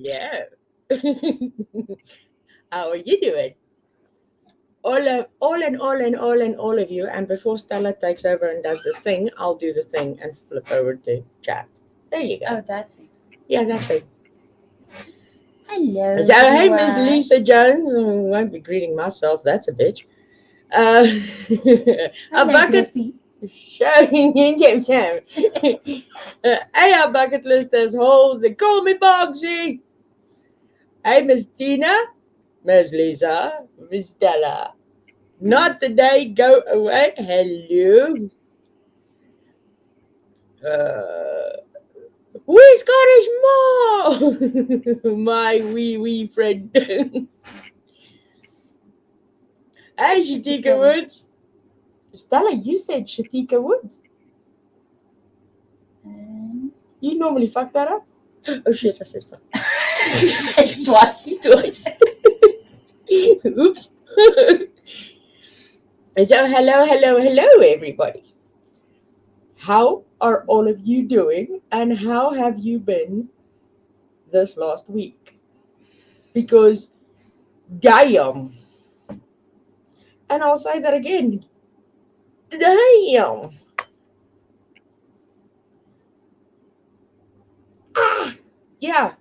Hello. How are you doing? All of you. And before Stella takes over and does the thing, I'll do the thing and flip over to chat. There you go. Oh, that's it. Yeah, that's it. Hello. So, hey, Miss everyone. Lisa Jones. I won't be greeting myself. That's a bitch. Uh, a Hello, bucket. Gracie. Hey, our bucket list has holes. They call me Bogsy. Hey, Miss Tina. Miss Lisa. Miss Stella. Not the day go away. Hello. Uh, we Scottish Mom. My wee friend. Hey, Shatika Woods. Stella, you said Shatika Woods. You normally fuck that up. Oh shit, I said fuck. Twice. Oops. So, hello, everybody. How are all of you doing, and how have you been this last week? Because, damn. And I'll say that again. Damn. Ah, yeah,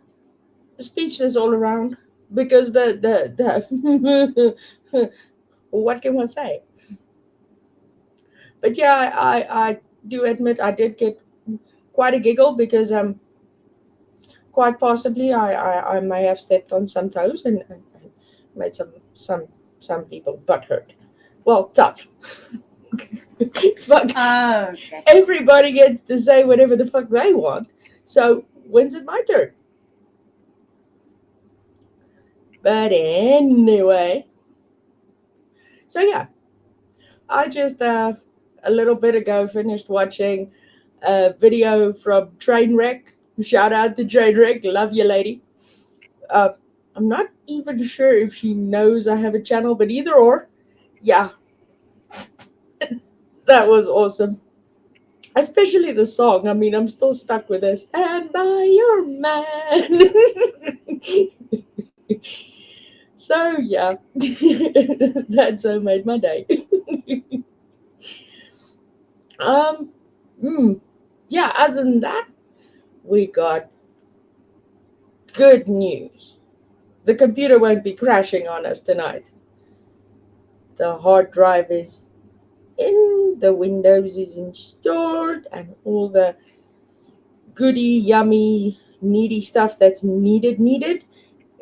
speechless all around. Because the what can one say? But yeah, I do admit I did get quite a giggle because quite possibly I may have stepped on some toes and made some people butt hurt. Well, tough. Fuck. Oh, okay. Everybody gets to say whatever the fuck they want. So when's it my turn? But anyway, so yeah, I just a little bit ago finished watching a video from Trainwreck. Shout out to Trainwreck, love you, lady. Uh, I'm not even sure if she knows I have a channel, but either or, yeah, that was awesome. Especially the song. I mean, I'm still stuck with this. Stand by your man. So yeah, that so made my day. um, yeah. Other than that, we got good news. The computer won't be crashing on us tonight. The hard drive is in, the Windows is installed, and all the goody, yummy, needy stuff that's needed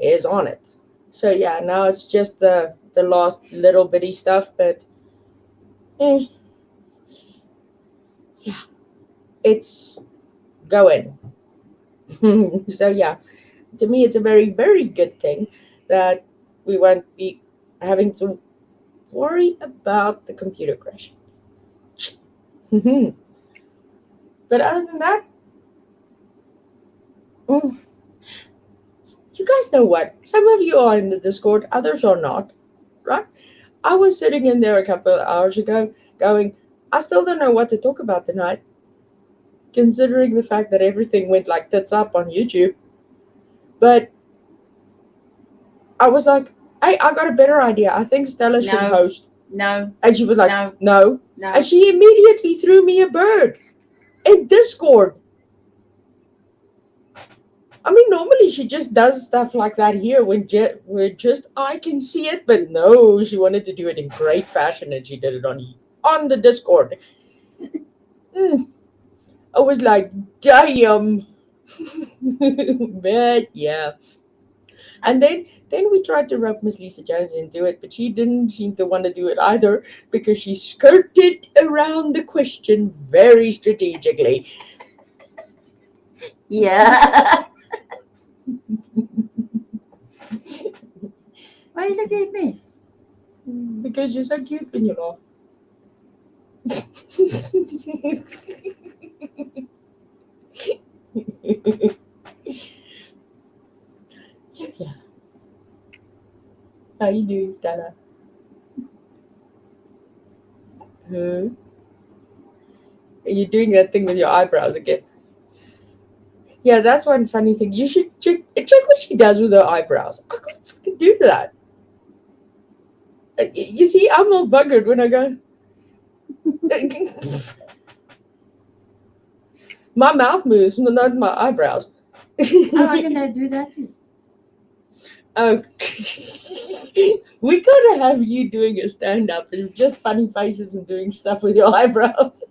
is on it. So yeah, now it's just the last little bitty stuff, but eh, yeah, it's going. So yeah, to me, it's a very good thing that we won't be having to worry about the computer crashing. But other than that, mm, you guys know what? Some of you are in the Discord, others are not, right? I was sitting in there a couple of hours ago going, I still don't know what to talk about tonight, considering the fact that everything went like tits up on YouTube. But I was like, hey, I got a better idea. I think Stella should host. No. And she was like, No. no. No. And she immediately threw me a bird in Discord. I mean, normally she just does stuff like that here when just I can see it, but no, she wanted to do it in great fashion and she did it on the Discord. I was like, damn. But yeah. And then we tried to rope Miss Lisa Jones into it, but she didn't seem to want to do it either because she skirted around the question very strategically. Yeah. Why are you looking at me? Because you're so cute when you laugh. So yeah. How you doing, Stella? Huh? Are you doing that thing with your eyebrows again? Yeah, that's one funny thing. You should check what she does with her eyebrows. I can't fucking do that. You see, I'm all buggered when I go. My mouth moves, not my eyebrows. Oh, I can do that too. Oh, we gotta have you doing a stand up and just funny faces and doing stuff with your eyebrows.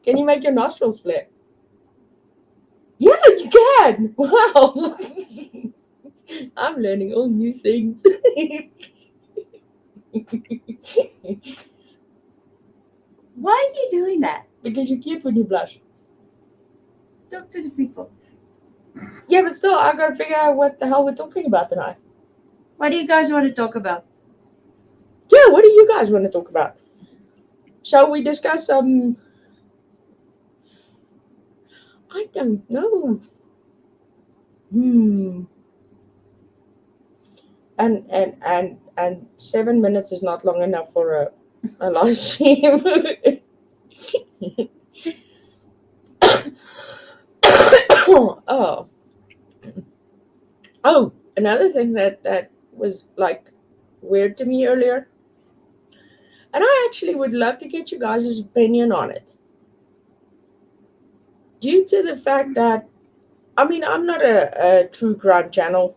Can you make your nostrils flare? Yeah, you can. Wow. I'm learning all new things. Why are you doing that? Because you're cute when you blush. Talk to the people. Yeah, but still, I gotta figure out what the hell we're talking about tonight. What do you guys want to talk about? Yeah, what do you guys want to talk about? Shall we discuss I don't know. Hmm. And 7 minutes is not long enough for a live stream. Oh. Oh, another thing that was like weird to me earlier, and I actually would love to get you guys' opinion on it. Due to the fact that, I mean, I'm not a true crime channel.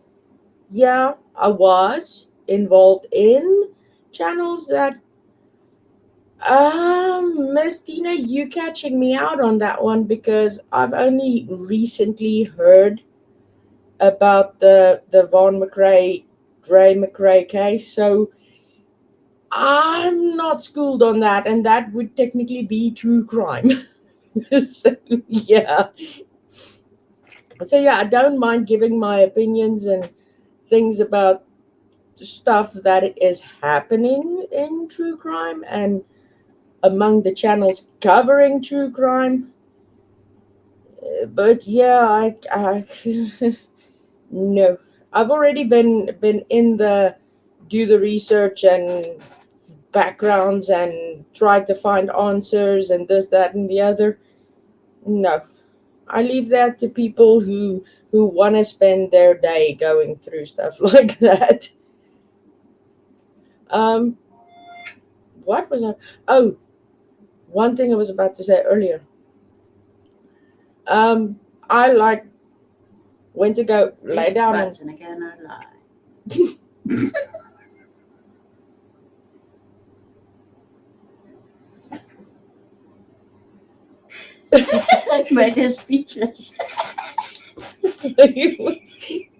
Yeah, I was involved in channels that, Miss Tina, you catching me out on that one because I've only recently heard about the Von McRae, Dre McRae case, so I'm not schooled on that, and that would technically be true crime. So yeah, I don't mind giving my opinions and things about stuff that is happening in true crime and among the channels covering true crime. But yeah, I no, I've already been in the do the research and backgrounds and try to find answers and this, that, and the other. No, I leave that to people who want to spend their day going through stuff like that. Um, what was I? Oh, one thing I was about to say earlier. Um, I like went to go lay Big down on. butts and I cannot lie. Made her speechless.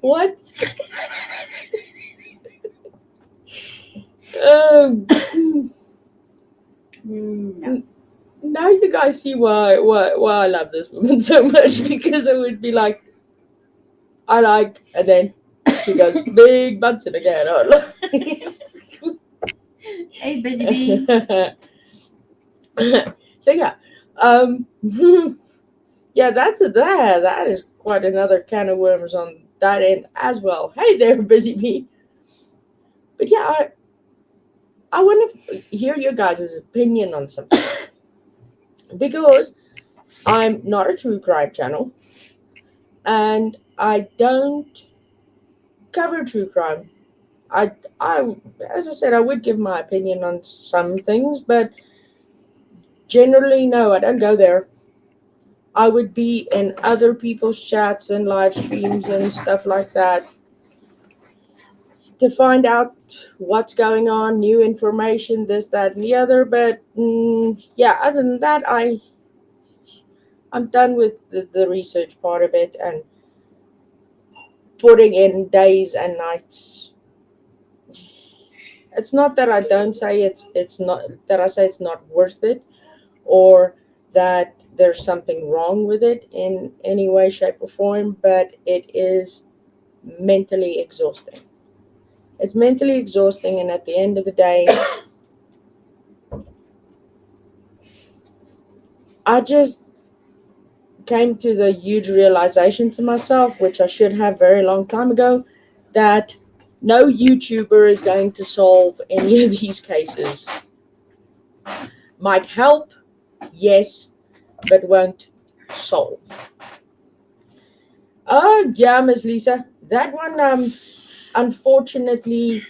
What? Um, No. now you guys see why I love this woman so much, because I would be like, I like, and then she goes big butts and again. Hey, busy bee. So yeah, um, yeah, that is quite another can of worms on that end as well. Hey there, busy bee. But yeah, I want to hear your guys' opinion on something, because I'm not a true crime channel and I don't cover true crime. I, as I said, I would give my opinion on some things, but generally, no, I don't go there. I would be in other people's chats and live streams and stuff like that to find out what's going on, new information, this, that, and the other. But yeah, other than that, I'm done with the research part of it and putting in days and nights. It's not that I don't say it's not that I say it's not worth it, or that there's something wrong with it in any way, shape, or form, but it is mentally exhausting. It's mentally exhausting, and at the end of the day, I just came to the huge realization to myself, which I should have very long time ago, that no YouTuber is going to solve any of these cases. Might help, yes, but won't solve. Yeah, Miss Lisa. That one, unfortunately,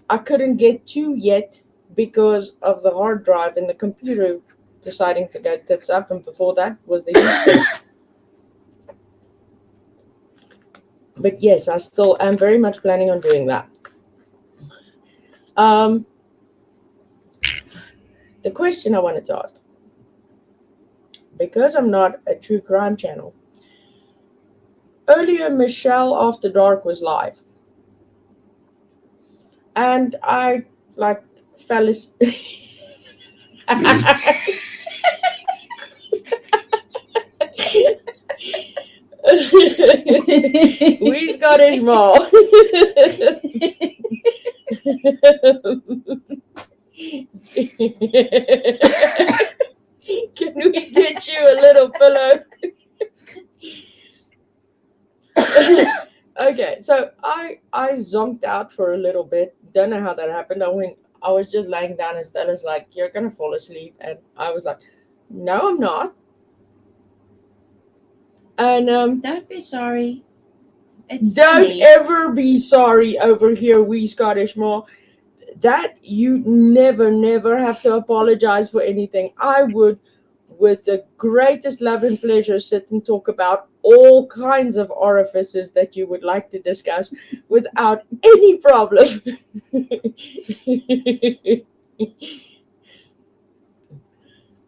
I couldn't get to yet because of the hard drive and the computer deciding to go tits up, and before that was the heat sink. But yes, I still am very much planning on doing that. Um, the question I wanted to ask, because I'm not a true crime channel, earlier Michelle After Dark was live, and I like fell asleep. We Scottish Mall. Can we get you a little pillow? Okay, so I zonked out for a little bit. Don't know how that happened. I was just laying down and Stella's like, "You're gonna fall asleep," and I was like, "No, I'm not." And Don't be sorry. It's don't funny. ever be sorry over here, we Scottish Mall. That you never have to apologize for anything. I would, with the greatest love and pleasure, sit and talk about all kinds of orifices that you would like to discuss without any problem.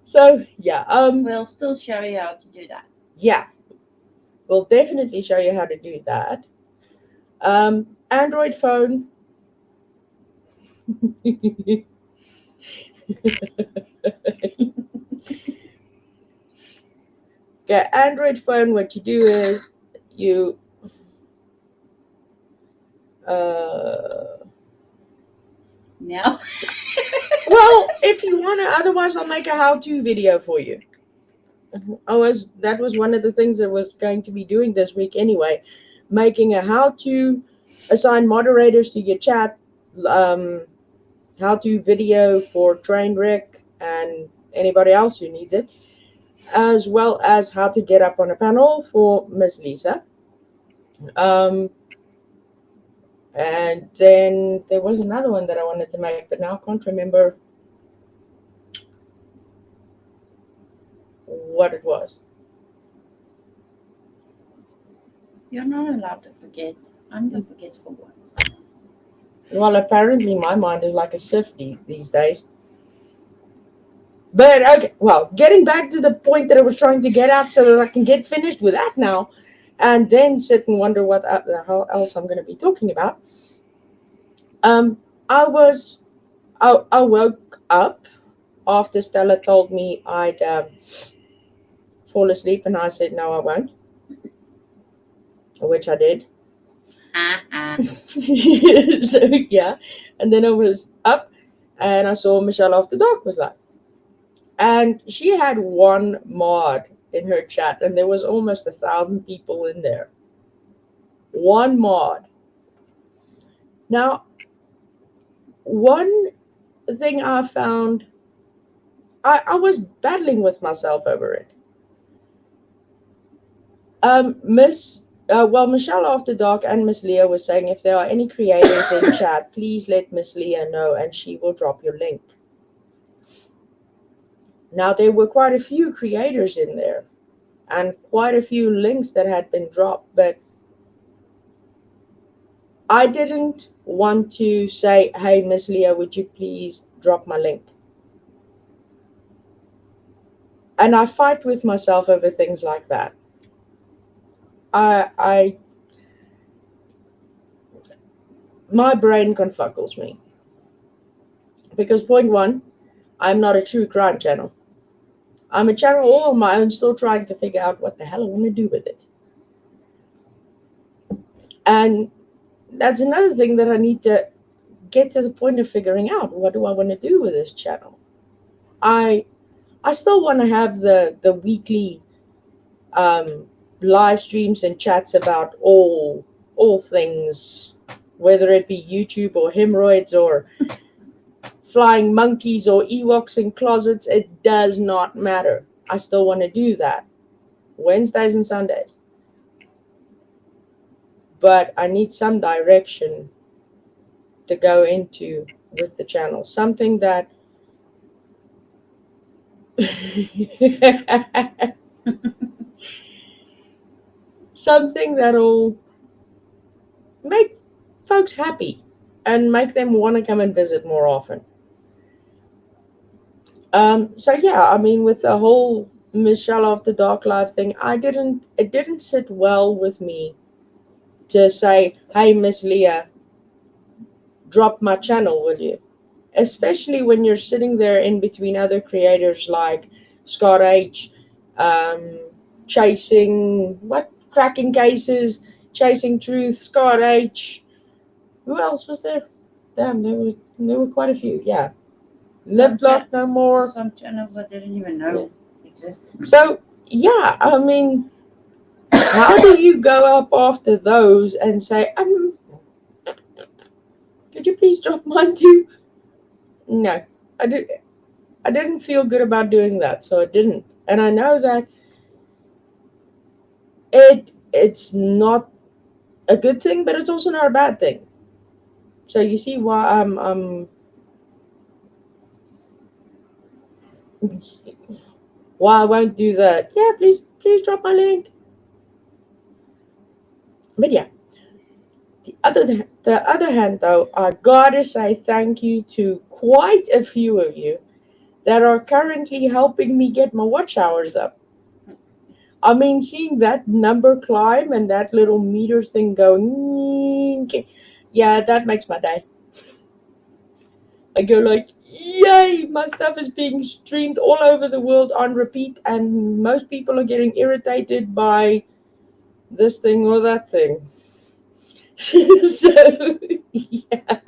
So yeah, We'll still show you how to do that. yeah, we'll definitely show you how to do that. Android phone. Okay, Android phone. What you do is you uh, No. well, if you want to, otherwise I'll make a how-to video for you. That was one of the things I was going to be doing this week anyway, making a how-to, assign moderators to your chat, um, how-to video for Trainwreck and anybody else who needs it, as well as how to get up on a panel for Miss Lisa. Um, and then there was another one that I wanted to make, but now I can't remember what it was. You're not allowed to forget. I'm the forgetful one. Well, apparently my mind is like a sift these days. But okay, well, getting back to the point that I was trying to get at so that I can get finished with that now and then sit and wonder what the hell else I'm going to be talking about. Um, I was, I woke up after Stella told me I'd fall asleep, and I said, no, I won't, which I did. So, yeah. And then I was up and I saw Michelle After Dark was live. And she had one mod in her chat, and there was almost 1,000 people in there. One mod. Now, one thing I found, I was battling with myself over it. Michelle After Dark and Miss Leah were saying if there are any creators in chat, please let Miss Leah know and she will drop your link. Now, there were quite a few creators in there and quite a few links that had been dropped, but I didn't want to say, hey, Miss Leah, would you please drop my link? And I fight with myself over things like that. My brain confuckles me. Because point one, I'm not a true crime channel. I'm a channel all on my own, still trying to figure out what the hell I want to do with it. And that's another thing that I need to get to the point of figuring out. What do I want to do with this channel? I still want to have the weekly live streams and chats about all things, whether it be YouTube or hemorrhoids or flying monkeys or Ewoks in closets. It does not matter. I still want to do that. Wednesdays and Sundays. but I need some direction to go into with the channel. Something that something that'll make folks happy and make them want to come and visit more often. So yeah, I mean, with the whole Michelle of the Dark Life thing, it didn't sit well with me to say, hey, Miss Leah, drop my channel, will you? Especially when you're sitting there in between other creators like Scott H, um, chasing, what, cracking cases, chasing truth, Scott H. Who else was there? Damn, there were quite a few, yeah. Lip Lock No More. Some channels I didn't even know existed. So, yeah, I mean, how do you go up after those and say, could you please drop mine too? No, I didn't feel good about doing that, so I didn't. And I know that it's not a good thing, but it's also not a bad thing. So you see why why I won't do that. Yeah, please drop my link. But yeah, the other hand though, I gotta say thank you to quite a few of you that are currently helping me get my watch hours up. I mean, seeing that number climb and that little meter thing going, yeah, that makes my day. I go like, yay, my stuff is being streamed all over the world on repeat, and most people are getting irritated by this thing or that thing. So, yeah,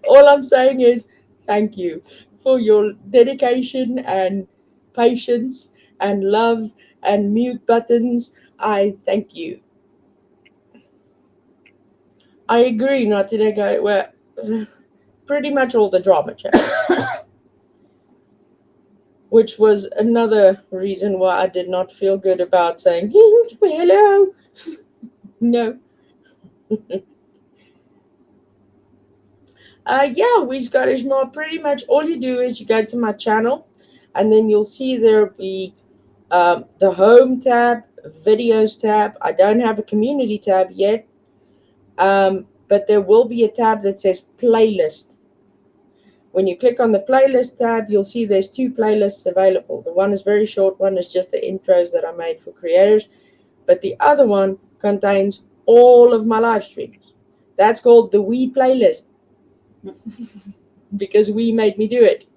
all I'm saying is thank you for your dedication and patience and love and mute buttons. I thank you. I agree, not today, guy. Well, pretty much all the drama channels, which was another reason why I did not feel good about saying hello. No. Yeah, we Scottish Mod. Pretty much all you do is you go to my channel, and then you'll see there'll be the home tab, videos tab. I don't have a community tab yet, but there will be a tab that says playlist. When you click on the playlist tab, you'll see there's two playlists available. The one is very short, one is just the intros that I made for creators, but the other one contains all of my live streams. That's called the We playlist because we made me do it.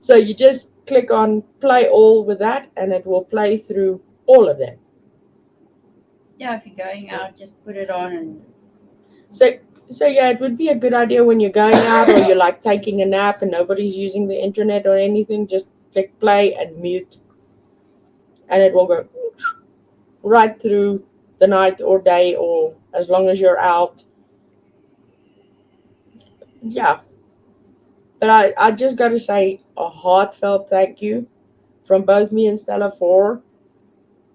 So you just click on play all with that, and it will play through all of them. Yeah, if you're going out, just put it on and. So yeah, it would be a good idea when you're going out or you're like taking a nap and nobody's using the internet or anything, just click play and mute, and it will go right through the night or day, or as long as you're out. Yeah. But I just gotta say a heartfelt thank you from both me and Stella for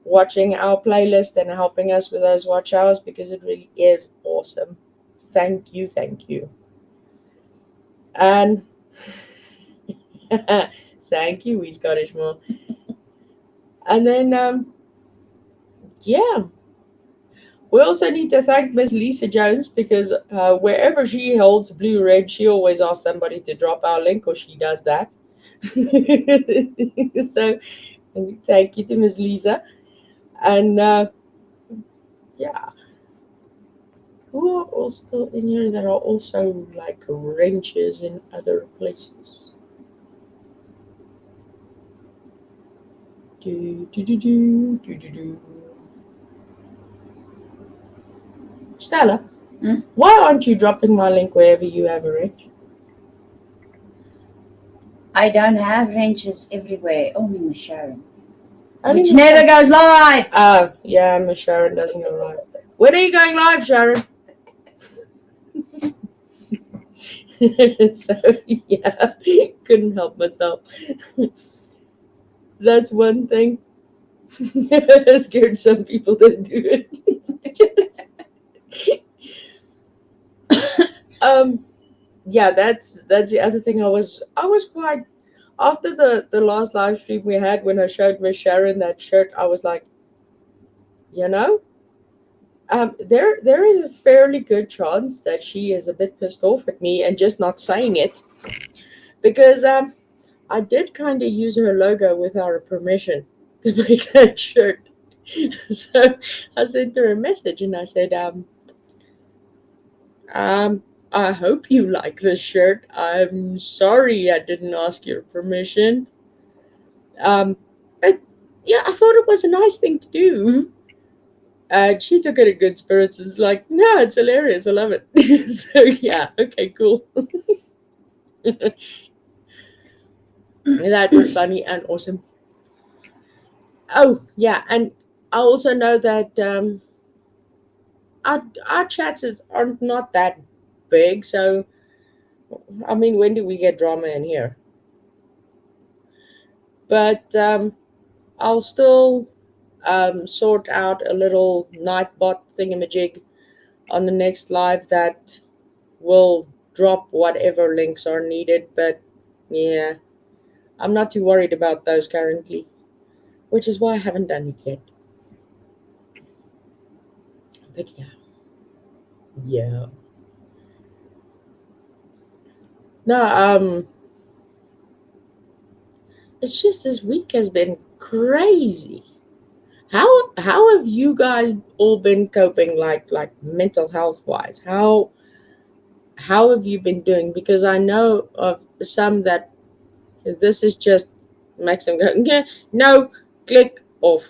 watching our playlist and helping us with those watch hours, because it really is awesome. Thank you, thank you. And thank you, we Scottish More. And then yeah, we also need to thank Miss Lisa Jones, because wherever she holds blue red, she always asks somebody to drop our link, or she does that. So thank you to Miss Lisa. And yeah, who are all still in here that are also like wrenches in other places? Do, do, do, do, do, do, do. Stella, why aren't you dropping my link wherever you have a wrench? I don't have wrenches everywhere, only Miss Sharon. Only Which Miss never goes live! Oh, yeah, Miss Sharon doesn't go live. When are you going live, Sharon? So, yeah, couldn't help myself. That's one thing. Scared some people to do it. um, yeah, that's the other thing. I was quite after the last live stream we had when I showed Miss Sharon that shirt. I was like, you know, there is a fairly good chance that she is a bit pissed off at me and just not saying it because I did kind of use her logo without her permission to make that shirt. So I sent her a message and I said, um, I hope you like this shirt. I'm sorry I didn't ask your permission. Um, but yeah, I thought it was a nice thing to do. And she took it in good spirits. It's like, no, it's hilarious. I love it. So yeah, okay, cool. That is funny and awesome. Oh yeah, and I also know that our chats are not that big. So I mean, when do we get drama in here? But I'll still sort out a little nightbot thingamajig on the next live that will drop whatever links are needed. But yeah, I'm not too worried about those currently, which is why I haven't done it yet. But yeah, yeah. No, it's just this week has been crazy. How have you guys all been coping, like mental health wise? How have you been doing? Because I know of some that this is just makes them go, yeah, no, click off.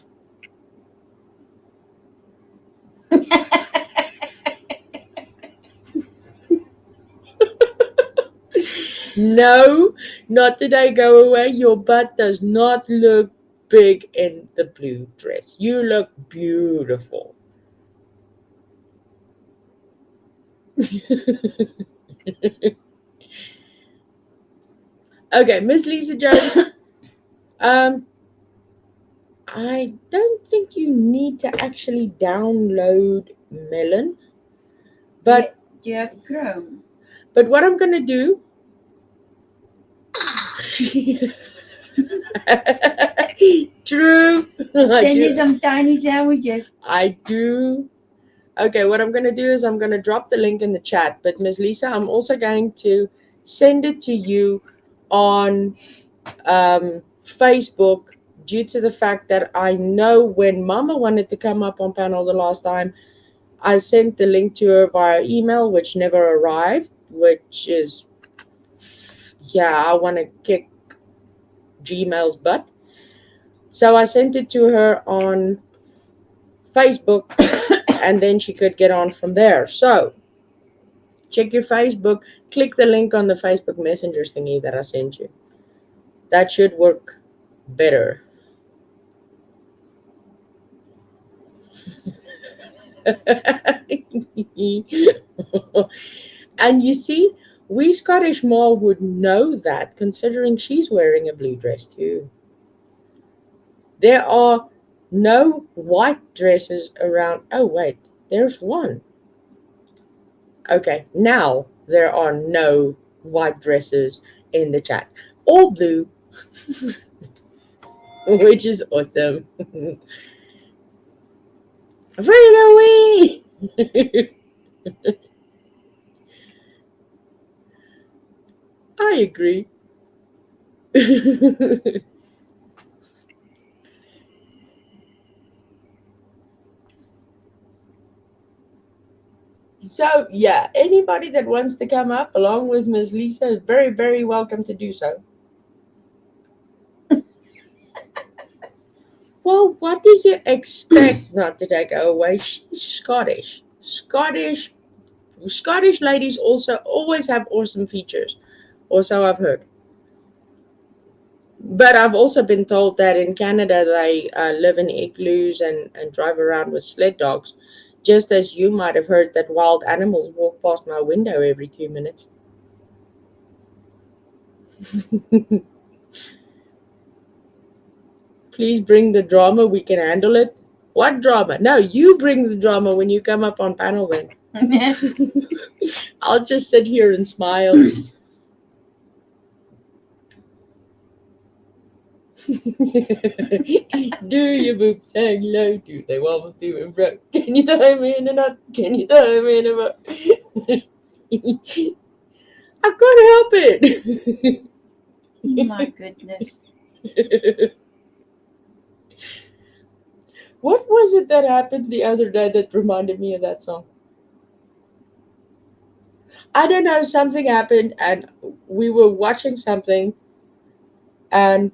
No, not today, go away. Your butt does not look big in the blue dress. You look beautiful. Okay, Miss Lisa Jones. Um, I don't think you need to actually download Melon, Yeah, but do you have Chrome? what I'm gonna do. True. I Send you do. some tiny sandwiches. I do. Okay, what I'm gonna do is I'm gonna drop the link in the chat. But Miss Lisa, I'm also going to send it to you on Facebook due to the fact that I know when Mama wanted to come up on panel the last time, I sent the link to her via email, which never arrived, which is, yeah, I want to kick Gmail's butt. So I sent it to her on Facebook, and then she could get on from there. So check your Facebook, click the link on the Facebook Messenger thingy that I sent you. That should work better. And you see, we Scottish Ma would know that considering she's wearing a blue dress too. There are no white dresses around. Oh, wait, there's one. Okay, now there are no white dresses in the chat. All blue, which is awesome. Free the wee! I agree. So, yeah, anybody that wants to come up along with Miss Lisa is very, very welcome to do so. Well, what do you expect not to take her away? She's Scottish. Scottish ladies also always have awesome features, or so I've heard. But I've also been told that in Canada they live in igloos and drive around with sled dogs, just as you might have heard that wild animals walk past my window every 2 minutes. please bring the drama? We can handle it. What drama? No, you bring the drama when you come up on panel then. I'll just sit here and smile. Do your boobs hang low? Do they wobble to and fro? Can you throw me in a knot? Can you throw me in a boat? I can't help it. My goodness. What was it that happened the other day that reminded me of that song? I don't know, something happened and we were watching something and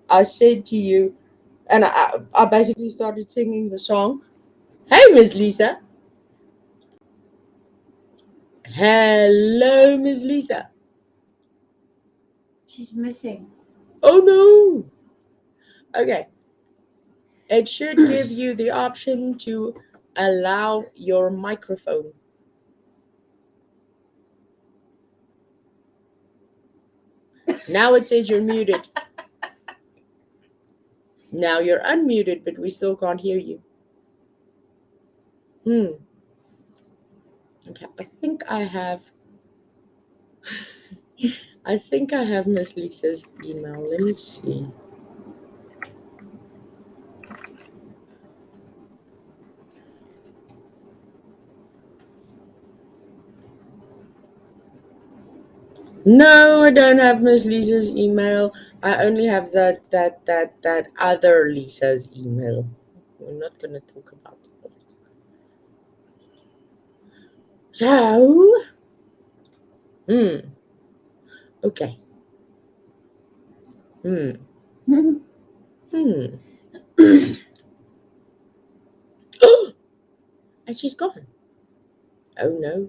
I said to you, and I basically started singing the song. Hey, Miss Lisa. Hello, Miss Lisa. She's missing. Oh no. Okay. It should give you the option to allow your microphone. Now it says you're muted. Now you're unmuted, but we still can't hear you. Okay, I think I have Miss Lisa's email. Let me see. No, I don't have Miss Lisa's email. I only have that other Lisa's email. We're not gonna talk about it. So, okay. And she's gone. Oh no.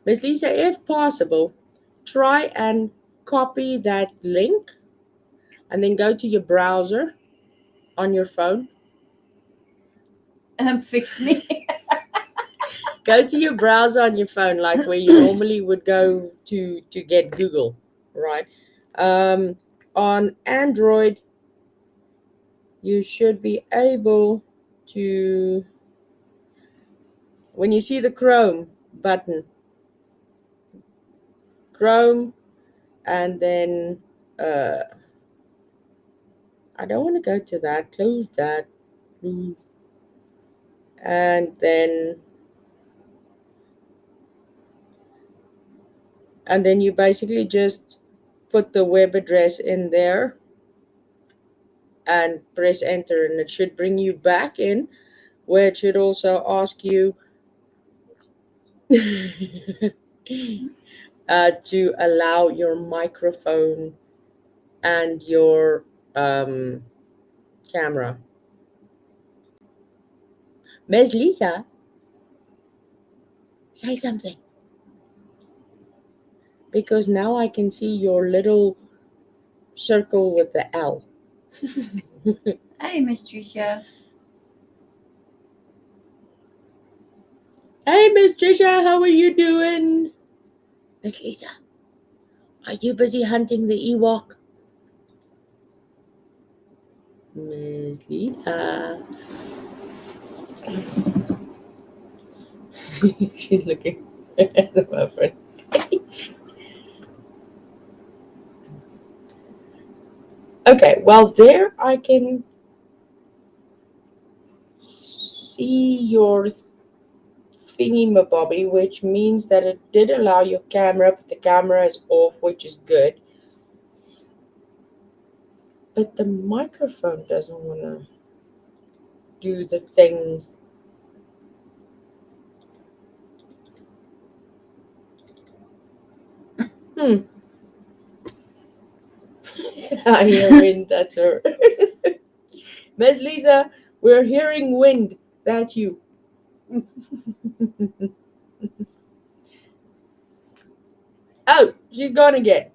Miss Lisa, if possible, try and copy that link and then go to your browser on your phone. Fix me. Go to your browser on your phone, like where you normally would go to get Google, right? On Android, you should be able to, when you see the Chrome button, Chrome, and then I don't want to go to that. Close that. And then you basically just put the web address in there and press enter, and it should bring you back in, where it should also ask you to allow your microphone and your camera. Miss Lisa, say something, because now I can see your little circle with the L. Hey, Miss Tricia. Hey, Miss Trisha, how are you doing? Miss Lisa, are you busy hunting the Ewok? Miss Lisa. She's looking at the muffin. Okay, well, there I can see your thingy-mabobby, which means that it did allow your camera, but the camera is off, which is good. But the microphone doesn't want to do the thing. I hear wind, that's her. Miss Lisa, we're hearing wind. That's you. Oh, she's gone again.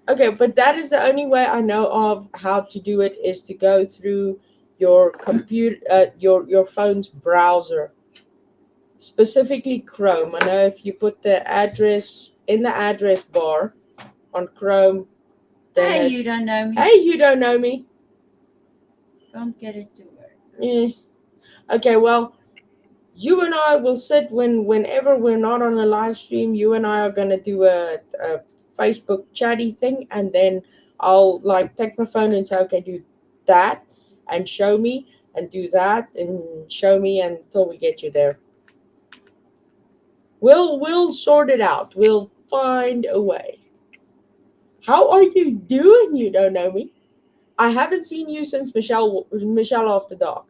Okay, but that is the only way I know of how to do it, is to go through your computer, your phone's browser, specifically Chrome. I know if you put the address in the address bar on Chrome, Then Hey, you don't know me. hey, you don't know me. Can't get it to work. Eh. Okay, well, you and I will sit whenever we're not on a live stream. You and I are gonna do a Facebook chatty thing, and then I'll like take my phone and say, okay, do that, and show me, and do that, and show me until we get you there. We'll sort it out. We'll find a way. How are you doing? You don't know me. I haven't seen you since Michelle after dark.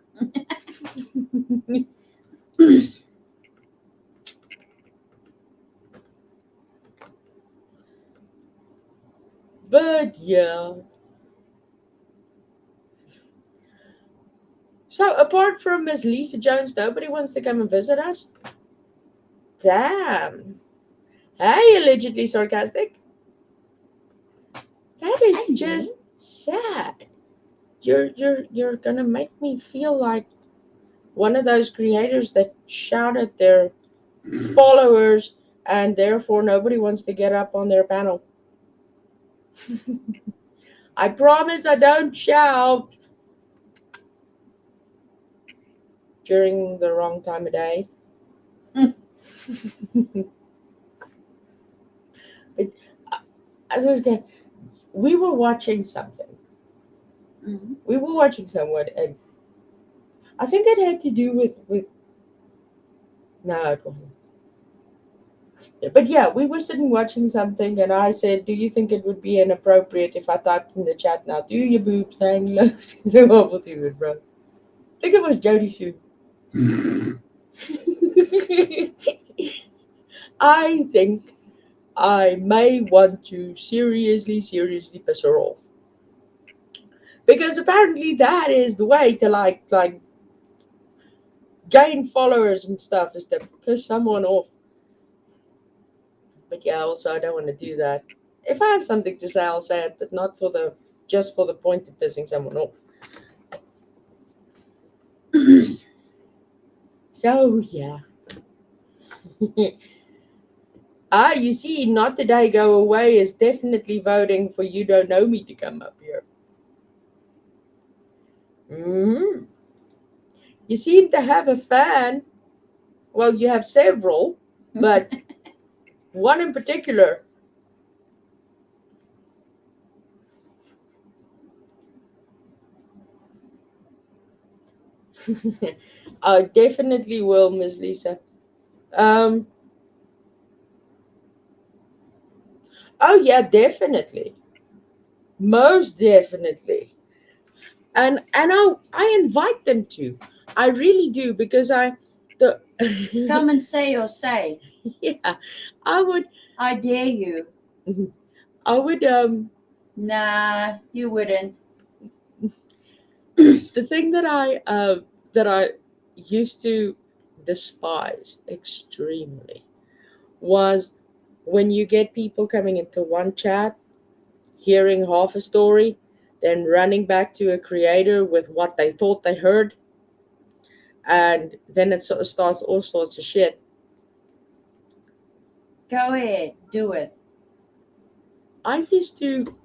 But yeah. So apart from Miss Lisa Jones, nobody wants to come and visit us? Damn. Hey, allegedly sarcastic. That is Hello. just sad. You're gonna make me feel like one of those creators that shout at their followers and therefore nobody wants to get up on their panel. I promise I don't shout during the wrong time of day. But as I was going, we were watching something. Mm-hmm. We were watching someone, and I think it had to do with no, it wasn't. But yeah, we were sitting watching something, and I said, "Do you think it would be inappropriate if I typed in the chat now? Do your boobs hang low?" What will do it, bro? I think it was Jody Sue. I think I may want to seriously piss her off. Because apparently that is the way to like gain followers and stuff is to piss someone off. But yeah, also I don't want to do that. If I have something to say, I'll say it, but not for the just for the point of pissing someone off. So yeah. You see, not today go away is definitely voting for you don't know me to come up here. Hmm. You seem to have a fan. Well, you have several, but one in particular. I definitely will, Miss Lisa. Um. Oh yeah, definitely, most definitely, and I invite them to. I really do because I the Come and say your say. yeah, I would I dare you. I would Nah, you wouldn't. the thing that I used to despise extremely was when you get people coming into one chat, hearing half a story, then running back to a creator with what they thought they heard, and then it sort of starts all sorts of shit. Go ahead, do it. I used to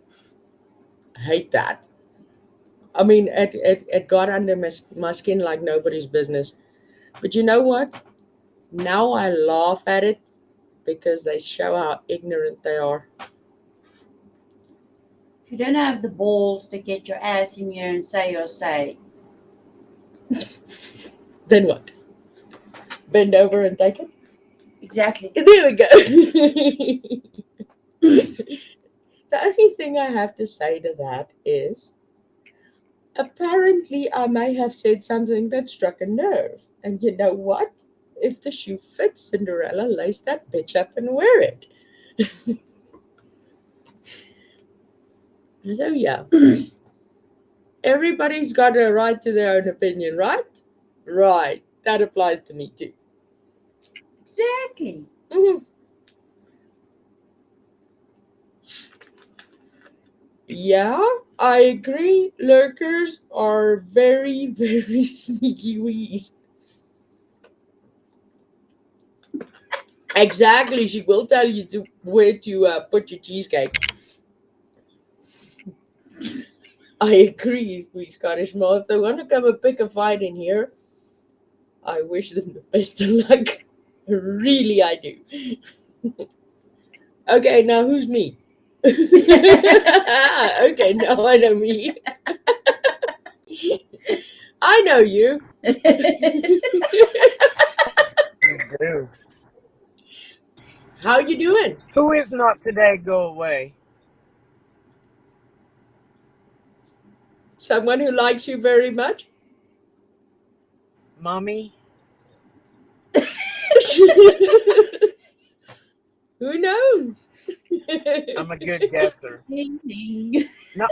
hate that. I mean, it got under my skin like nobody's business. But you know what? Now I laugh at it because they show how ignorant they are. If you don't have the balls to get your ass in here and say your say, Then what? Bend over and take it? exactly. There we go. The only thing I have to say to that is apparently I may have said something that struck a nerve. And you know what? If the shoe fits, Cinderella, lace that bitch up and wear it. So yeah, everybody's got a right to their own opinion, right? Right. That applies to me too. Exactly. Mhm. Yeah, I agree. Lurkers are very, very sneaky wees. Exactly. She will tell you to where to put your cheesecake. I agree, we Scottish Mom. If they want to come and pick a fight in here, I wish them the best of luck. Really, I do. Okay, now who's me? Okay, now I know me. I know you. You do. How you doing? Who is not today go away? Someone who likes you very much? Mommy? Who knows? I'm a good guesser. Ding, ding. Not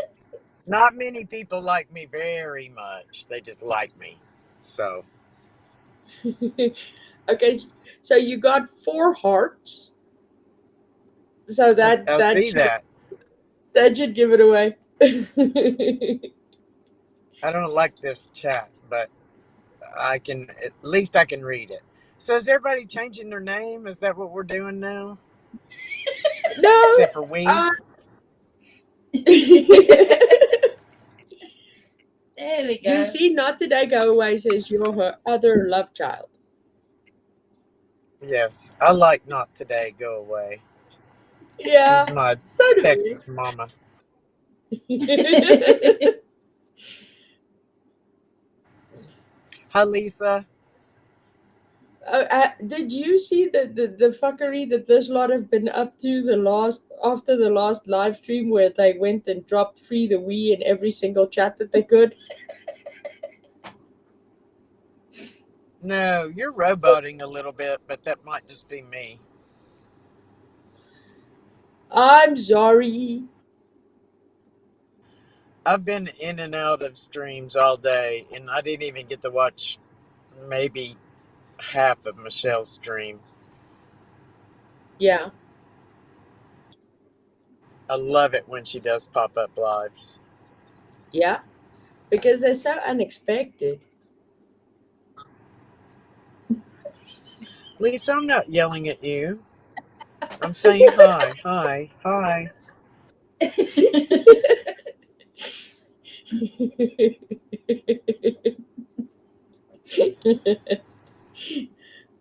not many people like me very much. They just like me. So Okay, so you got 4 hearts. So that I that see should that. that should give it away. I don't like this chat, but I can at least I can read it. So is everybody changing their name? Is that what we're doing now? No. Except for we? Uh, There we you go. see, not today go away says you're her other love child. Yes. I like not today go away. She's Yeah, my so do Texas mama. we. Hi Lisa. Did you see the fuckery that this lot have been up to the last after the last live stream where they went and dropped free the Wii in every single chat that they could? No, you're roboting a little bit, but that might just be me. I'm sorry. I've been in and out of streams all day, and I didn't even get to watch maybe half of Michelle's stream. Yeah, I love it when she does pop up lives. yeah, because they're so unexpected. Lisa, I'm not yelling at you. I'm saying hi, hi, hi.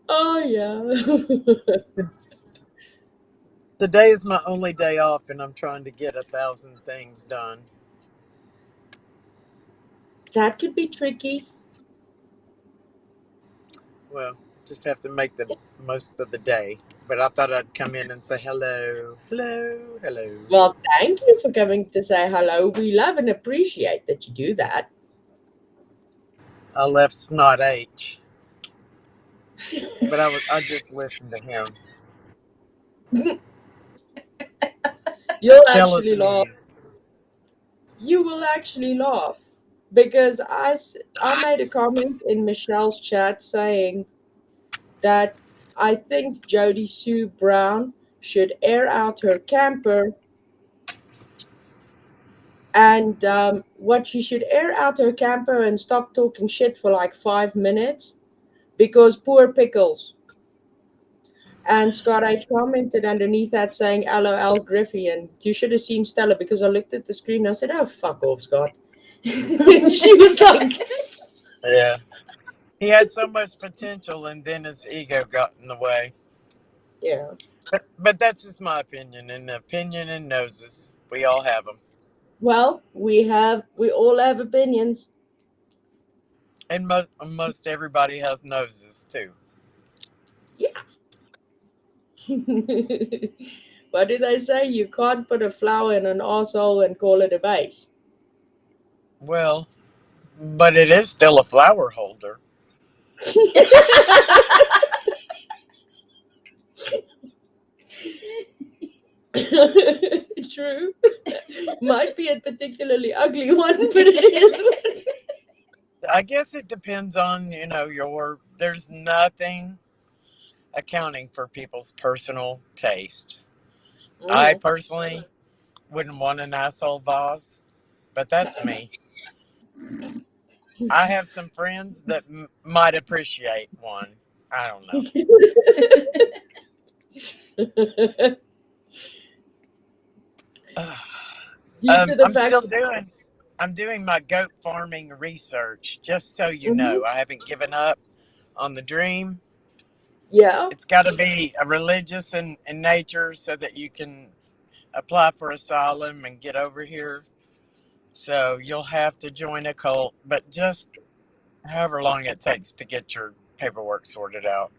Oh yeah. Today is my only day off, and I'm trying to get 1,000 things done. That could be tricky. Well, just have to make the most of the day. But I thought I'd come in and say hello, hello, hello. Well, thank you for coming to say hello. We love and appreciate that you do that. I left Snot H, but I just listened to him. You'll Tell us actually laugh. news. You will actually laugh because I made a comment in Michelle's chat saying that I think Jodie Sue Brown should air out her camper, and what she should air out her camper and stop talking shit for like 5 minutes because poor Pickles. And Scott, I commented underneath that saying LOL Griffey, and you should have seen Stella because I looked at the screen and I said, oh, fuck off, Scott. And she was like, Yeah. He had so much potential, and then his ego got in the way. yeah. But that's just my opinion, and opinion and noses. We all have them. Well, we all have opinions. And most everybody has noses, too. Yeah. What did I say? You can't put a flower in an asshole and call it a vase. Well, but it is still a flower holder. True. Might be a particularly ugly one, but it is what it is. I guess it depends on, there's nothing accounting for people's personal taste. I Mhm. personally wouldn't want an asshole vase, but that's me. I have some friends that might appreciate one. I don't know. Due to the I'm fact still that doing. I'm doing my goat farming research. Just so you Hmm. know, I haven't given up on the dream. Yeah, It's got to be a religious in nature so that you can apply for asylum and get over here. So you'll have to join a cult, but just however long it takes to get your paperwork sorted out.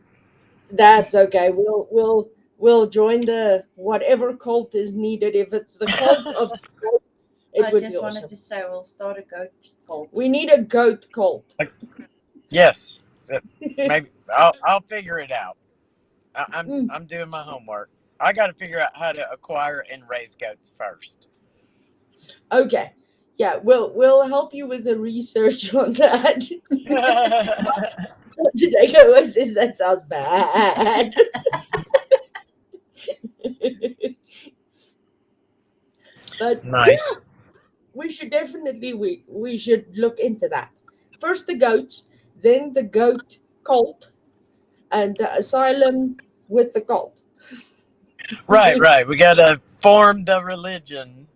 that's okay. We'll join the whatever cult is needed. If it's the cult of goat, it I would be just wanted awesome. to say we'll start a goat cult. We need a goat cult. Like, yes, maybe I'll figure it out. Mm, I'm doing my homework. I got to figure out how to acquire and raise goats first. okay. Yeah, we'll help you with the research on that. Today go says that sounds bad. But yeah, Nice. we should definitely we should look into that. First the goats, then the goat cult, and the asylum with the cult. Right, right. We got to form the religion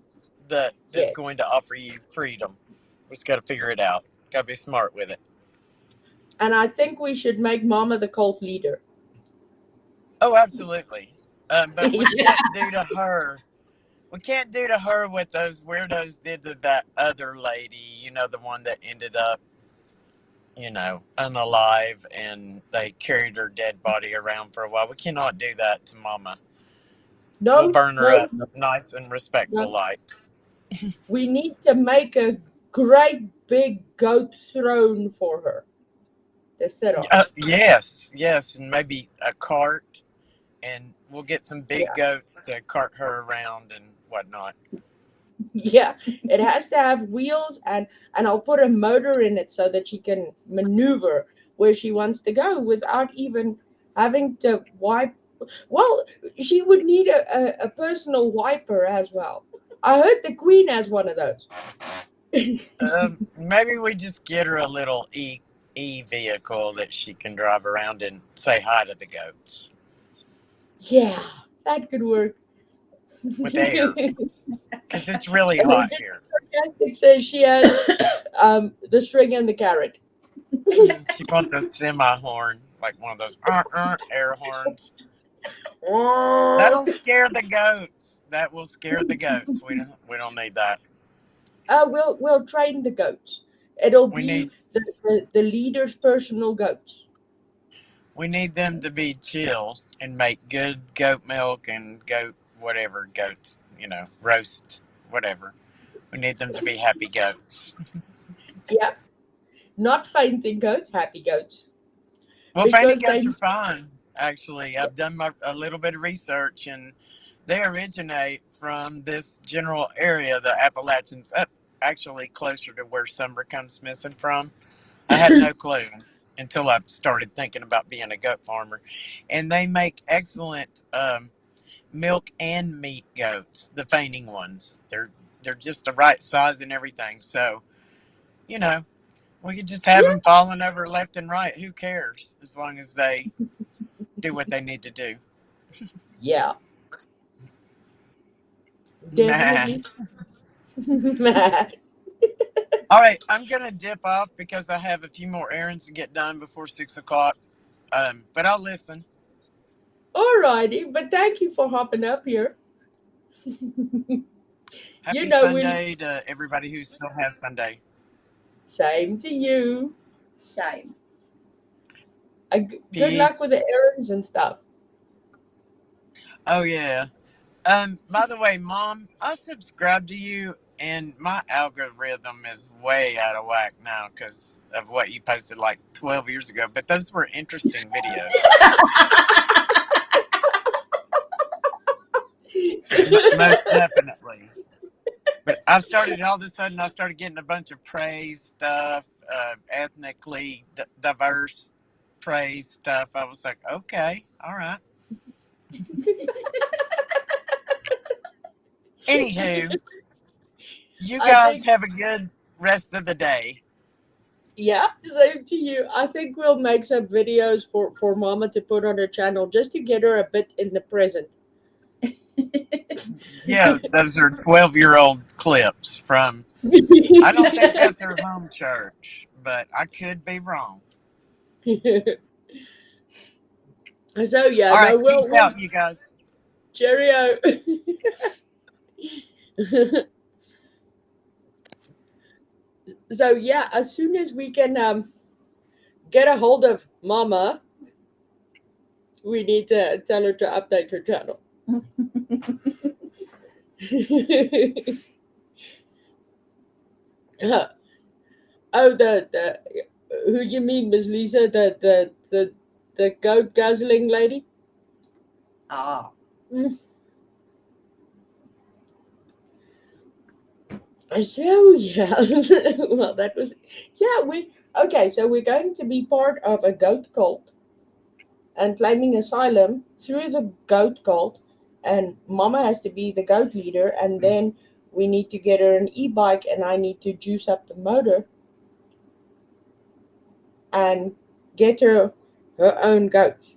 that is Yeah, going to offer you freedom. We just got to figure it out. Got to be smart with it. and I think we should make Mama the cult leader. Oh, absolutely. But we Yeah. can't do to her. We can't do to her what those weirdos did to that other lady. You know, the one that ended up, unalive, and they carried her dead body around for a while. We cannot do that to Mama. We'll No, burn her no, up nice and respectful no. like. We need to make a great big goat throne for her to sit on. Yes, yes, and maybe a cart, and we'll get some big Yeah. goats to cart her around and whatnot. Yeah, it has to have wheels, and I'll put a motor in it so that she can maneuver where she wants to go without even having to wipe. Well, she would need a personal wiper as well. I heard the queen has one of those. Maybe we just get her a little e vehicle that she can drive around and say hi to the goats Yeah, that could work. with air, because it's really And then hot just here. sarcastic says she has the string and the carrot. She wants a semi horn, like one of those air horns. That'll scare the goats. That will scare the goats. We don't need that. We'll train the goats. It'll We be need the leader's personal goats. we need them to be chill and make good goat milk and goat whatever goats, roast whatever. We need them to be happy goats. Yeah, not fainting goats, happy goats, Well, fainting because goats they. are fine. Actually, I've done a little bit of research, and they originate from this general area, the Appalachians, up actually closer to where Summer comes missing from. I had no clue until I started thinking about being a goat farmer, and they make excellent milk and meat goats. The fainting ones, they're just the right size and everything. So you know, we could just have Yeah, them falling over left and right. Who cares? As long as they do what they need to do. yeah, Nah. definitely. All right, I'm gonna dip off because I have a few more errands to get done before 6 o'clock. But I'll listen. Alrighty, but thank you for hopping up here. You Happy know, we Sunday to everybody who still has Sunday. same to you. Same. Good luck with Peace. the errands and stuff. Oh yeah. By the way, Mom, I subscribe to you, and my algorithm is way out of whack now because of what you posted like 12 years ago. But those were interesting videos. Most definitely. But all of a sudden, I started getting a bunch of praise stuff, ethnically diverse praise stuff. I was like, okay, all right. Anywho, you I guys think, have a good rest of the day. yeah, same to you. I think we'll make some videos for Mama to put on her channel just to get her a bit in the present. Yeah, those are 12-year-old clips from I don't think that's their home church, but I could be wrong. So yeah, All no, right, peace we'll out, you guys. cheerio. So yeah, as soon as we can get a hold of Mama, we need to tell her to update her channel. Oh, the who you mean, Miss Lisa? The goat guzzling lady? Ah, Mm. So yeah, well that was yeah we okay. So we're going to be part of a goat cult and claiming asylum through the goat cult, and Mama has to be the goat leader, and then we need to get her an e-bike, and I need to juice up the motor and get her her own goats.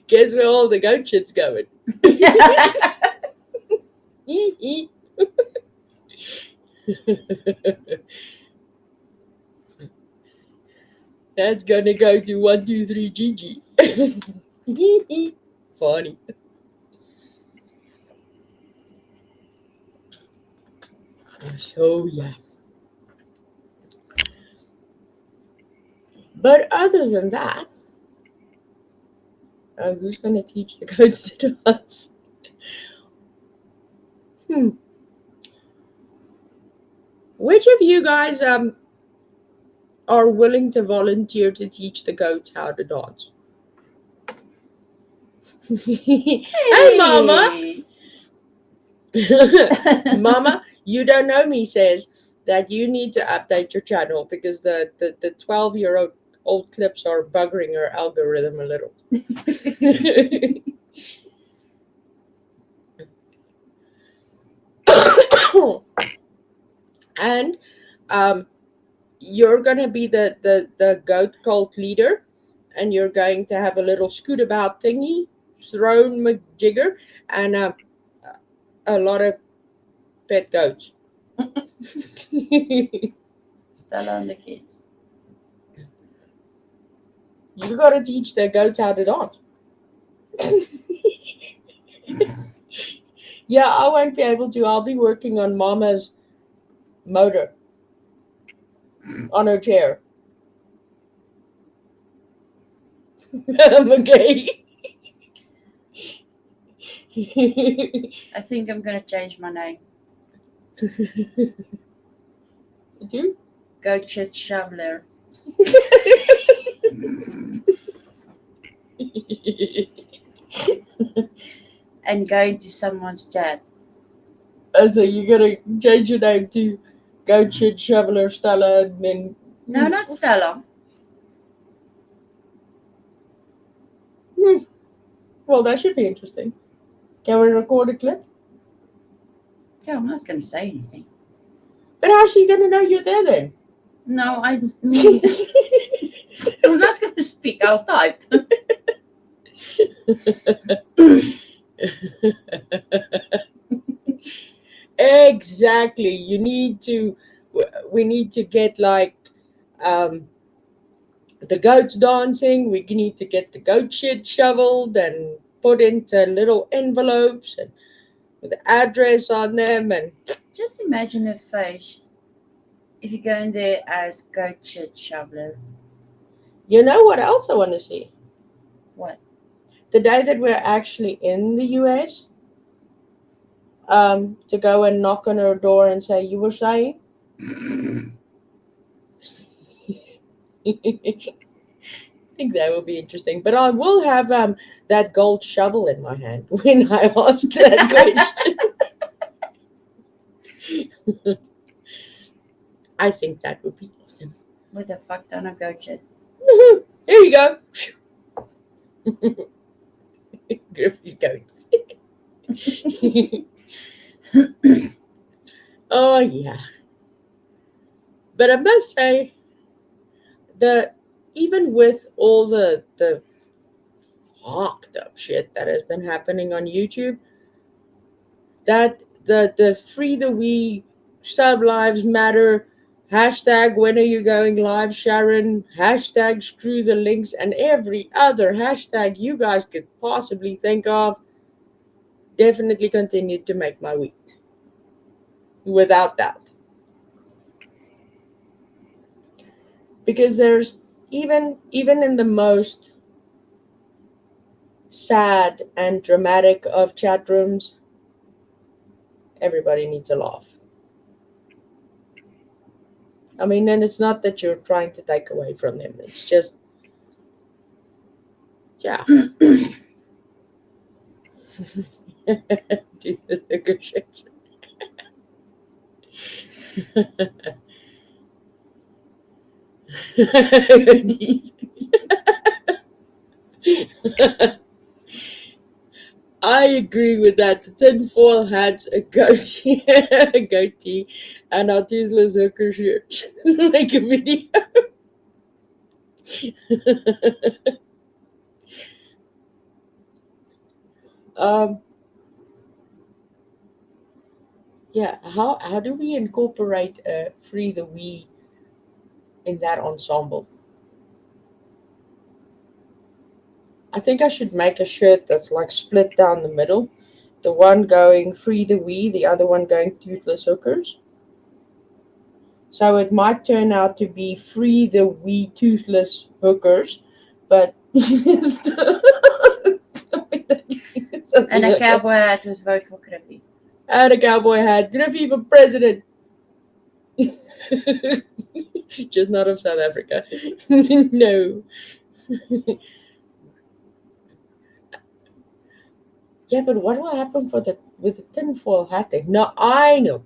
Guess where all the goat shit's going? That's gonna go to 123 Gigi. Funny. So yeah. But other than that, who's gonna teach the goats to dance? Hmm. Which of you guys are willing to volunteer to teach the goats how to dance? Hey, Mama. hey. Mama, you don't know me says that you need to update your channel because the 12-year-old clips are buggering your algorithm a little. And you're gonna be the goat cult leader, and you're going to have a little scoot about thingy, thrown majigger, and a lot of pet goats. Stella and the kids. You gotta teach the goats how to dance. Yeah, I won't be able to. I'll be working on Mama's motor on her chair. Okay. I think I'm gonna change my name. Do? Goat shit shoveler. And go into someone's chat. So you're gonna change your name to Goat Shit Shoveler Stella, and then No, not Stella. well, that should be interesting. Can we record a clip? Yeah, I'm not gonna say anything. But how's she gonna know you're there then? No, I mean, I'm not gonna speak out loud. Exactly. You need to. We need to get like um, the goats dancing. We need to get the goat shit shoveled and put into little envelopes and with the address on them. And Just imagine her face if you go in there as goat shit shoveler. you know what else I want to see? What? The day that we're actually in the US, to go and knock on her door and say, "You were saying?" I think that will be interesting. But I will have that gold shovel in my hand when I ask that question. I think that would be awesome. With a fuck ton of goat shit. Here you go. Griffey's goats. Oh yeah. But I must say that even with all the fucked up shit that has been happening on YouTube, that the free the we, sub lives matter, hashtag when are you going live, Sharon, hashtag screw the links, and every other hashtag you guys could possibly think of, definitely continued to make my week. Without doubt. Because there's even in the most sad and dramatic of chat rooms, everybody needs a laugh. I mean, and it's not that you're trying to take away from them. It's just, yeah. Do the good shit. I agree with that. The tinfoil hats, a goatee, and our toothless hooker shirts. Make a video. um, yeah. How do we incorporate free the we in that ensemble? I think I should make a shirt that's like split down the middle. The one going free the we, the other one going toothless hookers. So it might turn out to be free the we toothless hookers, but And a cowboy hat with vote for Griffey. And a cowboy hat. Griffey for president. Just not of South Africa. No. Yeah, but what will happen with the tinfoil hat thing? No, I know.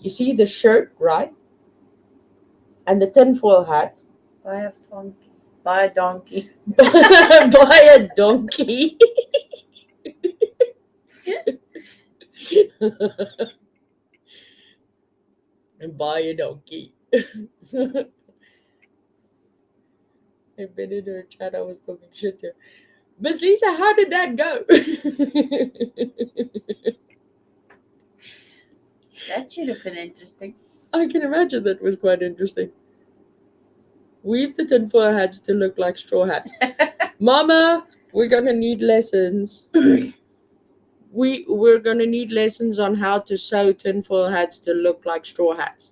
You see the shirt, right? And the tinfoil hat. Buy a donkey. Buy a donkey. Buy a donkey. And buy a donkey. I've been in her chat. I was talking shit to her. Miss Lisa, how did that go? That should have been interesting. I can imagine that was quite interesting. Weave the tinfoil hats to look like straw hats. Mama, we're gonna need lessons. We're gonna need lessons on how to sew tinfoil hats to look like straw hats.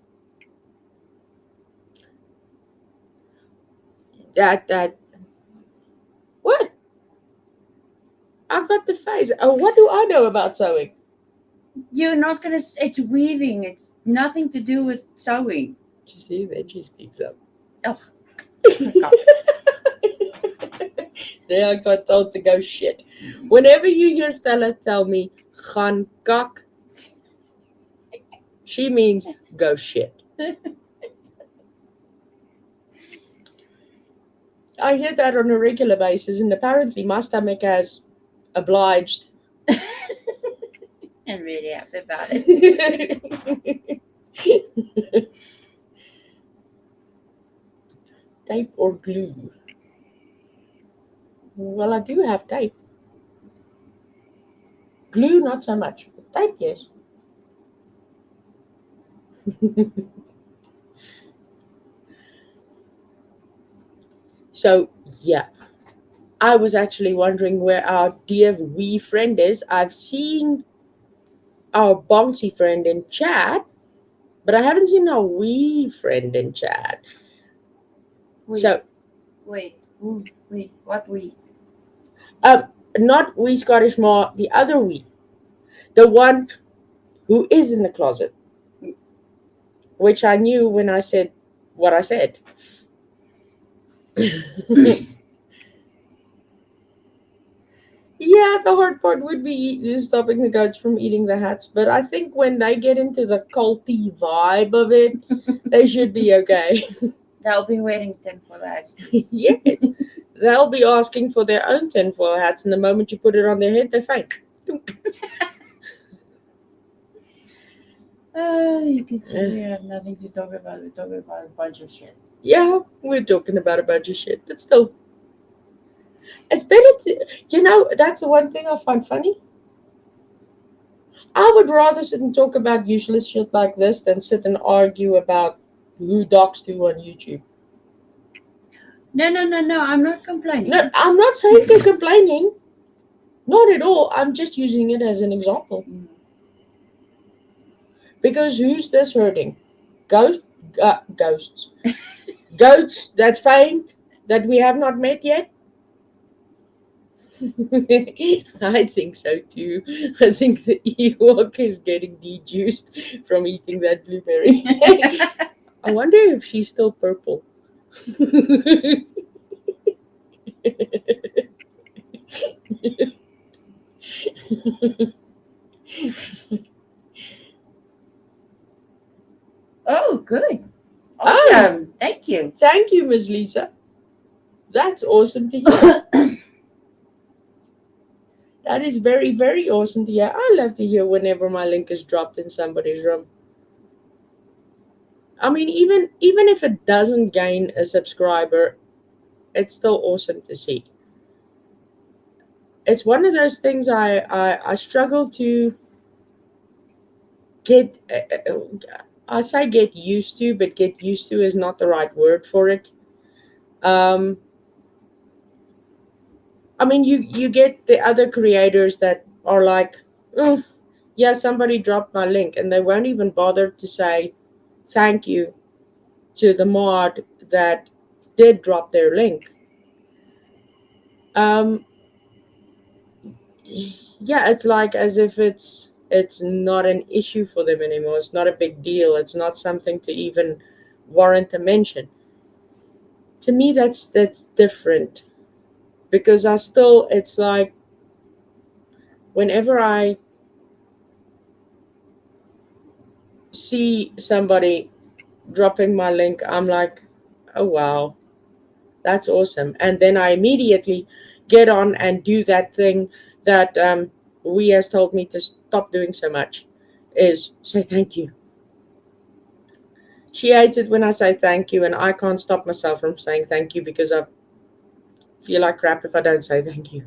That what? I've got the face. Oh, what do I know about sewing? You're not gonna. It's weaving. It's nothing to do with sewing. You see, then she speaks up. Oh. There I got told to go shit. Whenever you hear Stella tell me gaan kak, she means go shit. I hear that on a regular basis, and apparently my stomach has obliged. I'm really happy about it. Tape or glue? Well, I do have tape. Glue, not so much. But tape, yes. So, yeah. I was actually wondering where our dear wee friend is. I've seen our bouncy friend in chat, but I haven't seen our wee friend in chat. Wait, So, wait, what we? not wee Scottish Ma, the other wee. The one who is in the closet. Which I knew when I said what I said. Yeah, the hard part would be stopping the goats from eating the hats, but I think when they get into the culty vibe of it, they should be okay. They'll be wearing tinfoil hats. Yes, they'll be asking for their own tinfoil hats, and the moment you put it on their head, they faint. You can see we have nothing to talk about. We're talking about a bunch of shit. Yeah, we're talking about a bunch of shit, but still. It's better to, that's the one thing I find funny. I would rather sit and talk about useless shit like this than sit and argue about who docs who on YouTube. No, no, no, no. I'm not complaining. No, I'm not saying you're complaining. Not at all. I'm just using it as an example. Mm. Because who's this hurting? Ghosts? Goats that faint that we have not met yet? I think so too. I think the Ewok is getting dejuiced from eating that blueberry. I wonder if she's still purple. Oh, good. Oh. Awesome. Thank you. Thank you, Miss Lisa. That's awesome to hear. That is very, very awesome to hear. I love to hear whenever my link is dropped in somebody's room. I mean, even if it doesn't gain a subscriber, it's still awesome to see. It's one of those things I struggle to get. I say get used to, but get used to is not the right word for it. I mean, you get the other creators that are like, oh, yeah, somebody dropped my link, and they won't even bother to say thank you to the mod that did drop their link. Yeah, it's like as if it's not an issue for them anymore. It's not a big deal. It's not something to even warrant a mention. To me, that's different, because it's like whenever I see somebody dropping my link, I'm like, oh wow, that's awesome. And then I immediately get on and do that thing that we has told me to stop doing so much, is say thank you. She hates it when I say thank you, and I can't stop myself from saying thank you because I feel like crap if I don't say thank you.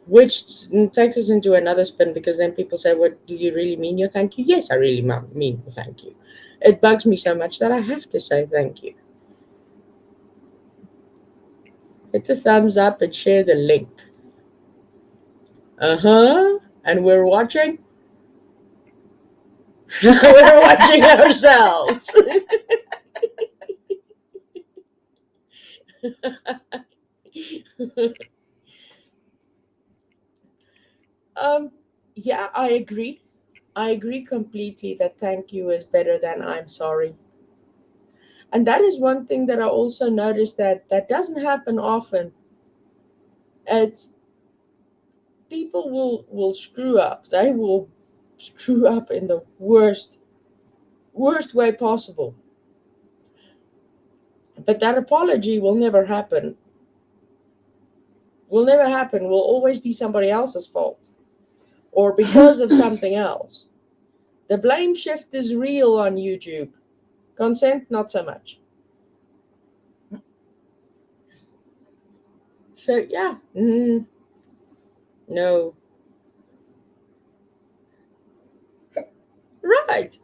Which takes us into another spin, because then people say, what, do you really mean your thank you? Yes, I really mean thank you. It bugs me so much that I have to say thank you. Hit the thumbs up and share the link. And we're watching. We're watching ourselves. Yeah, I agree. I agree completely that thank you is better than I'm sorry. And that is one thing that I also noticed that doesn't happen often. It's people will screw up. They will screw up in the worst way possible. But that apology will never happen. Will never happen. Will always be somebody else's fault, or because of something else. The blame shift is real on YouTube. Consent, not so much. So yeah, no, right.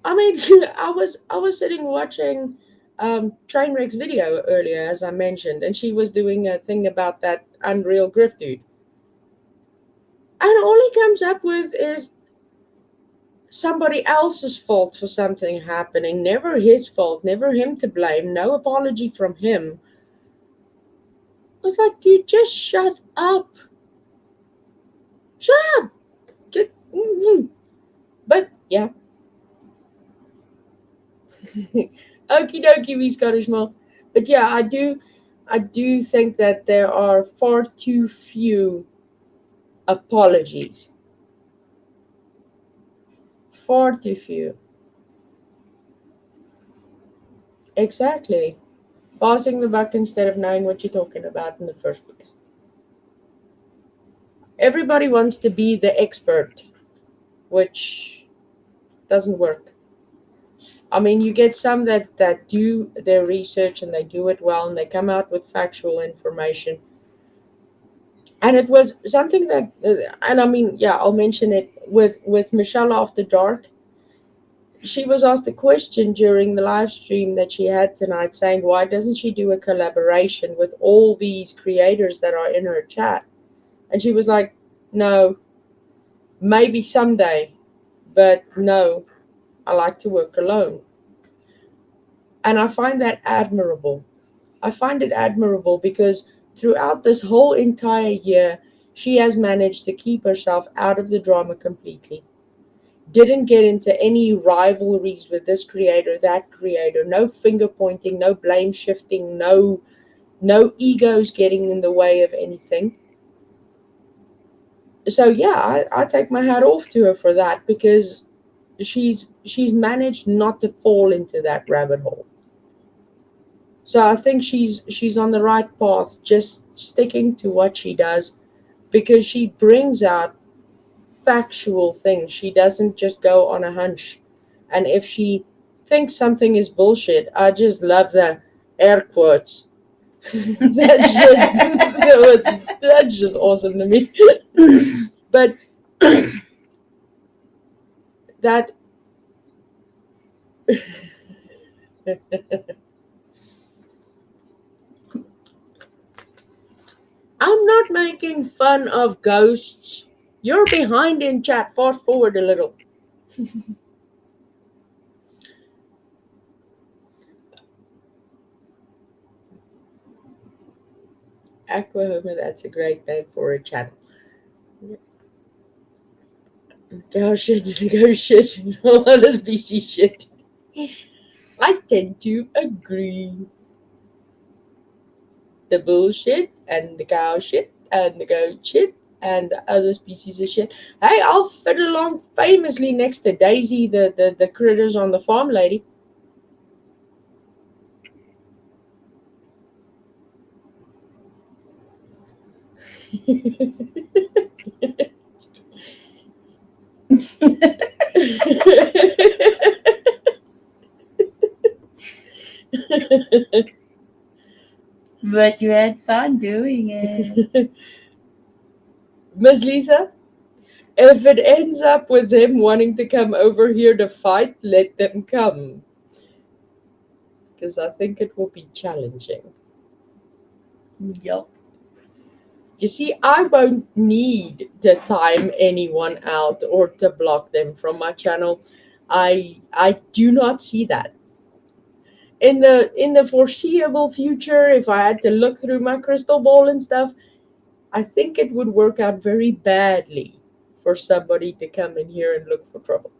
I mean, I was sitting watching Trainwreck's video earlier, as I mentioned, and she was doing a thing about that Unreal Griff dude, and all he comes up with is somebody else's fault for something happening, never his fault, never him to blame, no apology from him. I was like, dude, just shut up. Shut up. Get. But yeah. Okie dokie, wee Scottish Mom. But yeah, I do think that there are far too few apologies. Far too few. Exactly. Passing the buck instead of knowing what you're talking about in the first place. Everybody wants to be the expert, which doesn't work. I mean, you get some that do their research and they do it well and they come out with factual information. And it was something that, and I mean, yeah, I'll mention it with Michelle After Dark. She was asked a question during the live stream that she had tonight, saying, "Why doesn't she do a collaboration with all these creators that are in her chat?" And she was like, "No, maybe someday, but no, I like to work alone." And I find that admirable. I find it admirable because throughout this whole entire year, she has managed to keep herself out of the drama completely. Didn't get into any rivalries with this creator, that creator, no finger pointing, no blame shifting, no egos getting in the way of anything. So yeah, I take my hat off to her for that because she's managed not to fall into that rabbit hole. So I think she's on the right path, just sticking to what she does because she brings out factual things. She doesn't just go on a hunch. And if she thinks something is bullshit, I just love the air quotes. That's just awesome to me. But that I'm not making fun of ghosts. You're behind in chat. Fast forward a little. Aquahoma, that's a great name for a channel. Cow shit, ghost shit, and all other species shit. I tend to agree. The bullshit and the cow shit and the goat shit and the other species of shit. Hey, I'll fit along famously next to Daisy, the critters on the farm lady. But you had fun doing it. Miss Lisa, if it ends up with them wanting to come over here to fight, let them come. Because I think it will be challenging. Yup. You see, I won't need to time anyone out or to block them from my channel. I do not see that. In the foreseeable future, if I had to look through my crystal ball and stuff, I think it would work out very badly for somebody to come in here and look for trouble.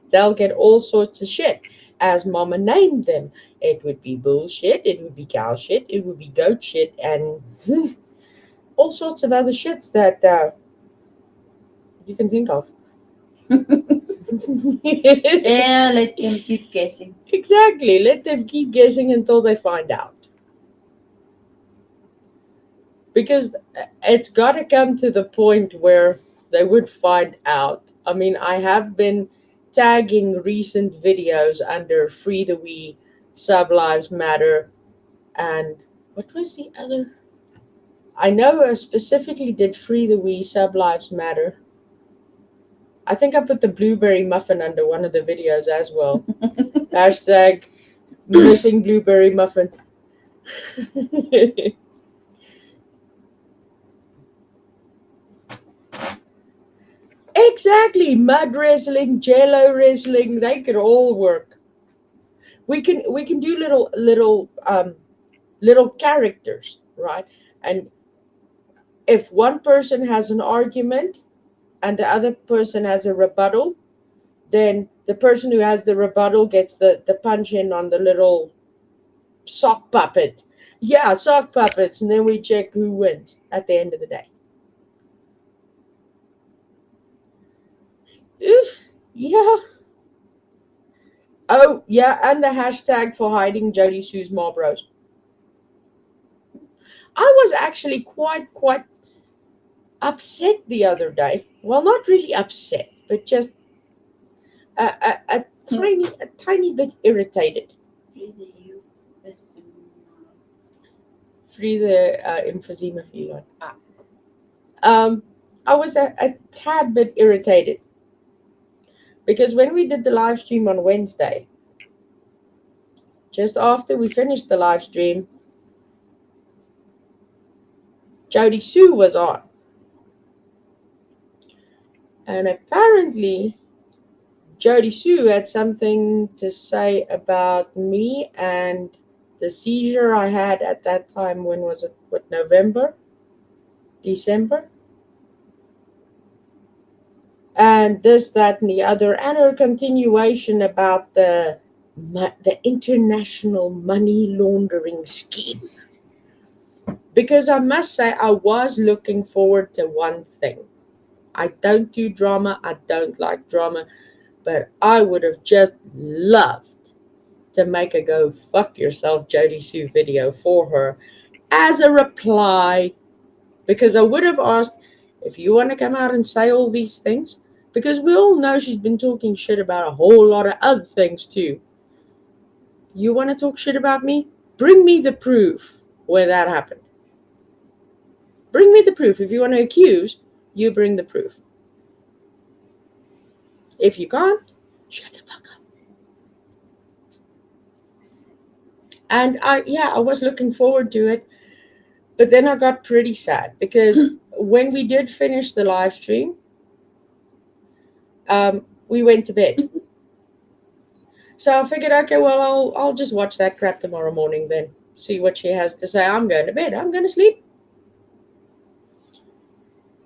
They'll get all sorts of shit. As Mama named them, it would be bullshit, it would be cow shit, it would be goat shit, and all sorts of other shits that you can think of. Yeah, let them keep guessing. Exactly. Let them keep guessing until they find out. Because it's got to come to the point where they would find out. I mean, I have been tagging recent videos under Free the We, Sub Lives Matter, and what was the other? I know I specifically did Free the We, Sub Lives Matter. I think I put the blueberry muffin under one of the videos as well. Hashtag missing blueberry muffin. Exactly, mud wrestling, jello wrestling, they could all work. We can do little characters, right? And if one person has an argument and the other person has a rebuttal, then the person who has the rebuttal gets the punch in on the little sock puppet. Yeah, sock puppets, and then we check who wins at the end of the day. Oof, yeah. Oh, yeah, and the hashtag for hiding Jody Sue's Marlboros. I was actually quite upset the other day. Well, not really upset, but just a tiny bit irritated. Ah. emphysema feline. I was a tad bit irritated because when we did the live stream on Wednesday, just after we finished the live stream, Jody Sue was on. And apparently, Jody Sue had something to say about me and the seizure I had at that time. When was it? What, November? December? And this, that, and the other. And her continuation about the international money laundering scheme. Because I must say, I was looking forward to one thing. I don't do drama. I don't like drama. But I would have just loved to make a go fuck yourself Jody Sue video for her as a reply. Because I would have asked, if you want to come out and say all these things, because we all know she's been talking shit about a whole lot of other things too. You want to talk shit about me? Bring me the proof where that happened. Bring me the proof. If you want to accuse, you bring the proof. If you can't, shut the fuck up. And I was looking forward to it. But then I got pretty sad because when we did finish the live stream, we went to bed. So I figured, okay, well, I'll just watch that crap tomorrow morning then. See what she has to say. I'm going to bed. I'm going to sleep.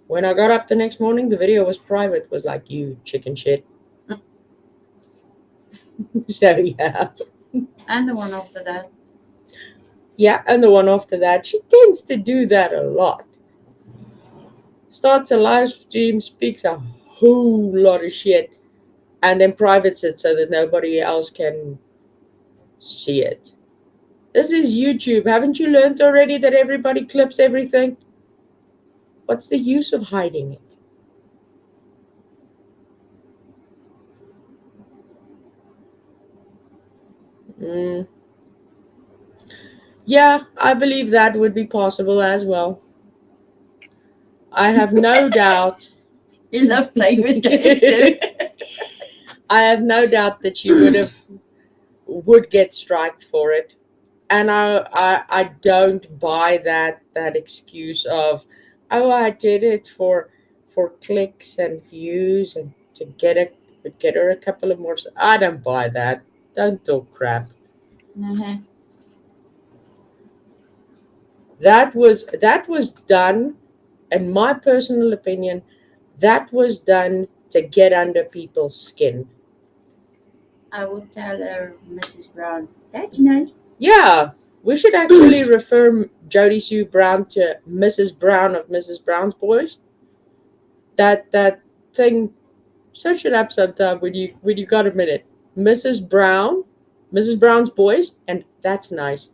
When I got up the next morning, the video was private. It was like, you chicken shit. So, yeah. And the one after that. Yeah, and the one after that. She tends to do that a lot. Starts a live stream, speaks a whole lot of shit, and then privates it so that nobody else can see it. This is YouTube. Haven't you learned already that everybody clips everything? What's the use of hiding it? Yeah, I believe that would be possible as well. I have no doubt. You love playing with games. I have no doubt that she would get striked for it. And I don't buy that excuse of, oh, I did it for clicks and views and to get her a couple of more. I don't buy that. Don't talk crap. Mm-hmm. That was done, in my personal opinion, that was done to get under people's skin. I will tell her, Mrs. Brown, that's nice. Yeah, we should actually refer Jody Sue Brown to Mrs. Brown of Mrs. Brown's Boys. That thing, search it up sometime when you got a minute. Mrs. Brown's Boys, and that's nice.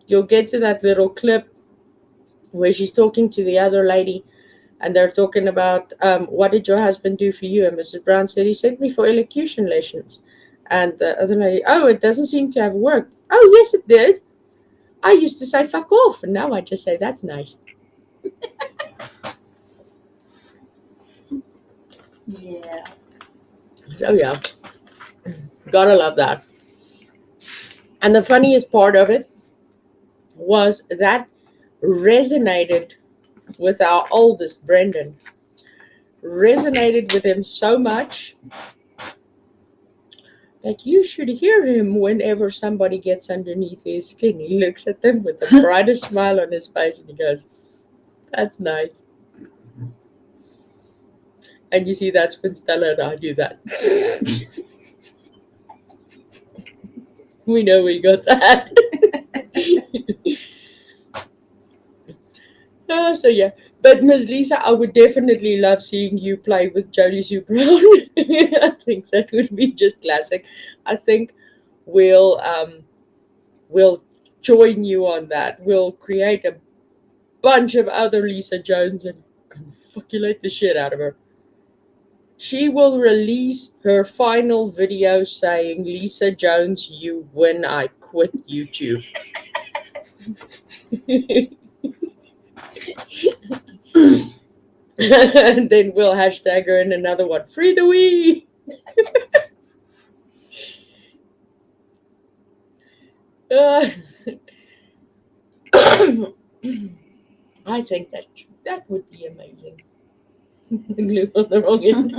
You'll get to that little clip where she's talking to the other lady, and they're talking about, what did your husband do for you? And Mrs. Brown said, he sent me for elocution lessons. And the other lady, oh, it doesn't seem to have worked. Oh, yes, it did. I used to say fuck off, and now I just say that's nice. Yeah. So, yeah. Gotta love that. And the funniest part of it was that resonated with our oldest, Brendan. Resonated with him so much that you should hear him whenever somebody gets underneath his skin. He looks at them with the brightest smile on his face and he goes, that's nice. And you see, that's when Stella and I do that. We know we got that. So yeah. But Ms. Lisa, I would definitely love seeing you play with Jody Sue Brown. I think that would be just classic. I think we'll join you on that. We'll create a bunch of other Lisa Jones and confuculate the shit out of her. She will release her final video saying, Lisa Jones, you win, I quit YouTube. And then we'll hashtag her in another one. Free the wee. Uh, I think that would be amazing. Glue on the wrong end.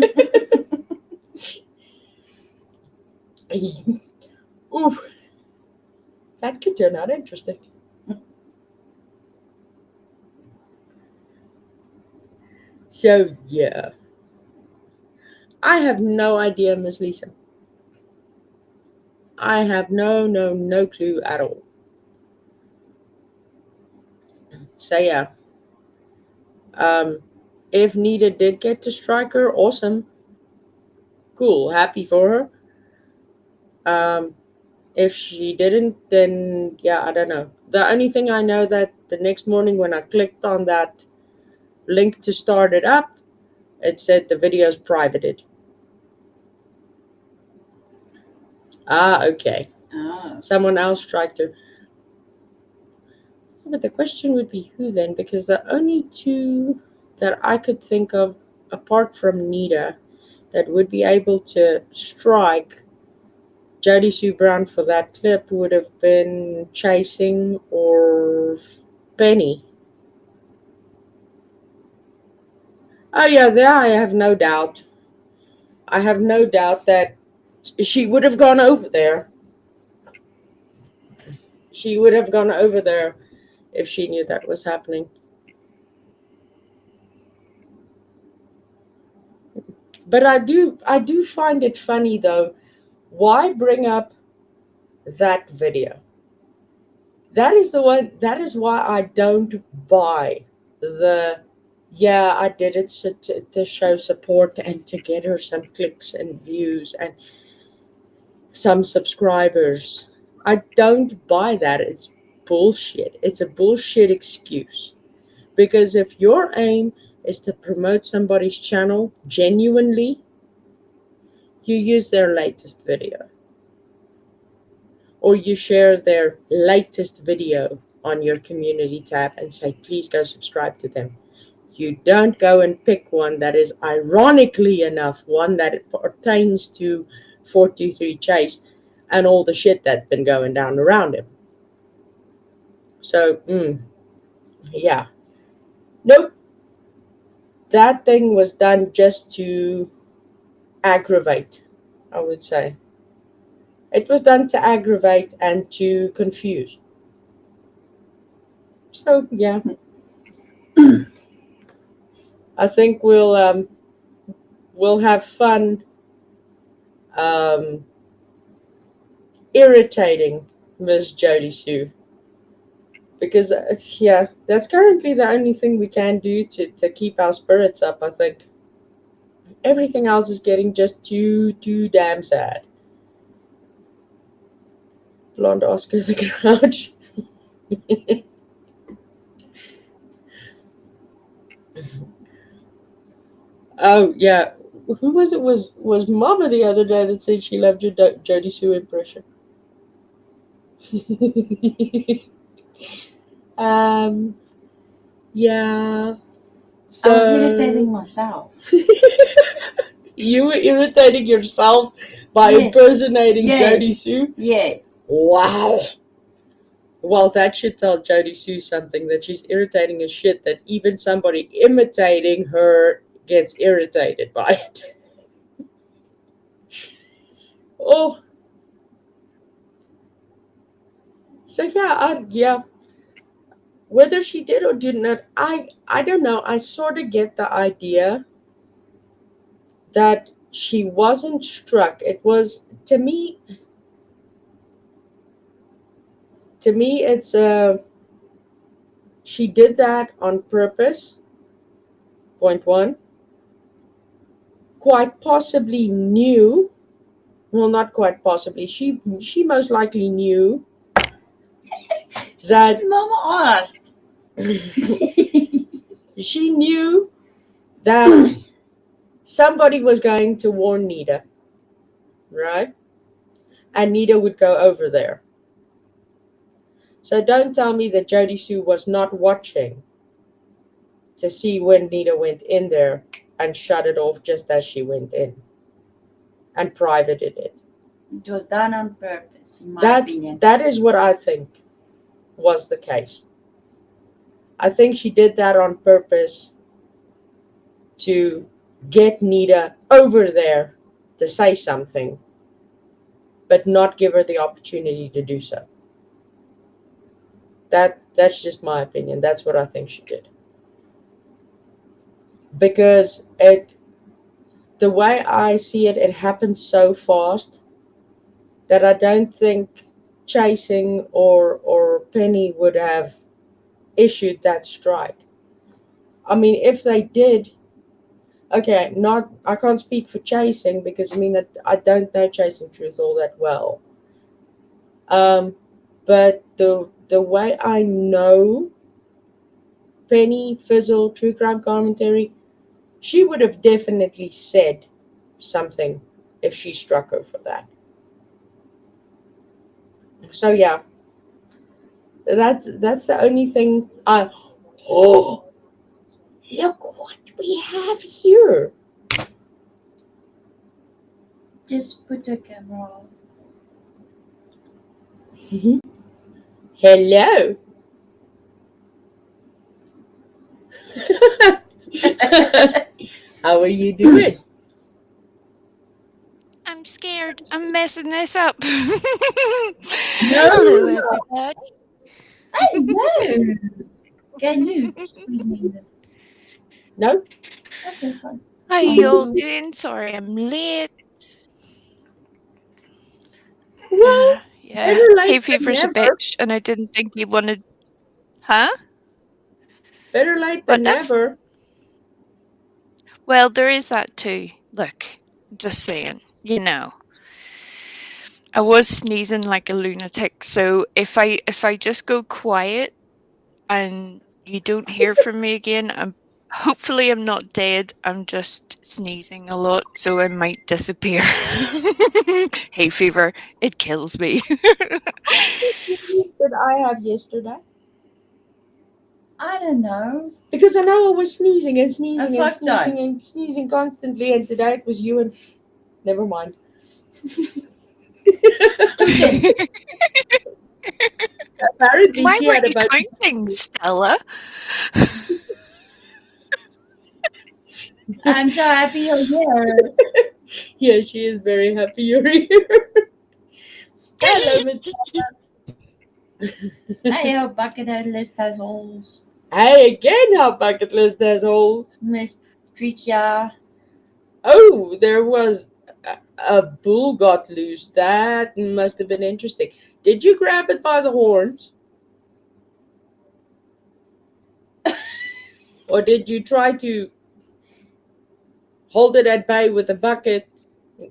Ooh, that could turn out interesting. So yeah, I have no idea, Miss Lisa. I have no clue at all. So yeah, um, if Nita did get to strike her, awesome, cool, happy for her. If she didn't, then yeah, I don't know. The only thing I know that the next morning when I clicked on that link to start it up, it said the video's privated. Ah, okay. Oh. Someone else striked her. But the question would be who then? Because the only two that I could think of, apart from Nita, that would be able to strike Jodie Sue Brown for that clip would have been Chasing or Penny. Oh yeah, there I have no doubt. I have no doubt that she would have gone over there. She would have gone over there if she knew that was happening. But I do find it funny though. Why bring up that video? That is the one. That is why I don't buy the. Yeah, I did it to show support and to get her some clicks and views and some subscribers. I don't buy that. It's bullshit. It's a bullshit excuse. Because if your aim is to promote somebody's channel genuinely, you use their latest video. Or you share their latest video on your community tab and say, please go subscribe to them. You don't go and pick one that is, ironically enough, one that pertains to 423 Chase and all the shit that's been going down around him. So, yeah. Nope. That thing was done just to aggravate, I would say. It was done to aggravate and to confuse. So, yeah. I think we'll have fun um, irritating Miss Jodie Sue. Because, yeah, that's currently the only thing we can do to keep our spirits up, I think. Everything else is getting just too damn sad. Blonde Oscar the Grouch. Oh, yeah. Who was it? Was Mama the other day that said she loved your Jodie Sue impression? um, yeah. So, I was irritating myself. You were irritating yourself by Yes. impersonating Yes. Jodie Sue? Yes. Wow. Well, that should tell Jodie Sue something, that she's irritating as shit, that even somebody imitating her gets irritated by it. Oh. So yeah. Whether she did or did not, I don't know. I sort of get the idea that she wasn't struck. It was to me it's she did that on purpose. Point one. Quite possibly knew. Well, not quite possibly. She most likely knew that Mama asked. she knew that somebody was going to warn Nita, right? And Nita would go over there. So don't tell me that Jody Sue was not watching to see when Nita went in there and shut it off just as she went in and privated it. It was done on purpose, in my opinion. That is what I think was the case. I think she did that on purpose to get Nita over there to say something, but not give her the opportunity to do so. That's just my opinion. That's what I think she did. Because the way I see it, it happened so fast that I don't think Chasing or Penny would have issued that strike. I mean, if they did, okay, I can't speak for Chasing because I mean that I don't know Chasing Truth all that well. But the way I know Penny Fizzle True Crime Commentary, she would have definitely said something if she struck her for that. So yeah, that's the only thing I. Oh, look what we have here. Just put the camera on. Hello. How are you doing? I'm scared. I'm messing this up. No. Hello, everybody. Hello! Can you squeeze me in the... No? Okay, fine. How you all doing? Sorry I'm late. Well, Yeah. better late Hay than fever's a never. bitch, and I didn't think you wanted. Huh? Better late What than now? never. Well, there is that too. Look, just saying. You know, I was sneezing like a lunatic, so if I just go quiet and you don't hear from me again, hopefully I'm not dead. I'm just sneezing a lot, so I might disappear. Hay fever, it kills me. Did I have yesterday? I don't know. Because I know I was sneezing and A sneezing and fuck sneezing ton. and sneezing constantly, and today it was you and. Never mind. Apparently, Why she weren't had you about. counting, Stella? I'm so happy you're here. Yeah, she is very happy you're here. Hello, Miss. Hey, your bucket head list has holes. Hey, again, how bucket list has holes. Miss Tricia. Oh, there was a bull got loose. That must have been interesting. Did you grab it by the horns? Or did you try to hold it at bay with a bucket,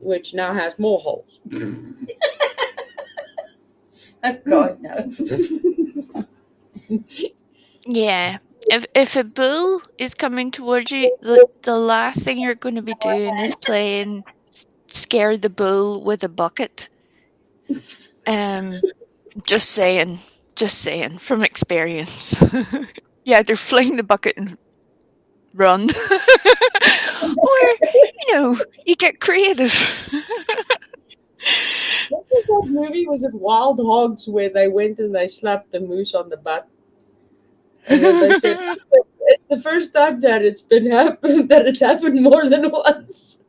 which now has more holes? Oh, God, no. Yeah. If a bull is coming towards you, the last thing you're going to be doing is playing scare the bull with a bucket. Just saying from experience. Yeah, they're fling the bucket and run. Or, you get creative. What was that movie? Was it Wild Hogs where they went and they slapped the moose on the butt? And then they said, it's the first time that it's happened more than once.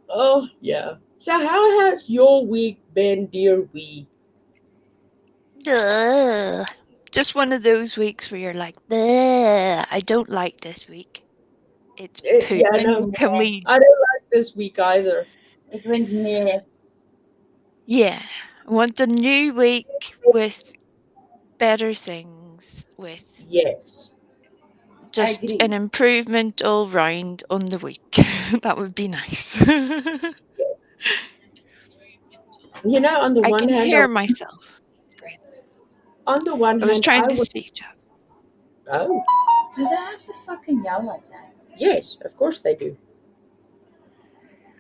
Oh, yeah. So how has your week been, dear wee? Just one of those weeks where you're like, I don't like this week. It's poop. Yeah, no. Can we? I don't like this week either. It went meh. Yeah. I want a new week with better things, with Yes. just Agree. an improvement all round on the week. That would be nice. You know, on the I one can hand, hear myself. Great. on the one I was hand, trying I to would. see chat. Oh, Do they have to fucking yell like that? yes, of course they do.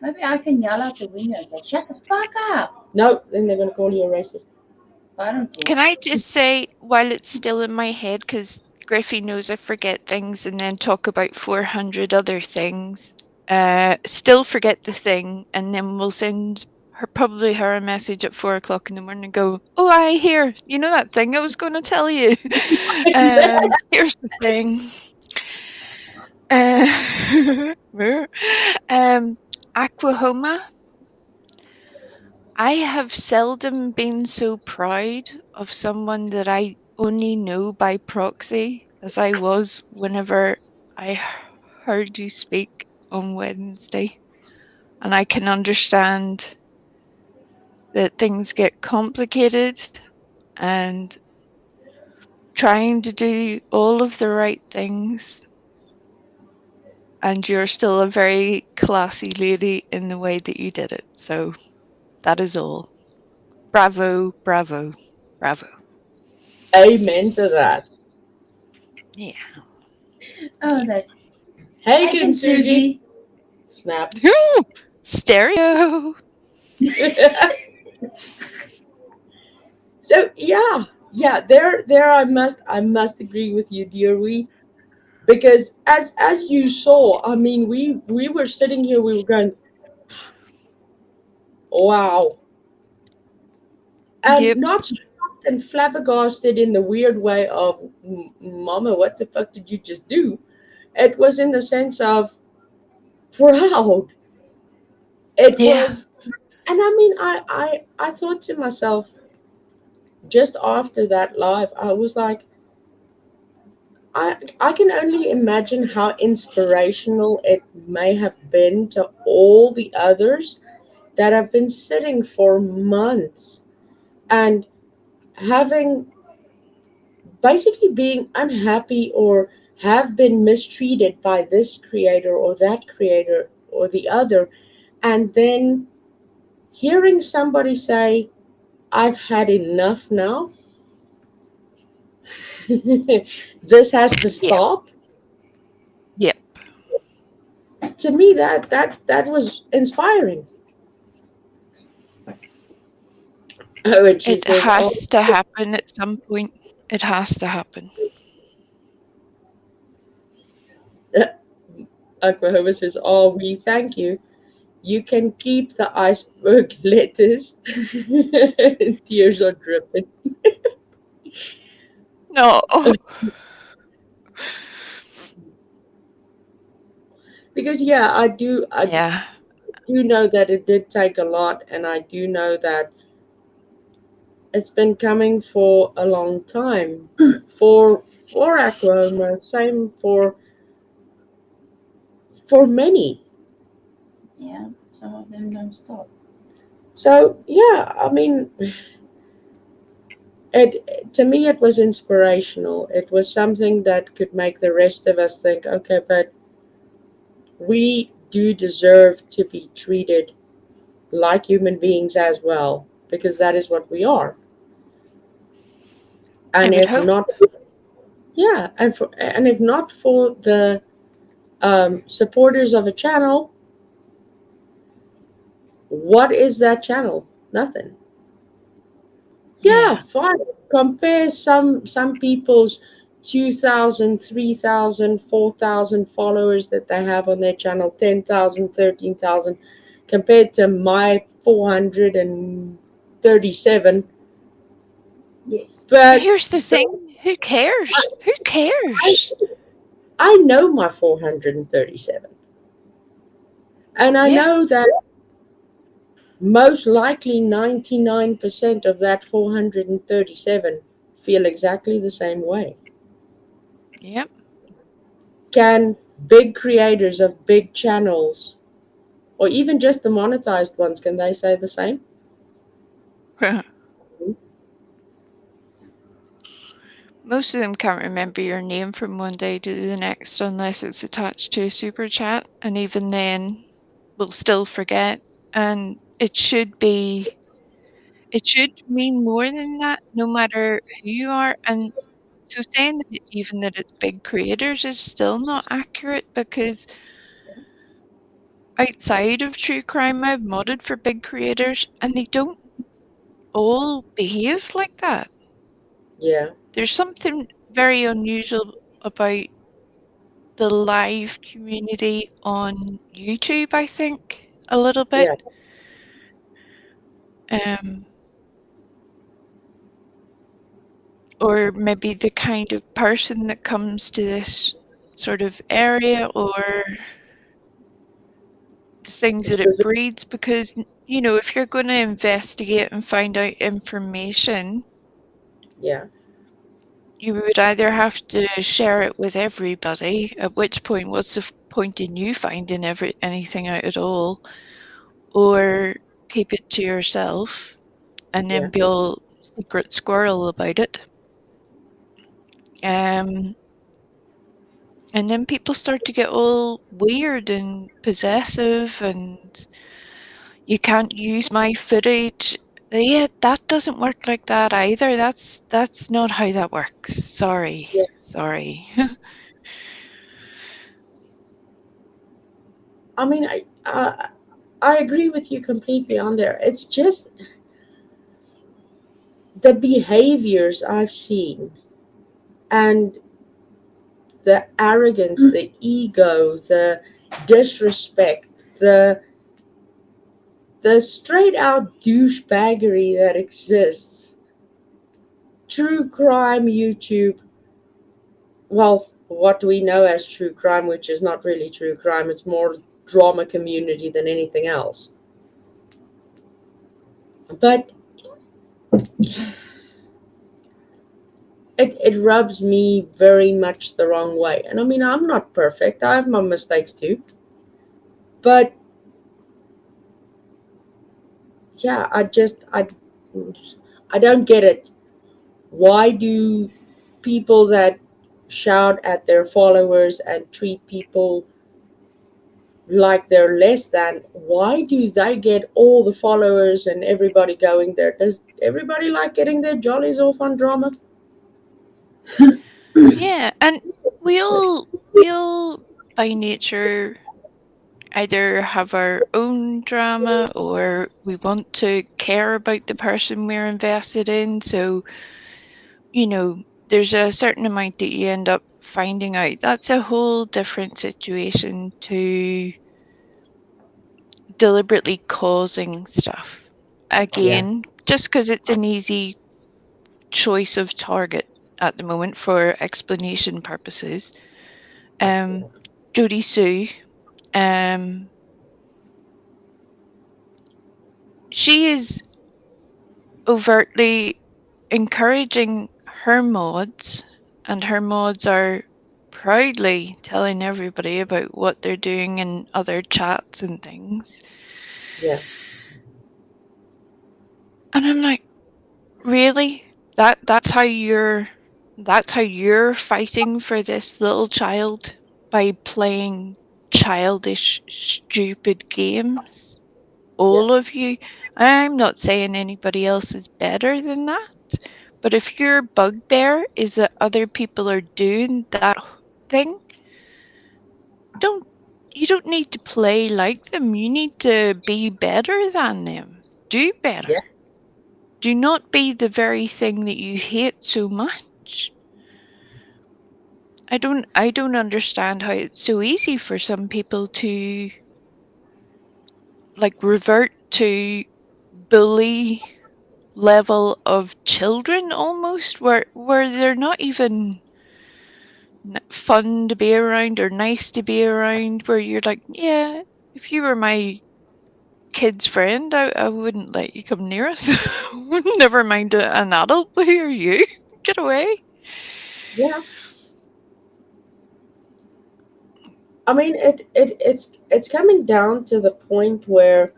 Maybe I can yell out the window and say, "Shut the fuck up!" No, then they're gonna call you a racist. I don't care. Can I just say, while it's still in my head, because Griffey knows I forget things and then talk about 400 other things, still forget the thing, and then we'll send her, probably her, a message at 4 o'clock in the morning and go, oh, I hear, you know that thing I was going to tell you? Here's the thing. Aquahoma. I have seldom been so proud of someone that I only know by proxy as I was whenever I heard you speak on Wednesday. And I can understand that things get complicated and trying to do all of the right things. And you're still a very classy lady in the way that you did it. So that is all. Bravo, bravo, bravo. Amen to that. Yeah. Oh, that's Hey, hey, Kintsugi. Kintsugi. Snap. Stereo. So yeah, there I must agree with you, dear we, because as you saw, I mean, we were sitting here, we were going, wow, and Yep. not shocked and flabbergasted in the weird way of, Mama, what the fuck did you just do? It was in the sense of proud. It Yeah. was, and I mean, I thought to myself just after that live, I was like, I can only imagine how inspirational it may have been to all the others that have been sitting for months and having, basically being unhappy or have been mistreated by this creator or that creator or the other, and then hearing somebody say, I've had enough now. This has to Yep. stop. Yep. To me, that was inspiring. Oh, and she It says, "Oh, has to happen at some point. It has to happen. Oklahoma says, oh, we thank you. You can keep the iceberg lettuce." Tears are dripping No. because yeah, I Yeah. do know that it did take a lot, and I do know that it's been coming for a long time for Oklahoma. Same for many. Yeah, some of them don't stop. So yeah, I mean, it to me it was inspirational. It was something that could make the rest of us think, okay, but we do deserve to be treated like human beings as well, because that is what we are. I And would if hope. not, yeah, and if not for the supporters of a channel, what is that channel? Nothing. Yeah, Yeah. fine. Compare some people's 2,000, 3,000, 4,000 followers that they have on their channel, 10,000, 13,000, compared to my 437. Yes. But But here's the still, thing. Who cares? I, Who I, cares? I know my 437. And I Yeah. know that most likely 99% of that 437 feel exactly the same way. Yep. Can big creators of big channels, or even just the monetized ones, can they say the same? Most of them can't remember your name from one day to the next unless it's attached to a super chat. And even then, we'll still forget. And it should mean more than that, no matter who you are. And so saying that even that it's big creators is still not accurate because outside of true crime I've modded for big creators, and they don't all behave like that. Yeah, There's something very unusual about the live community on YouTube, I think, a little bit. yeah, Um, or maybe the kind of person that comes to this sort of area, or the things that it specific. breeds, because, you know, if you're going to investigate and find out information, Yeah, you would either have to share it with everybody, at which point what's the point in you finding anything out at all, or keep it to yourself and then yeah, be all secret squirrel about it. Um, and then people start to get all weird and possessive, and you can't use my footage. Yeah, that doesn't work like that either. That's not how that works. Sorry. yeah. Sorry. I mean, I agree with you completely on there. It's just the behaviors I've seen and the arrogance, the ego, the disrespect, the straight out douchebaggery that exists. True crime YouTube, well, what we know as true crime, which is not really true crime, it's more drama community than anything else. But it rubs me very much the wrong way. And I mean, I'm not perfect, I have my mistakes too. But yeah, I don't get it. Why do people that shout at their followers and treat people like they're less than, why do they get all the followers and everybody going there? Does everybody like getting their jollies off on drama? Yeah, and we all by nature either have our own drama, or we want to care about the person we're invested in. So, you know, there's a certain amount that you end up finding out. That's a whole different situation to deliberately causing stuff. Yeah, Again, just because it's an easy choice of target at the moment for explanation purposes. Um, Jodie Sue, um, she is overtly encouraging her mods, and her mods are proudly telling everybody about what they're doing in other chats and things. yeah, And I'm like, really? That's how you're fighting for this little child, by playing childish, stupid games? yeah, All of you. I'm not saying anybody else is better than that, but if your bugbear is that other people are doing that thing, don't you don't need to play like them. You need to be better than them. Do better. yeah, Do not be the very thing that you hate so much. I don't understand how it's so easy for some people to like revert to bully level of children, almost, where they're not even fun to be around or nice to be around, where you're like, yeah, if you were my kid's friend, I wouldn't let you come near us. Never mind an adult. Who are you? Get away. yeah. I mean, it's coming down to the point where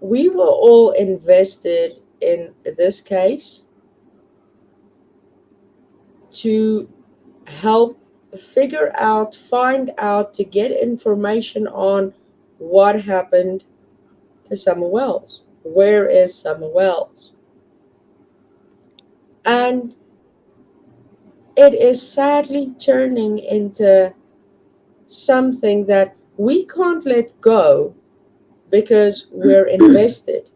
we were all invested in this case to help find out, to get information on what happened to Summer Wells. Where is Summer Wells? And it is sadly turning into something that we can't let go because we're invested.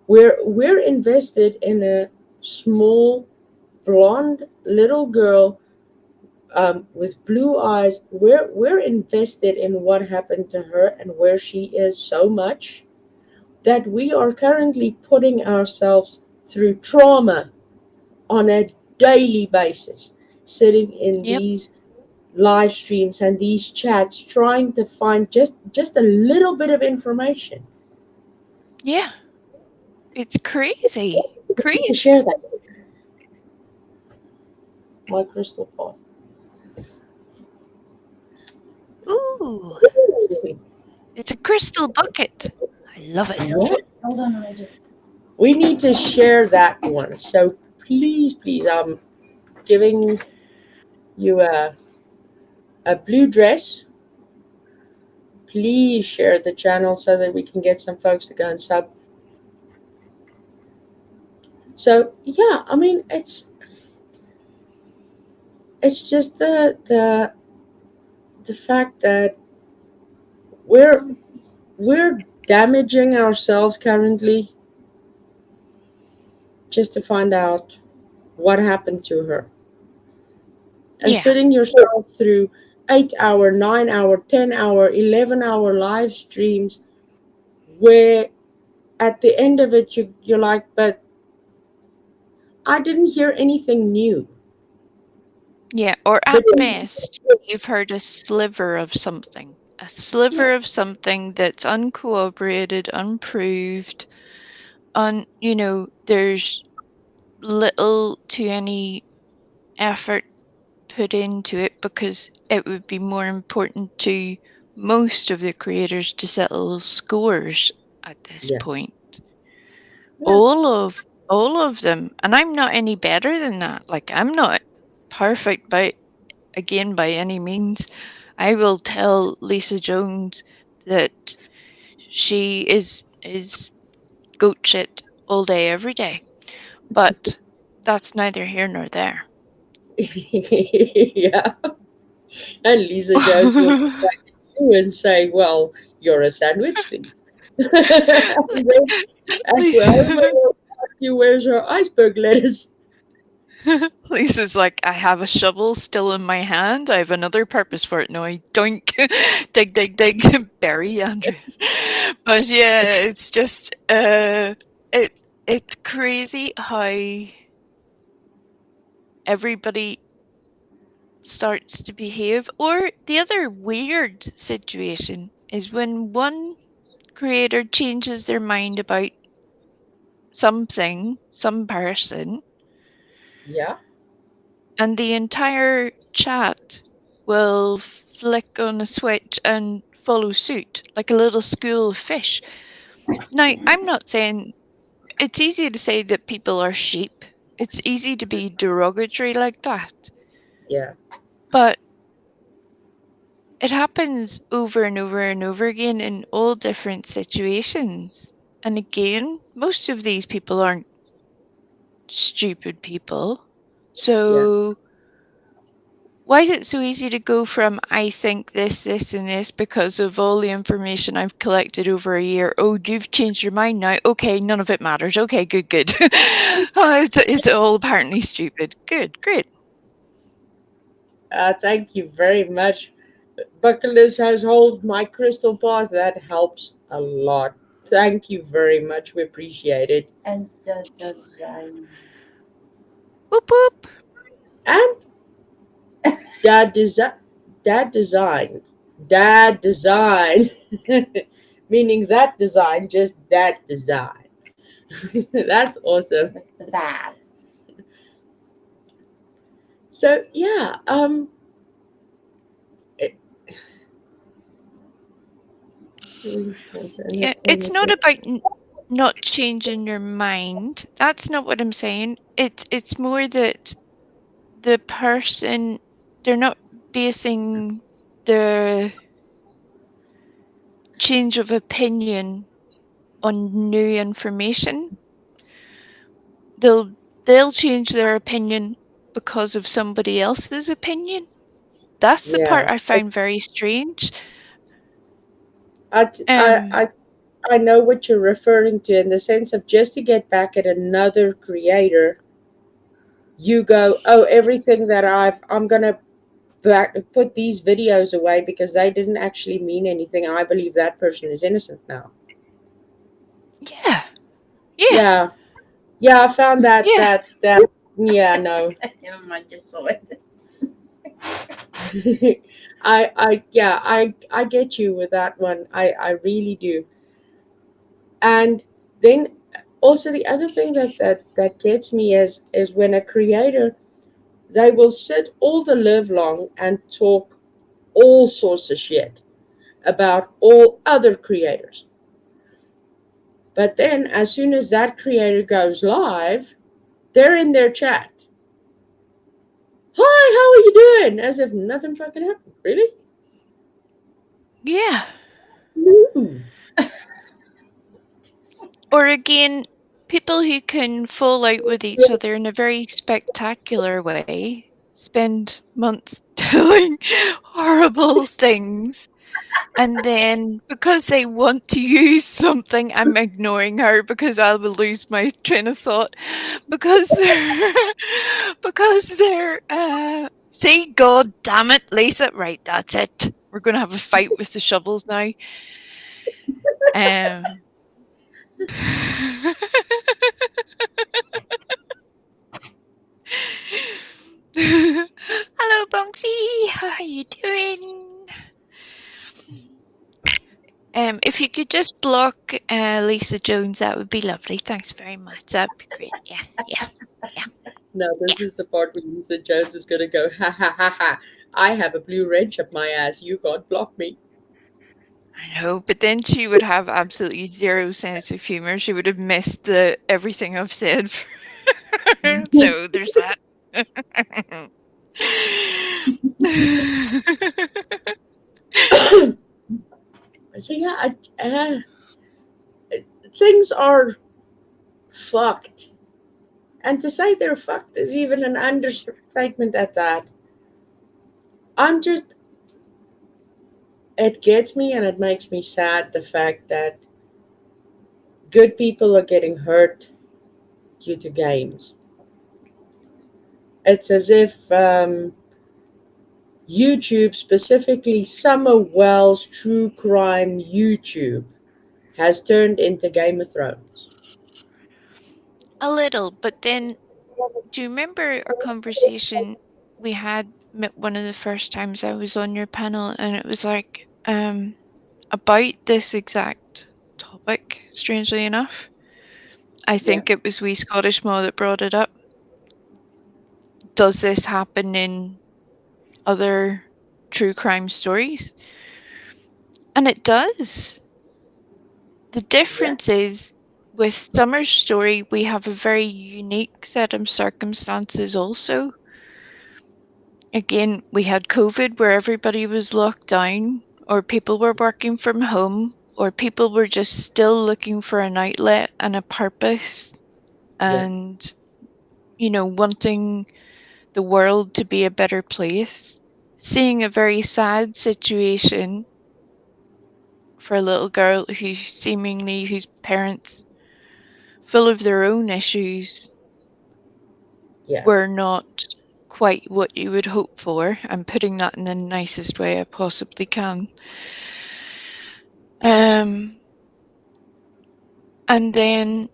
We're invested in a small blonde little girl, with blue eyes. We're invested in what happened to her and where she is so much that we are currently putting ourselves through trauma on a daily basis, sitting in Yep. these live streams and these chats trying to find just a little bit of information. Yeah. It's crazy. We need to Crazy. share that. My crystal ball. Ooh. It's a crystal bucket. I love it. Yeah, Hold on, I do. we need to share that one. So please, I'm giving you a blue dress. Please share the channel so that we can get some folks to go and sub. So yeah, I mean it's just the fact that we're we're damaging ourselves currently just to find out what happened to her. And Yeah. sitting yourself through 8 hour, 9 hour, 10 hour, 11 hour live streams where at the end of it you're like, but I didn't hear anything new. Yeah. Or But at best, you've heard a sliver of something. A yeah, sliver of something that's uncorroborated, unproved, there's little to any effort put into it because it would be more important to most of the creators to settle scores at this yeah, point. yeah, All of them, and I'm not any better than that. Like, I'm not perfect by any means. I will tell Lisa Jones that she is goat shit all day every day, but that's neither here nor there. yeah. And Lisa Jones will come back at you and say, well, you're a sandwich thief. And then as well, Lisa, we'll ask you, where's your iceberg lettuce? Lisa's like, I have a shovel still in my hand. I have another purpose for it now. I doink, dig, dig, dig, bury Andrew. But yeah, it's just it's crazy how everybody starts to behave. Or the other weird situation is when one creator changes their mind about something, some person, Yeah, and the entire chat will flick on a switch and follow suit like a little school of fish. Now, I'm not saying it's easy to say that people are sheep. It's easy to be derogatory like that. yeah, But it happens over and over and over again in all different situations. And again, most of these people aren't stupid people. yeah. So why is it so easy to go from I think this, and this because of all the information I've collected over a year? Oh, you've changed your mind now. Okay, none of it matters. Okay, good, good. Oh, it's all apparently stupid. Good, great. Thank you very much. Buckless has hold my crystal path. That helps a lot. Thank you very much. We appreciate it. And the design. Whoop whoop. And that design, that design, that design, meaning that design, just that design. That's awesome. With pizzazz. So yeah, it, Yeah, it's not about not changing your mind. That's not what I'm saying. It's more that the person, they're not basing the change of opinion on new information. They'll change their opinion because of somebody else's opinion. That's the yeah, part I find very strange. I, t- I know what you're referring to in the sense of just to get back at another creator, you go, oh, everything that I'm gonna put these videos away because they didn't actually mean anything. I believe that person is innocent now. Yeah. Yeah. Yeah, yeah, I found Yeah. that yeah, no. Never mind, just saw it. I get you with that one. I really do. And then also the other thing that gets me is when a creator, they will sit all the live long and talk all sorts of shit about all other creators. But then as soon as that creator goes live, they're in their chat. Hi, how are you doing? As if nothing fucking happened. Really? Yeah. No. Or again, people who can fall out with each other in a very spectacular way spend months doing horrible things. And then because they want to use something, I'm ignoring her because I will lose my train of thought. Because they're see, God damn it, Lisa. Right, that's it. We're gonna have a fight with the shovels now. Um Hello, Bunksy. How are you doing? If you could just block Lisa Jones, that would be lovely. Thanks very much. That'd be great. Yeah, yeah, yeah, No, yeah. this is the part where Lisa Jones is gonna go, ha ha ha ha. I have a blue wrench up my ass. You can't block me. I know, but then she would have absolutely zero sense of humor. She would have missed everything I've said. So there's that. So yeah, things are fucked. And to say they're fucked is even an understatement at that. I'm just, it gets me and it makes me sad the fact that good people are getting hurt due to games. It's as if YouTube, specifically Summer Wells True Crime YouTube, has turned into Game of Thrones. A little, but then do you remember our conversation we had one of the first times I was on your panel, and it was like about this exact topic, strangely enough. I think it was we Scottish Mo that brought it up. Does this happen in other true crime stories? And it does. The difference is with Summer's story, we have a very unique set of circumstances also. Again, we had COVID where everybody was locked down, or people were working from home, or people were just still looking for an outlet and a purpose and, wanting the world to be a better place. Seeing a very sad situation for a little girl whose parents, full of their own issues, were not quite what you would hope for. I'm putting that in the nicest way I possibly can. And then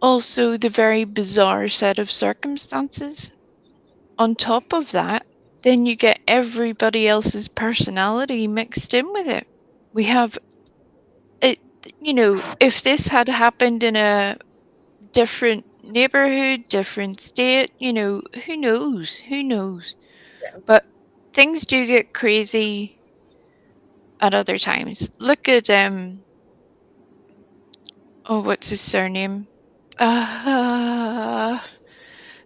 also the very bizarre set of circumstances. On top of that, then you get everybody else's personality mixed in with it. We have it, if this had happened in a different neighborhood, different state, who knows? Who knows? But things do get crazy at other times. Look at what's his surname?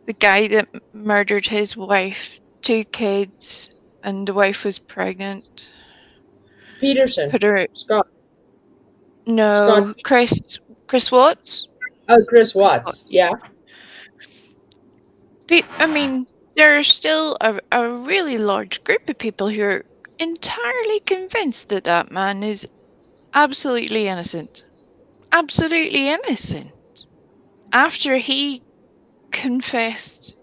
The guy that murdered his wife, 2 kids, and the wife was pregnant. Peterson. Put her. Scott. No, Scott. Chris Watts. Oh, Chris Watts. Yeah. I mean, there are still a really large group of people who are entirely convinced that man is Absolutely innocent. Absolutely innocent. After he confessed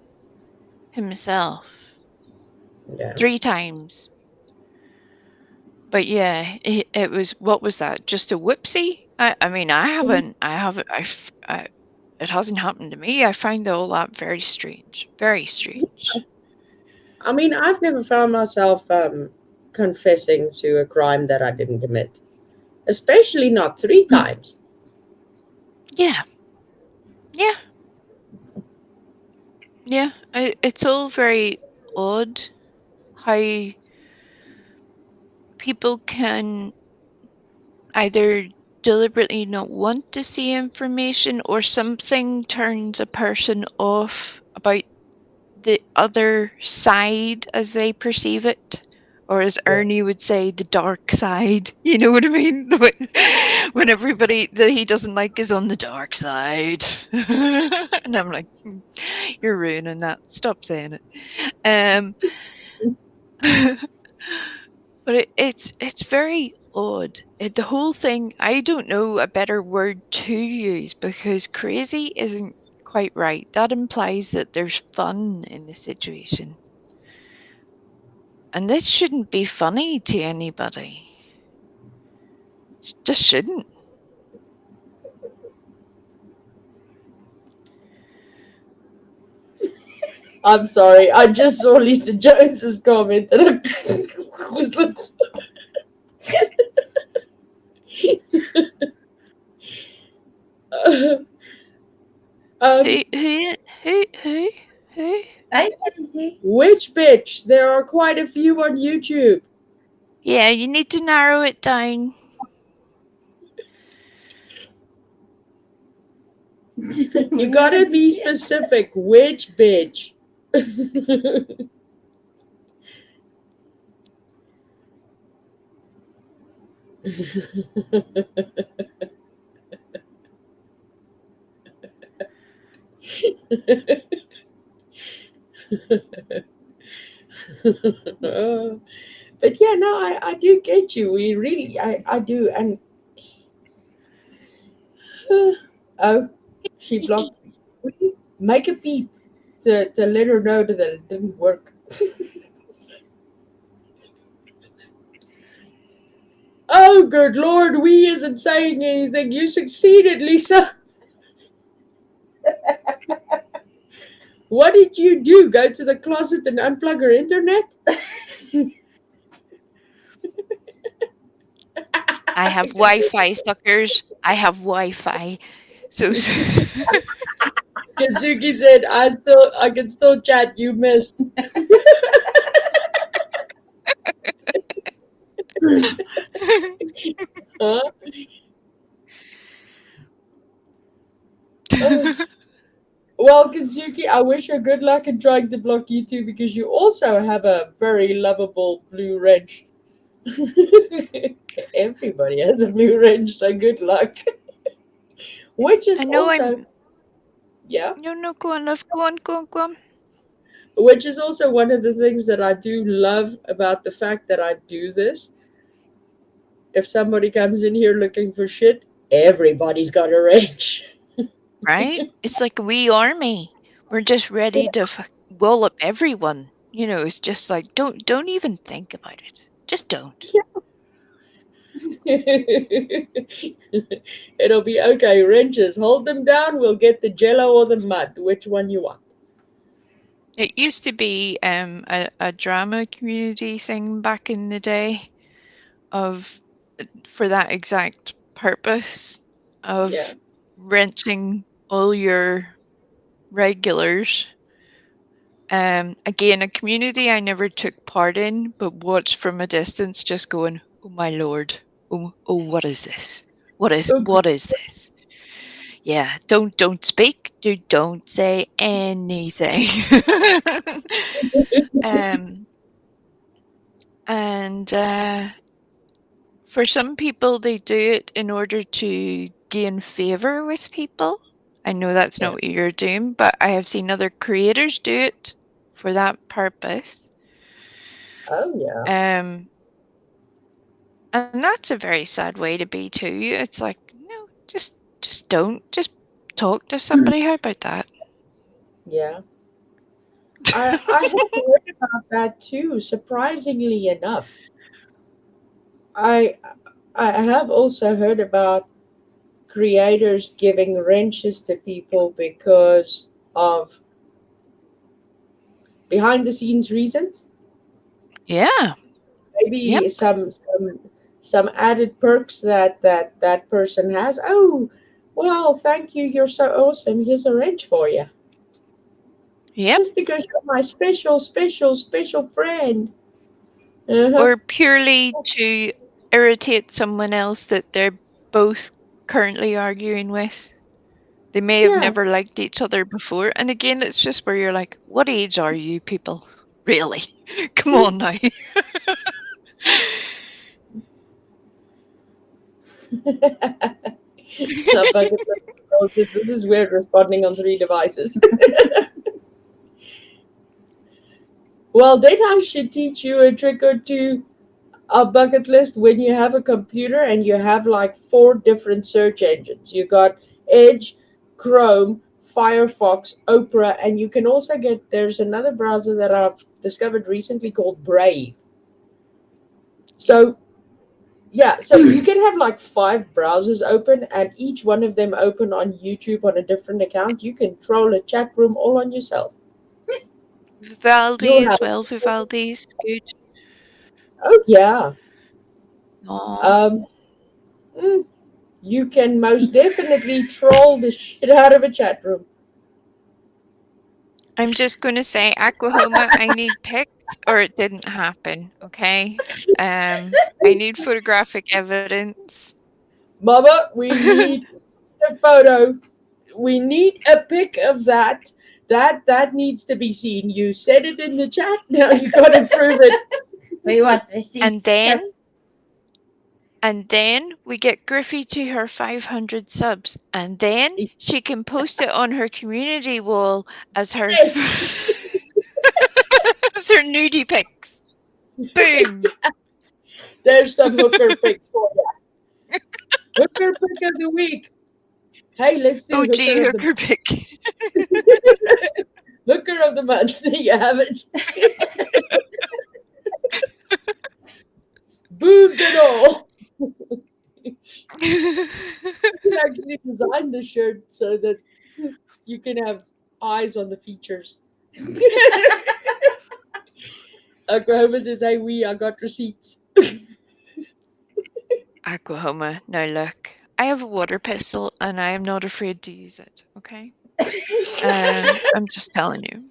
himself Yeah. 3 times. But yeah, it was, what was that? Just a whoopsie? I mean, it hasn't happened to me. I find all that very strange. Very strange. I mean, I've never found myself confessing to a crime that I didn't commit, especially not 3 times. Yeah. Yeah. Yeah. It's all very odd how people can either deliberately not want to see information, or something turns a person off about the other side as they perceive it, or as Yeah. Ernie would say, the dark side. You know what I mean? When everybody that he doesn't like is on the dark side. And I'm like, you're ruining that. Stop saying it. Um, but it's very odd. The whole thing, I don't know a better word to use, because crazy isn't quite right. That implies that there's fun in the situation. And this shouldn't be funny to anybody. It just shouldn't. I'm sorry. I just saw Lisa Jones's comment and I was like, um, Who? Hi, Daisy. which bitch? There are quite a few on YouTube. Yeah, you need to narrow it down. You gotta be specific. Which bitch? But yeah, no, I do get you. We really, I do. And oh, she blocked me. Will you make a beep to let her know that it didn't work? Oh, good Lord, we isn't saying anything. You succeeded, Lisa. What did you do? Go to the closet and unplug her internet? I have Wi-Fi, suckers. I have Wi-Fi. So Kensuke said, I can still chat. You missed. Huh? Well, Kensuke, I wish her good luck in trying to block you too, because you also have a very lovable blue wrench. Everybody has a blue wrench, so good luck. Which is I know also, I'm. yeah, No, go on, love. Go on. which is also one of the things that I do love about the fact that I do this. If somebody comes in here looking for shit, everybody's got a wrench. Right? It's like a wee army. We're just ready to wall up everyone. You know, it's just like, don't even think about it. Just don't. It'll be okay. Wrenches, hold them down. We'll get the jello or the mud. Which one you want? It used to be a drama community thing back in the day, of for that exact purpose Yeah. of wrenching all your regulars. Again, a community I never took part in, but watched from a distance, just going, "Oh my lord! Oh, what is this? Oh, What is this?" Yeah, don't speak. Don't say anything. um, and for some people, they do it in order to gain favor with people. I know that's not yeah. what you're doing, but I have seen other creators do it for that purpose. Oh, yeah. Um, And that's a very sad way to be too. It's like, no, just don't. Just talk to somebody. How about that? Yeah. I have heard about that too, surprisingly enough. I I have also heard about creators giving wrenches to people because of behind the scenes reasons. Yeah. Yep. Maybe some added perks that person has. Oh, well, thank you. You're so awesome. Here's a wrench for you. Yep. Just because you're my special friend. Uh-huh. Or purely to irritate someone else that they're both currently arguing with. They may have Yeah. never liked each other before. And again, it's just where you're like, what age are you people? Really? Come on now. Some bucket list approaches. This is weird responding on 3 devices. Well, then I should teach you a trick or two. A bucket list when you have a computer and you have like 4 different search engines. You got Edge, Chrome, Firefox, Opera, and you can also get there's another browser that I've discovered recently called Brave. So yeah, so you can have like 5 browsers open and each one of them open on YouTube on a different account. You can troll a chat room all on yourself. Vivaldi You'll as have well. Vivaldi's good. oh yeah. Aw. Um mm, you can most definitely troll the shit out of a chat room. I'm just going to say, Oklahoma, I need pics or it didn't happen, okay? I need photographic evidence. Mama, we need a photo. We need a pic of that. That needs to be seen. You said it in the chat. Now you got to prove it. We want And receipts. then we get Griffey to her 500 subs, and then she can post it on her community wall as her as her nudie pics. Boom. There's some hooker pics for you. Hooker pic of the week. Hey, let's do OG hooker of the hooker pic. hooker of the month. There you have it. Boobs and all. You can actually design the shirt so that you can have eyes on the features. Oklahoma says, "Hey, I got receipts." Oklahoma, now look, I have a water pistol and I am not afraid to use it, okay? I'm just telling you.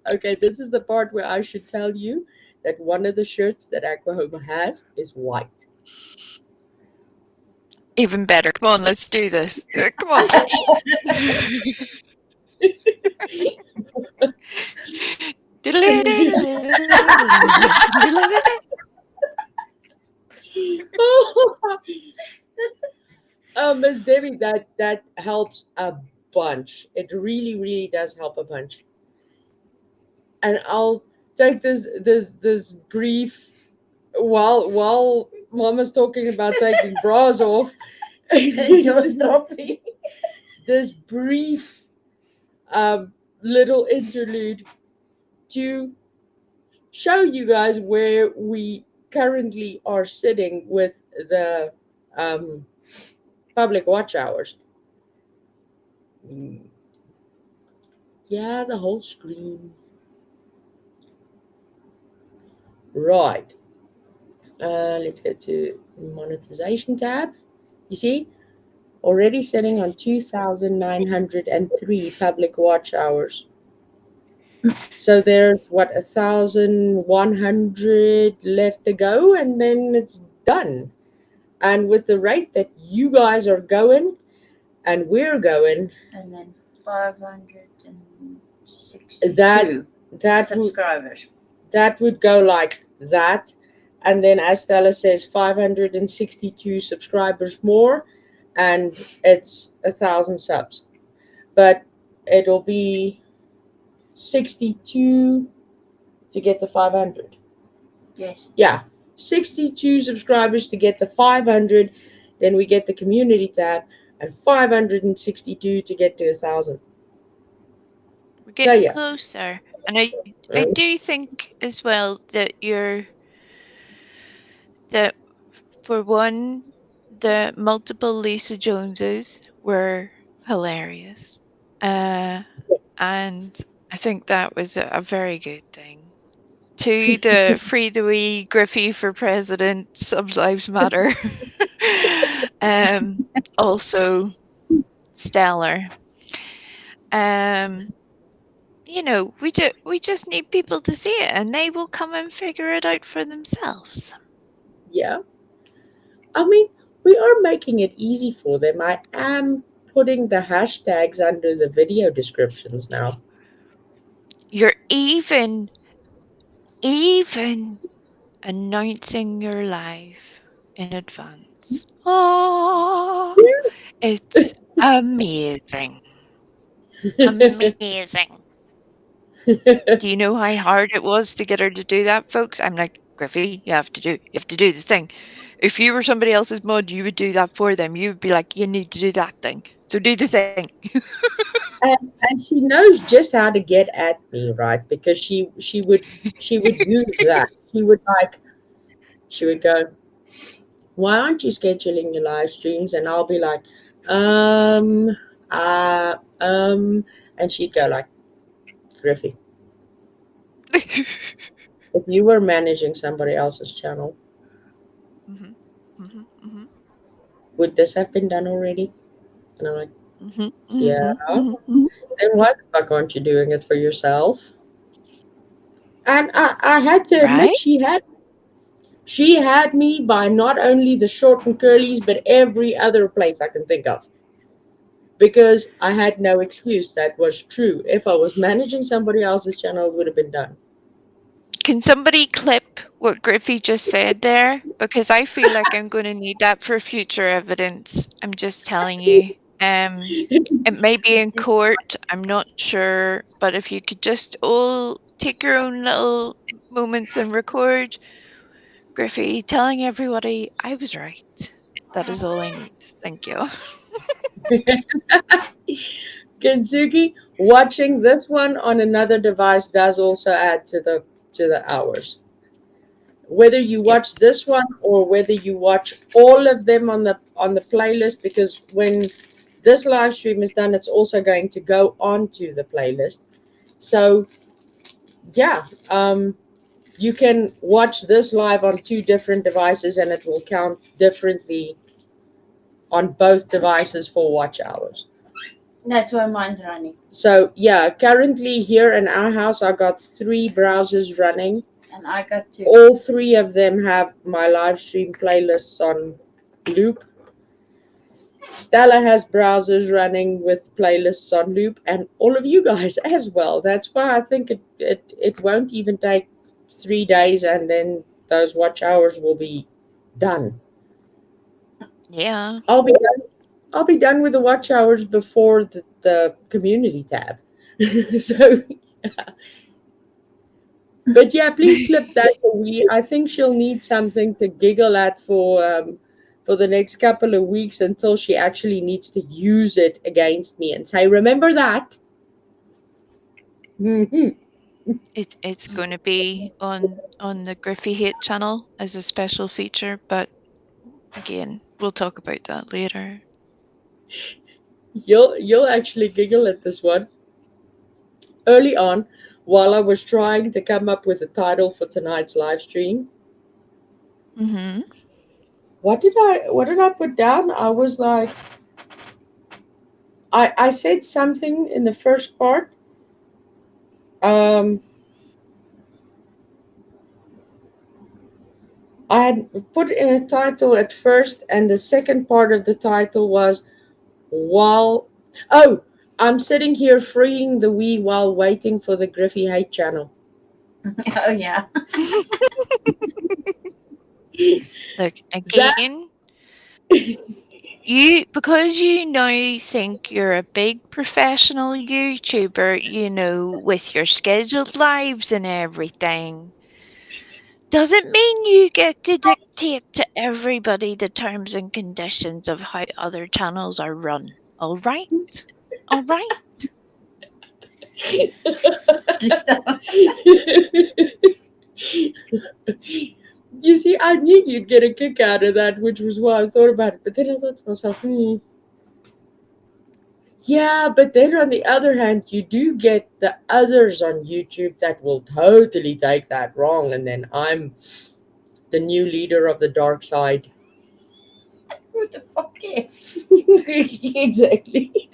Okay, this is the part where I should tell you that one of the shirts that Oklahoma has is white. Even better. Come on, let's do this. Come on. Miss Debbie, that helps a bunch. It really does help a bunch. And I'll take this brief while Mama's talking about taking bras off. This brief little interlude to show you guys where we currently are sitting with the um, public watch hours. Yeah, the whole screen. Right. Let's go to monetization tab. You see, already sitting on 2,903 public watch hours. So there's what 1,100 left to go, and then it's done. And with the rate that you guys are going, and we're going, And then 562 that subscribers. That would go like that. And then, as Stella says, 562 subscribers more, and it's 1,000 subs. But it'll be 62 to get to 500. Yes. Yeah. 62 subscribers to get to 500. Then we get the community tab, and 562 to get to 1,000. We're So getting yeah. closer. And I do think as well that that for one, the multiple Lisa Joneses were hilarious. And I think that was a very good thing. To the Free the Wee Griffey for President, Subs Lives Matter. um, Also stellar. Um, we just need people to see it, and they will come and figure it out for themselves. Yeah. I mean, we are making it easy for them. I am putting the hashtags under the video descriptions now. You're even announcing your live in advance. Oh, it's amazing. Amazing. Do you know how hard it was to get her to do that, folks? I'm like, Griffey, you have to do the thing. If you were somebody else's mod, you would do that for them. You would be like, you need to do that thing. So do the thing. And she knows just how to get at me, right? Because she would use that. She would go, why aren't you scheduling your live streams? And I'll be like, um, uh, um, and she'd go like, Griffey, if you were managing somebody else's channel, Mhm, mhm, mhm, would this have been done already? And I'm like, mhm, yeah. mhm, mhm, mhm. Then why the fuck aren't you doing it for yourself? And I had to admit Right? she had me by not only the short and curlies, but every other place I can think of. Because I had no excuse. That was true. If I was managing somebody else's channel, it would have been done. Can somebody clip what Griffey just said there? Because I feel like I'm going to need that for future evidence. I'm just telling you. It may be in court. I'm not sure, but if you could just all take your own little moments and record Griffey telling everybody I was right. That is all I need. Thank you. Kensuke, watching this one on another device does also add to the hours. Whether you Yep. watch this one or whether you watch all of them on the playlist, because when this live stream is done, it's also going to go onto the playlist. So yeah, you can watch this live on two different devices, and it will count differently on both devices for watch hours. That's why mine's running. So yeah, currently here in our house, I got 3 browsers running. And I got 2. All 3 of them have my live stream playlists on loop. Stella has browsers running with playlists on loop, and all of you guys as well. That's why I think it won't even take 3 days, and then those watch hours will be done. Yeah. I'll be done with the watch hours before the community tab. So but yeah, please clip that for me. I think she'll need something to giggle at for the next couple of weeks until she actually needs to use it against me and say, "Remember that." Hmm. It's going to be on the Griffey Hate channel as a special feature, but again, we'll talk about that later. You'll actually giggle at this one. Early on, while I was trying to come up with a title for tonight's live stream, Mm-hmm. what did I put down? I was like, I said something in the first part. Um, I had put in a title at first, and the second part of the title was while. Oh, I'm sitting here freeing the Wii while waiting for the Griffey Hate channel. Oh, yeah. Look, That again, because you now think you're a big professional YouTuber, with your scheduled lives and everything. doesn't mean you get to dictate to everybody the terms and conditions of how other channels are run. All right? All right? Lisa. You see, I knew you'd get a kick out of that, which was why I thought about it. But then I thought to myself, yeah, but then on the other hand, you do get the others on YouTube that will totally take that wrong, and then I'm the new leader of the dark side. Who the fuck cares? Exactly.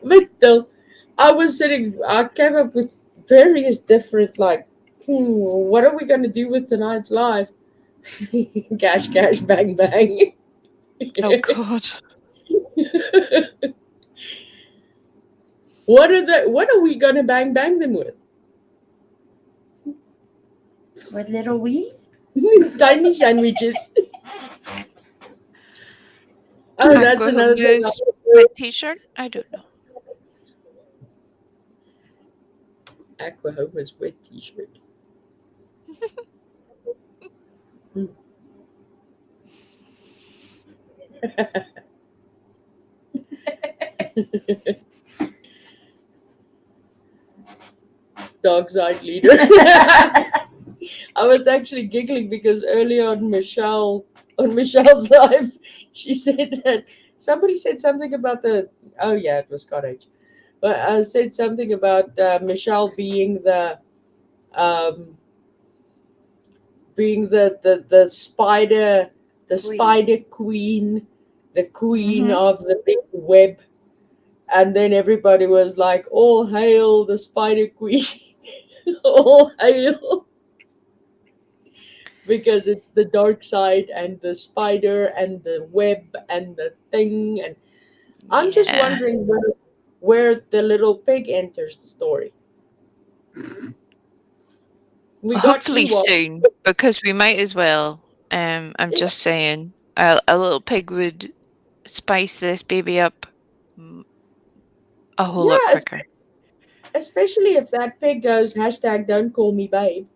But still, I came up with various different, like, what are we going to do with tonight's live? Cash, cash, bang, bang. Oh, God. What are we going to bang, bang them with? With little wheeze? Tiny sandwiches. Oh, that's another thing. Aquahoma's wet t-shirt? I don't know. Aquahoma's wet t-shirt. Dog side leader. I was actually giggling because earlier on Michelle's live, she said that somebody said something about oh yeah, it was Scott H. But I said something about Michelle um, being the spider, the Queen. spider queen, the queen Mhm. of the big web, and then everybody was like, "All hail the spider queen! All hail!" Because it's the dark side and the spider and the web and the thing, and I'm just Yeah. wondering where the little pig enters the story. We got Hopefully Ewok. soon, because we might as well. I'm just saying, a little pig would spice this baby up a whole lot Yeah, quicker. especially if that pig goes hashtag don't call me babe.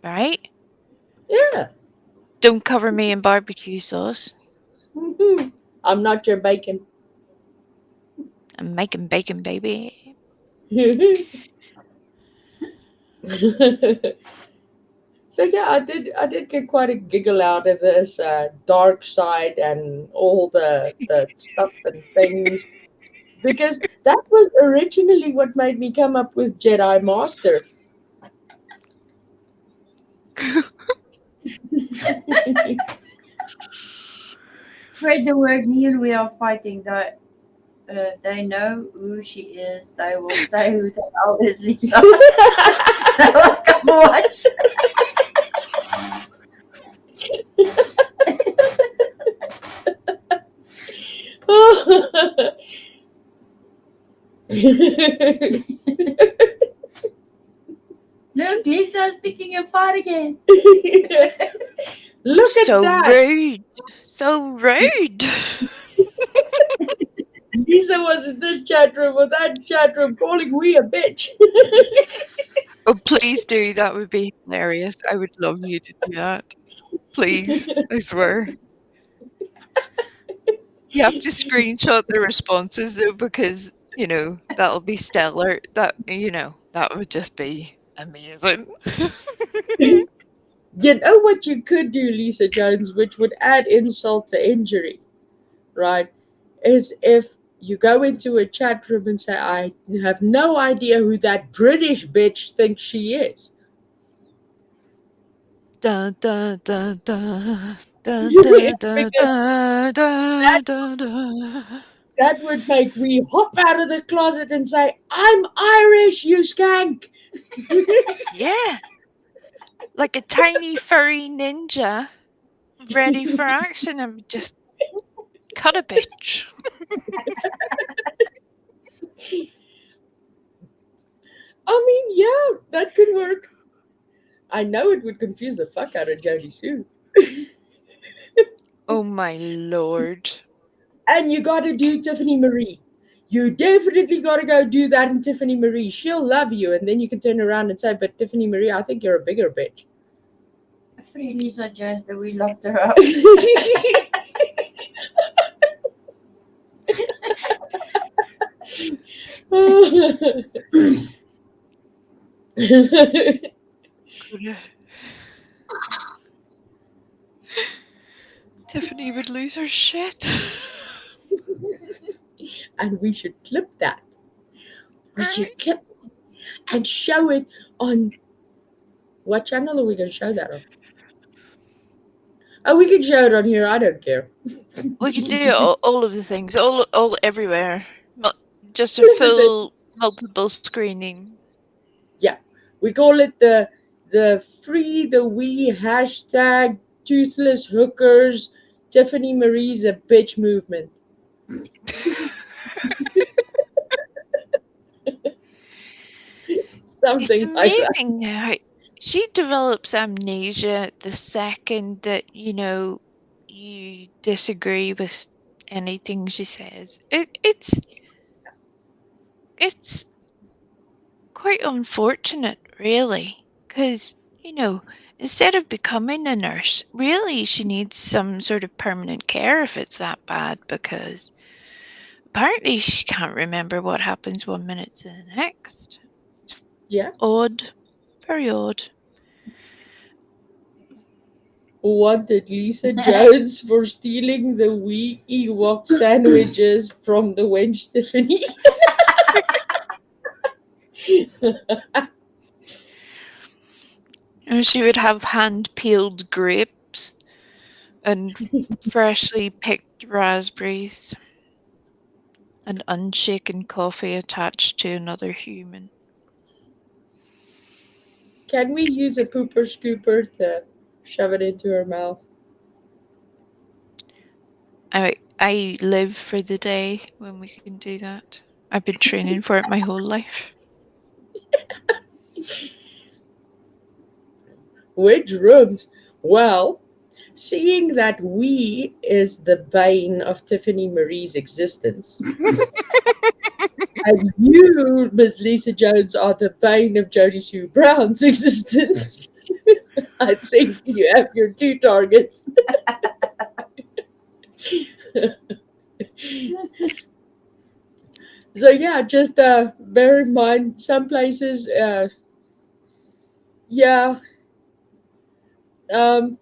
Right? Yeah. Don't cover me in barbecue sauce. I'm not your bacon. I'm making bacon, baby. So yeah, I did get quite a giggle out of this dark side and all the stuff and things, because that was originally what made me come up with Jedi Master. Spread the word, me and we are fighting. That they know who she is. They will say who the hell is Lisa. They will come watch. Look, Lisa's picking a fight again. Look at So that! rude. So rude. Lisa was in this chat room or that chat room calling we a bitch. Oh, please do. That would be hilarious. I would love you to do that. Please. I swear. You have to screenshot the responses though, because that'll be stellar. That would just be amazing. You know what you could do, Lisa Jones, which would add insult to injury, right? Is if you go into a chat room and say, I have no idea who that British bitch thinks she is. Dun, dun, dun, dun, dun, dun, dun, Because dun, that, dun, dun, dun. that would make me hop out of the closet and say, I'm Irish, you skank. Yeah, like a tiny furry ninja ready for action and just cut a bitch. I mean, yeah, that could work. I know it would confuse the fuck out of Jodie Sue. Oh my lord. And you gotta do Tiffany Marie. You definitely got to go do that in Tiffany Marie. She'll love you. And then you can turn around and say, but Tiffany Marie, I think you're a bigger bitch. Free Lisa Jones that we locked her up. Tiffany would lose her shit. And we should clip that. We should clip and show it on what channel are we going to show that on? Oh, we can show it on here. I don't care. We can do all of the things, all everywhere. Just a full multiple screening. Yeah, we call it the free the we hashtag toothless hookers. Tiffany Marie's a bitch movement. It's Something like that. amazing how she develops amnesia the second that you disagree with anything she says. It's quite unfortunate, really, because instead of becoming a nurse, really she needs some sort of permanent care if it's that bad, because apparently she can't remember what happens one minute to the next. Yeah. Odd. Very odd. Wanted Lisa Jones for stealing the wee Ewok sandwiches from the wench Tiffany. She would have hand-peeled grapes and freshly picked raspberries and unshaken coffee attached to another human. Can we use a pooper scooper to shove it into her mouth? I live for the day when we can do that. I've been training for it my whole life. Which rooms? Well, seeing that we is the bane of Tiffany Marie's existence, and you, Miss Lisa Jones, are the bane of Jodie Sue Brown's existence, I think you have your two targets. So yeah, just bear in mind some places, yeah, um,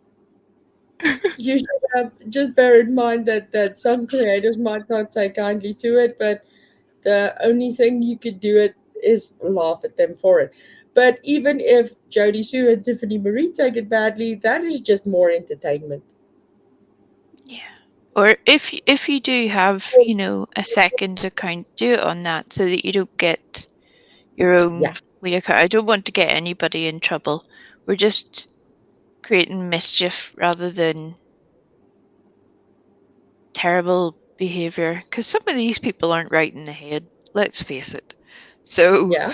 you should just bear in mind that some creators might not take kindly to it, but the only thing you could do it is laugh at them for it. But even if Jodie Sue and Tiffany Marie take it badly, that is just more entertainment. Yeah. Or if you do have, a second account, do it on that so that you don't get your Yeah. own wee account. I don't want to get anybody in trouble. We're just creating mischief rather than terrible behavior, because some of these people aren't right in the head, let's face it. So Yeah.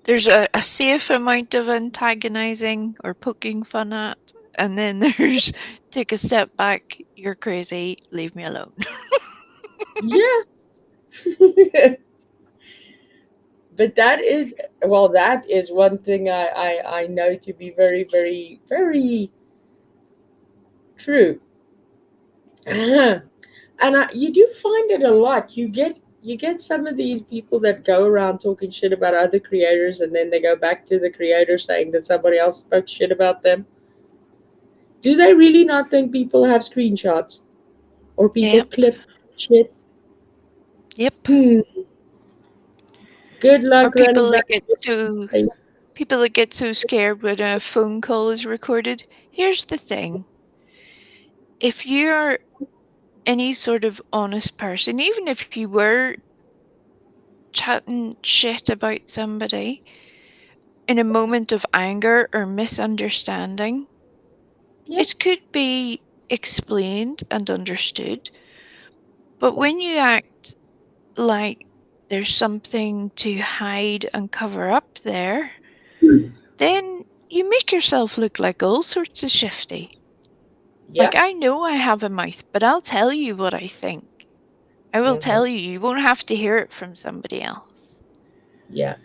there's a safe amount of antagonizing or poking fun at, and then there's take a step back, you're crazy, leave me alone. Yeah. But that is one thing I know to be very, very, very true. And you do find it a lot. You get some of these people that go around talking shit about other creators, and then they go back to the creator saying that somebody else spoke shit about them. Do they really not think people have screenshots or people Yep. clip shit? Yep. Good Or luck running back. people that get so scared when a phone call is recorded. Here's the thing. If you're any sort of honest person, even if you were chatting shit about somebody in a moment of anger or misunderstanding, Yeah. it could be explained and understood. But when you act like there's something to hide and cover up there, then you make yourself look like all sorts of shifty. Yeah. Like, I know I have a mouth, but I'll tell you what I think. I will Hmm. tell you, you won't have to hear it from somebody else. Yeah.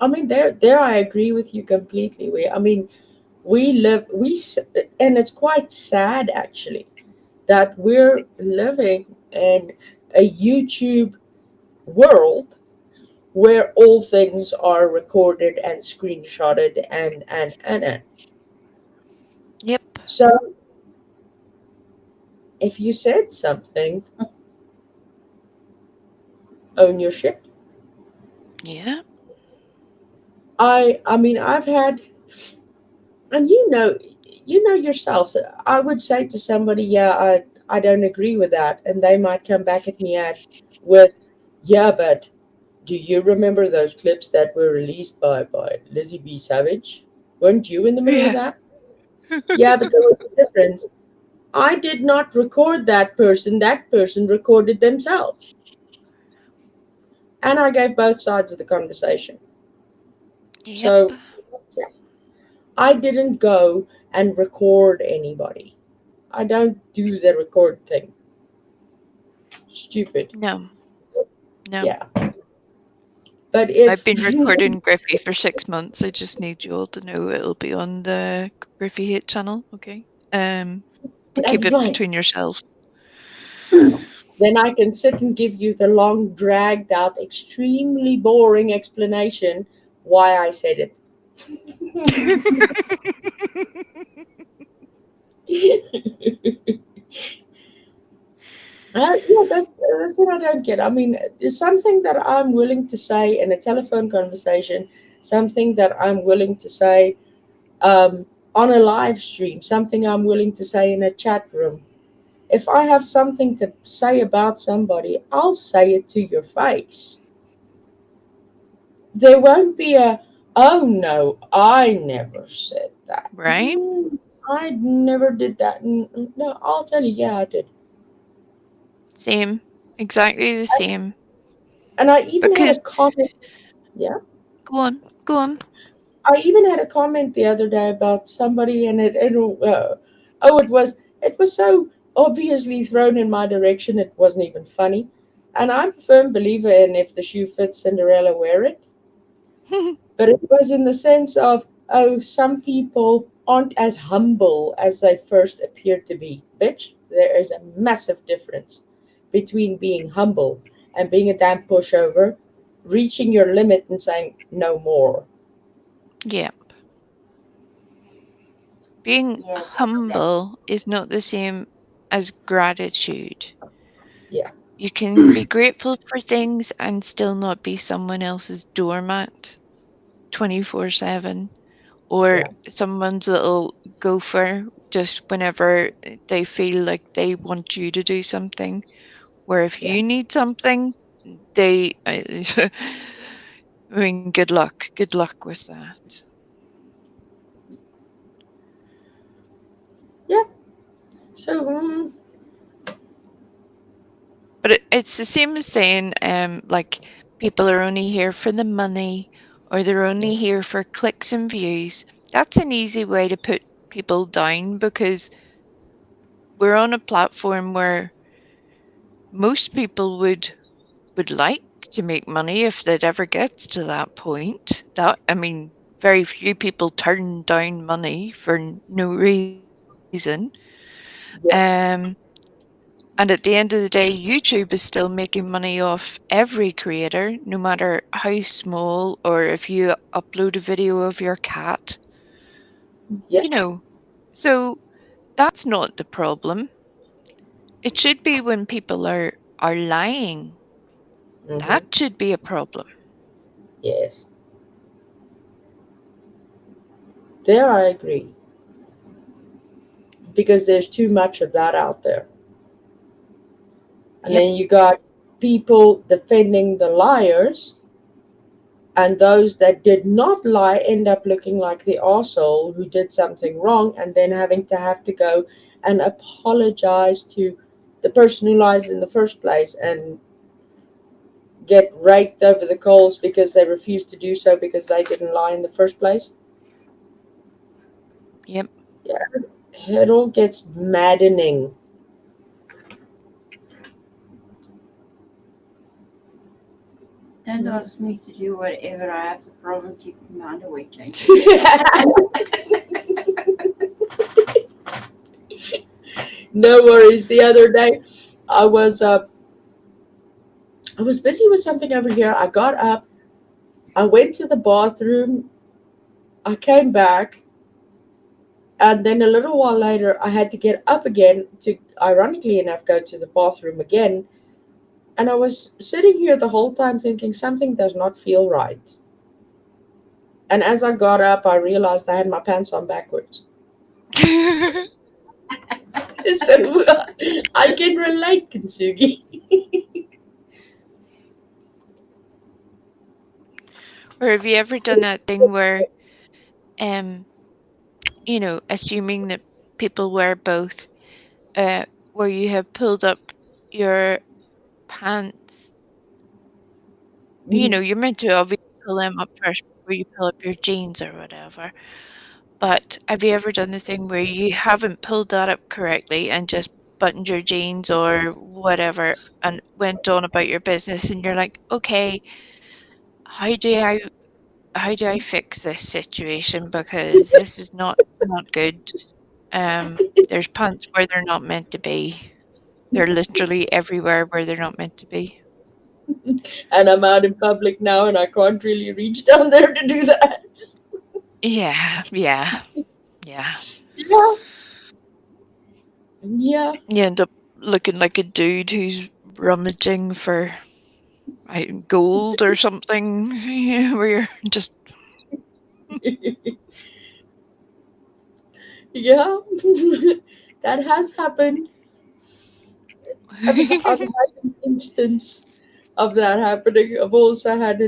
I mean, there I agree with you completely. I mean, we live, and it's quite sad actually that we're living in a YouTube world where all things are recorded and screenshotted and. Yep. So if you said something, own your shit. Yeah. I mean, I've had, and you know yourselves. I would say to somebody, yeah, I don't agree with that, and they might come back at me with, yeah, but do you remember those clips that were released by Lizzie B. Savage? Weren't you in the middle of Yeah. that? Yeah, but there was a difference. I did not record that person. That person recorded themselves, and I gave both sides of the conversation. Yep. So yeah, I didn't go and record anybody. I don't do the record thing. Stupid. No. No. Yeah. But I've if been recording Griffey for 6 months. I just need you all to know it'll be on the Griffey Hate channel, okay? But keep that's it fine, between yourselves. then I can sit and give you the long, dragged out, extremely boring explanation why I said it. Yeah, that's what I don't get. I mean, there's something that I'm willing to say in a telephone conversation, something that I'm willing to say on a live stream, something I'm willing to say in a chat room. If I have something to say about somebody, I'll say it to your face. There won't be a, oh no, I never said that. Right? I never did that. No, I'll tell you, yeah, I did. Same. Exactly the same. And I even had a Because, comment. Yeah. go on, go on. I even had a comment the other day about somebody, and it was so obviously thrown in my direction it wasn't even funny. And I'm a firm believer in if the shoe fits Cinderella, wear it. But it was in the sense of, oh, some people aren't as humble as they first appear to be. Bitch, there is a massive difference between being humble and being a damn pushover, reaching your limit and saying no more. Yeah. Being Yes, humble is not the same as gratitude. Yeah, You can be grateful for things and still not be someone else's doormat 24/7, or yeah, someone's little gopher just whenever they feel like they want you to do something. Where if yeah, you need something, they, I mean, good luck with that. yeah. So, But it's the same as saying, like, people are only here for the money, or they're only here for clicks and views. That's an easy way to put people down because we're on a platform where most people would like to make money if it ever gets to that point. That, I mean, very few people turn down money for no reason. yeah, Um, and at the end of the day, YouTube is still making money off every creator, no matter how small, or if you upload a video of your cat, yeah. you know. So that's not the problem. It should be when people are lying. Mm-hmm. That should be a problem. Yes, there I agree because there's too much of that out there. And Yep. then you got people defending the liars, and those that did not lie end up looking like the arsehole who did something wrong, and then having to go and apologize to the person who lies in the first place and get raked over the coals because they refused to do so because they didn't lie in the first place. Yep. Yeah, it all gets maddening. Don't ask me to do whatever. I have the problem keeping my underwear changed. No worries. The other day, I was uh, I was busy with something over here. I got up. I went to the bathroom. I came back, and then a little while later, I had to get up again to, ironically enough, go to the bathroom again. And I was sitting here the whole time thinking something does not feel right. And as I got up, I realized I had my pants on backwards. So I can relate, Kintsugi. Or have you ever done that thing where, um, assuming that people wear both, where you have pulled up your pants? You're meant to obviously pull them up first before you pull up your jeans or whatever. But have you ever done the thing where you haven't pulled that up correctly and just buttoned your jeans or whatever and went on about your business and you're like, okay, how do I how do I fix this situation because this is not good. There's pants where they're not meant to be. They're literally everywhere where they're not meant to be. And I'm out in public now and I can't really reach down there to do that. Yeah, yeah, yeah. Yeah. Yeah. You end up looking like a dude who's rummaging for gold or something, where you're just Yeah. That has happened. I've had an instance of that happening. I've also had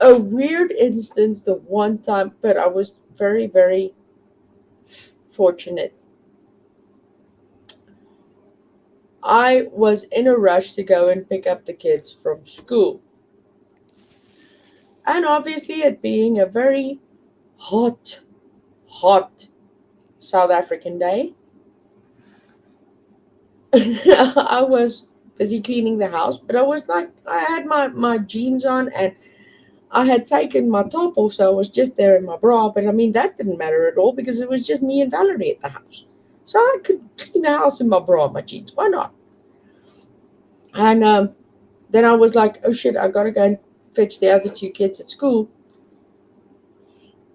a weird instance the one time, but I was very, very fortunate. I was in a rush to go and pick up the kids from school. And obviously, it being a very hot, hot South African day, I was busy cleaning the house, but I was like, I had my jeans on and I had taken my top off, so I was just there in my bra. But I mean, that didn't matter at all because it was just me and Valerie at the house. So I could clean the house in my bra and my jeans. Why not? And then I was like, oh shit, I gotta go and fetch the other two kids at school.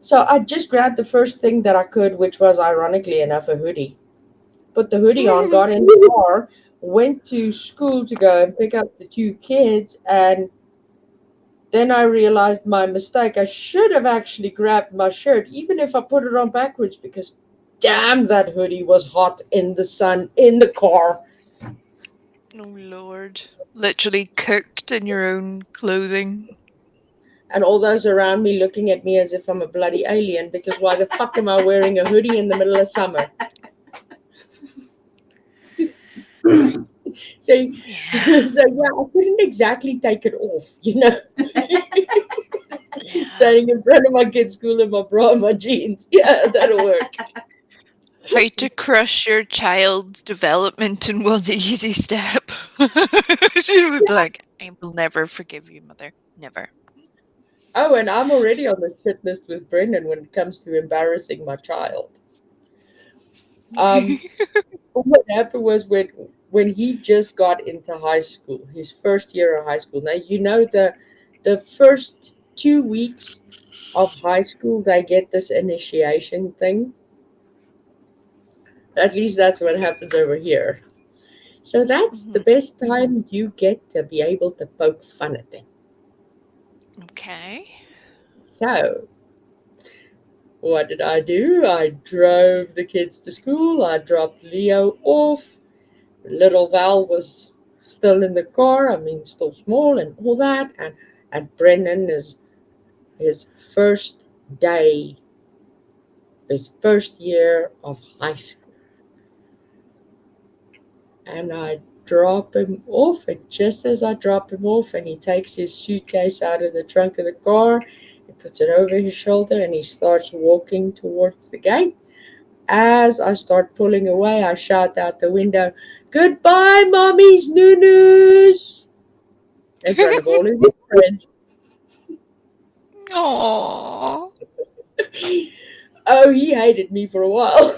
So I just grabbed the first thing that I could, which was ironically enough a hoodie. Put the hoodie on, got in the car, went to school to go and pick up the two kids, and then I realized my mistake. I should have actually grabbed my shirt, even if I put it on backwards, because damn, that hoodie was hot in the sun in the car. oh Lord, literally cooked in your own clothing. And all those around me looking at me as if I'm a bloody alien, because why the fuck am I wearing a hoodie in the middle of summer? So, Yeah, so yeah, I couldn't exactly take it off, yeah. standing in front of my kid's school in my bra and my jeans. Yeah, that'll work. How to crush your child's development in one easy step. She would be like, I will never forgive you, mother. Never. Oh, and I'm already on the shit list with Brendan when it comes to embarrassing my child. Um, what happened was when he just got into high school, his first year of high school. Now the first 2 weeks of high school they get this initiation thing. At least that's what happens over here. So that's the Mhm. best time you get to be able to poke fun at them. Okay. So what did I do? I drove the kids to school. I dropped Leo off. Little Val was still in the car. I mean, still small and all that. And Brennan is his first day, his first year of high school. And I drop him off. And just as I drop him off, and he takes his suitcase out of the trunk of the car, he puts it over his shoulder, and he starts walking towards the gate. As I start pulling away, I shout out the window, "Goodbye, mommy's noo-noos!" in front of all his friends. Aww. Oh, he hated me for a while.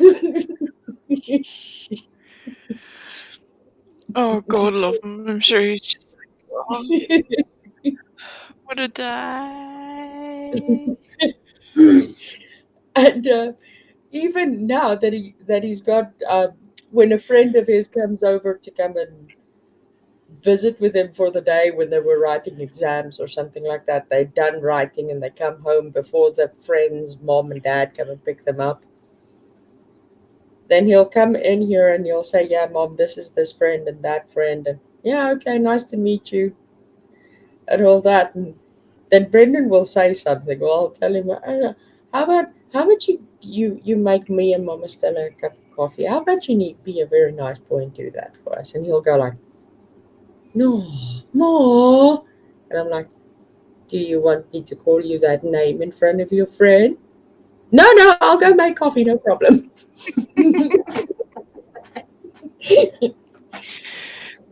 Oh, God love him. I'm sure he's just like, oh, what a die. And even now that he's got, when a friend of his comes over to come and visit with him for the day when they were writing exams or something like that, they're done writing and they come home before the friend's mom and dad come and pick them up. Then he'll come in here and he'll say, "Yeah, mom, this is this friend and that friend," and yeah, okay, nice to meet you, and all that. And then Brendan will say something, or I'll tell him, how about you make me and Mama Stella a cup of coffee? How about you be a very nice boy and do that for us? And he'll go like, "No, Ma," and I'm like, "Do you want me to call you that name in front of your friend?" No, no, I'll go make coffee, no problem.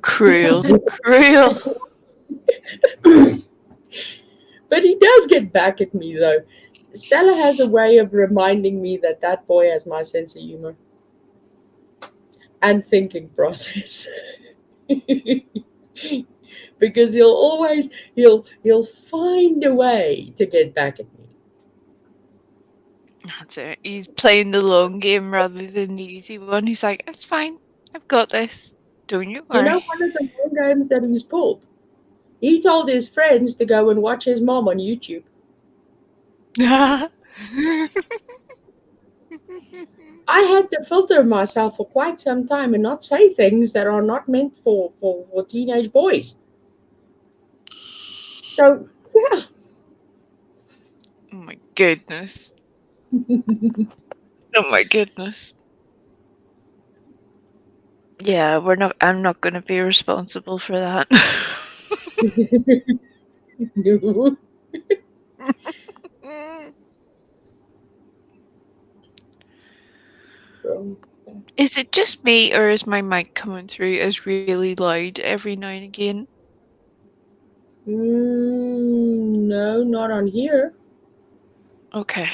Cruel. Cruel. But he does get back at me though. Stella has a way of reminding me that that boy has my sense of humor and thinking process. Because he'll find a way to get back at me. That's it. He's playing the long game rather than the easy one. He's like, it's fine. I've got this. Don't you You know worry. one of the long games that he's pulled? He told his friends to go and watch his mom on YouTube. I had to filter myself for quite some time and not say things that are not meant for teenage boys. So, yeah. Oh my goodness. Oh my goodness. Yeah, I'm not gonna be responsible for that. No. Is it just me, or is my mic coming through as really loud every now and again? No, not on here. Okay.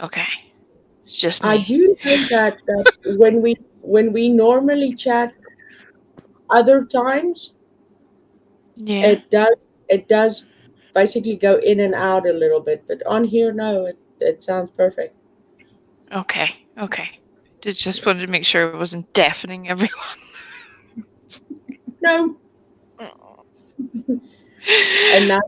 Okay. It's just I me. do know that when we normally chat other times, Yeah. it does basically go in and out a little bit, but on here, no, it sounds perfect. Okay. Okay. Just wanted to make sure it wasn't deafening everyone. No, and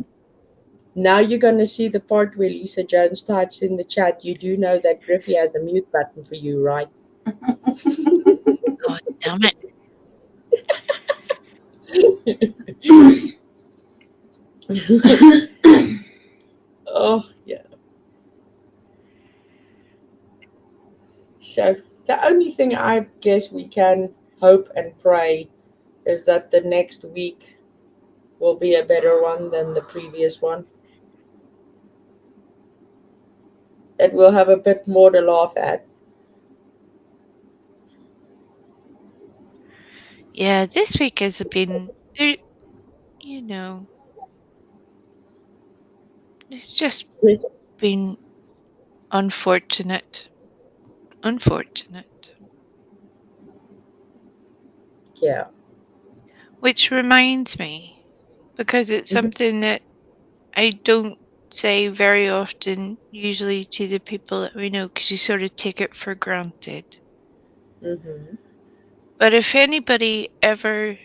now you're gonna see the part where Lisa Jones types in the chat. You do know that Griffey has a mute button for you, right? God damn it. Oh yeah. So the only thing I guess we can hope and pray is that the next week will be a better one than the previous one. That we'll have a bit more to laugh at. Yeah, this week has been, you know, it's just been unfortunate. Unfortunate. Yeah. Which reminds me, because it's something that I don't say very often, usually to the people that we know, because you sort of take it for granted. Mm-hmm. But if anybody ever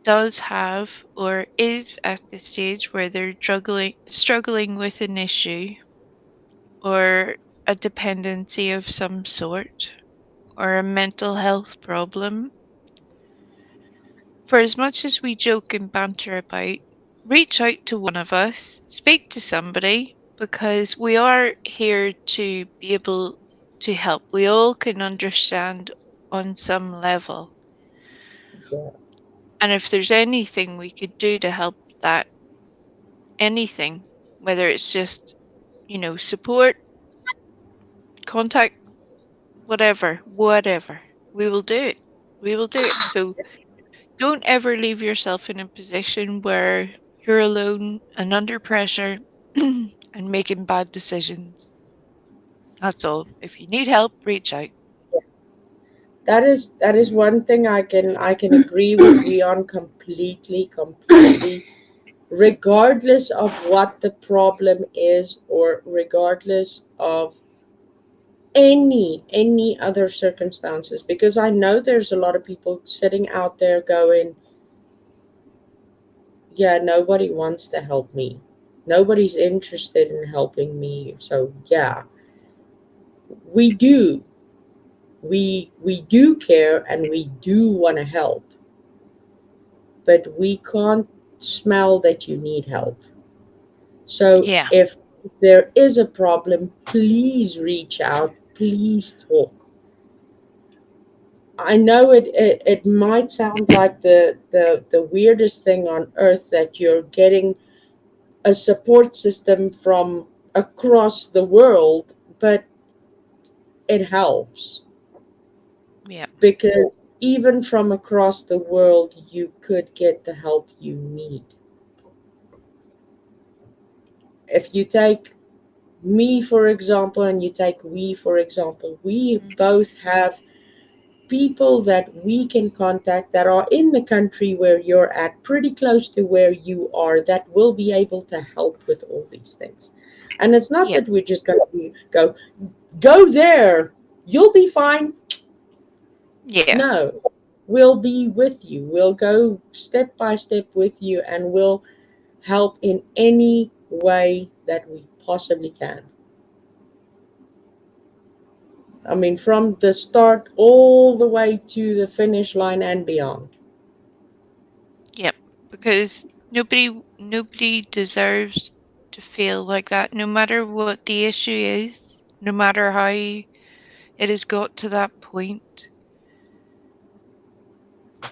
does have or is at the stage where they're struggling with an issue or a dependency of some sort or a mental health problem, for as much as we joke and banter about, reach out to one of us, speak to somebody, because we are here to be able to help. We all can understand on some level. Yeah. And if there's anything we could do to help that, anything, whether it's just, support, contact, whatever, we will do it. We will do it. So don't ever leave yourself in a position where you're alone and under pressure and making bad decisions. That's all. If you need help, reach out. That is one thing I can agree with Leon completely, regardless of what the problem is, or regardless of any other circumstances, because I know there's a lot of people sitting out there going, yeah, nobody wants to help me, nobody's interested in helping me. So yeah, we do we do care and we do want to help, but we can't smell that you need help. So Yeah. if there is a problem, please reach out, please talk. I know it might sound like the weirdest thing on earth that you're getting a support system from across the world, but it helps, Yeah. because even from across the world, you could get the help you need. If you take me, for example, and you take we, for example, we Mhm. both have people that we can contact that are in the country where you're at, pretty close to where you are, that will be able to help with all these things. And it's not Yeah. that we're just going to go there, you'll be fine. Yeah. No, we'll be with you. We'll go step by step with you, and we'll help in any way that we possibly can. I mean, from the start all the way to the finish line and beyond. Yep. Because nobody deserves to feel like that, no matter what the issue is, no matter how it has got to that point.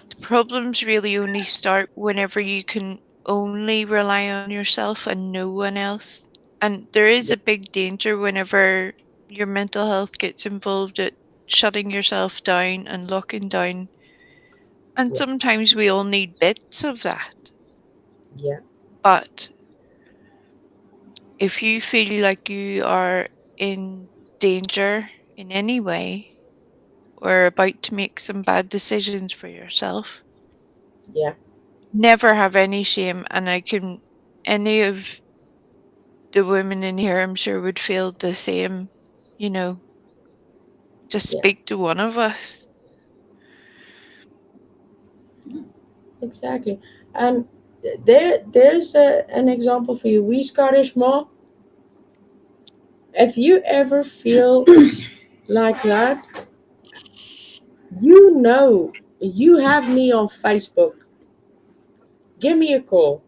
The problems really only start whenever you can only rely on yourself and no one else. And there is Yeah, a big danger whenever your mental health gets involved at shutting yourself down and locking down. And yeah, sometimes we all need bits of that. yeah, But if you feel like you are in danger in any way or about to make some bad decisions for yourself, yeah, never have any shame. And any of the women in here, I'm sure, would feel the same, you know, just yeah. speak to one of us. Exactly. And there's an example for you. We Scottish Ma, if you ever feel like that, you have me on Facebook. Give me a call,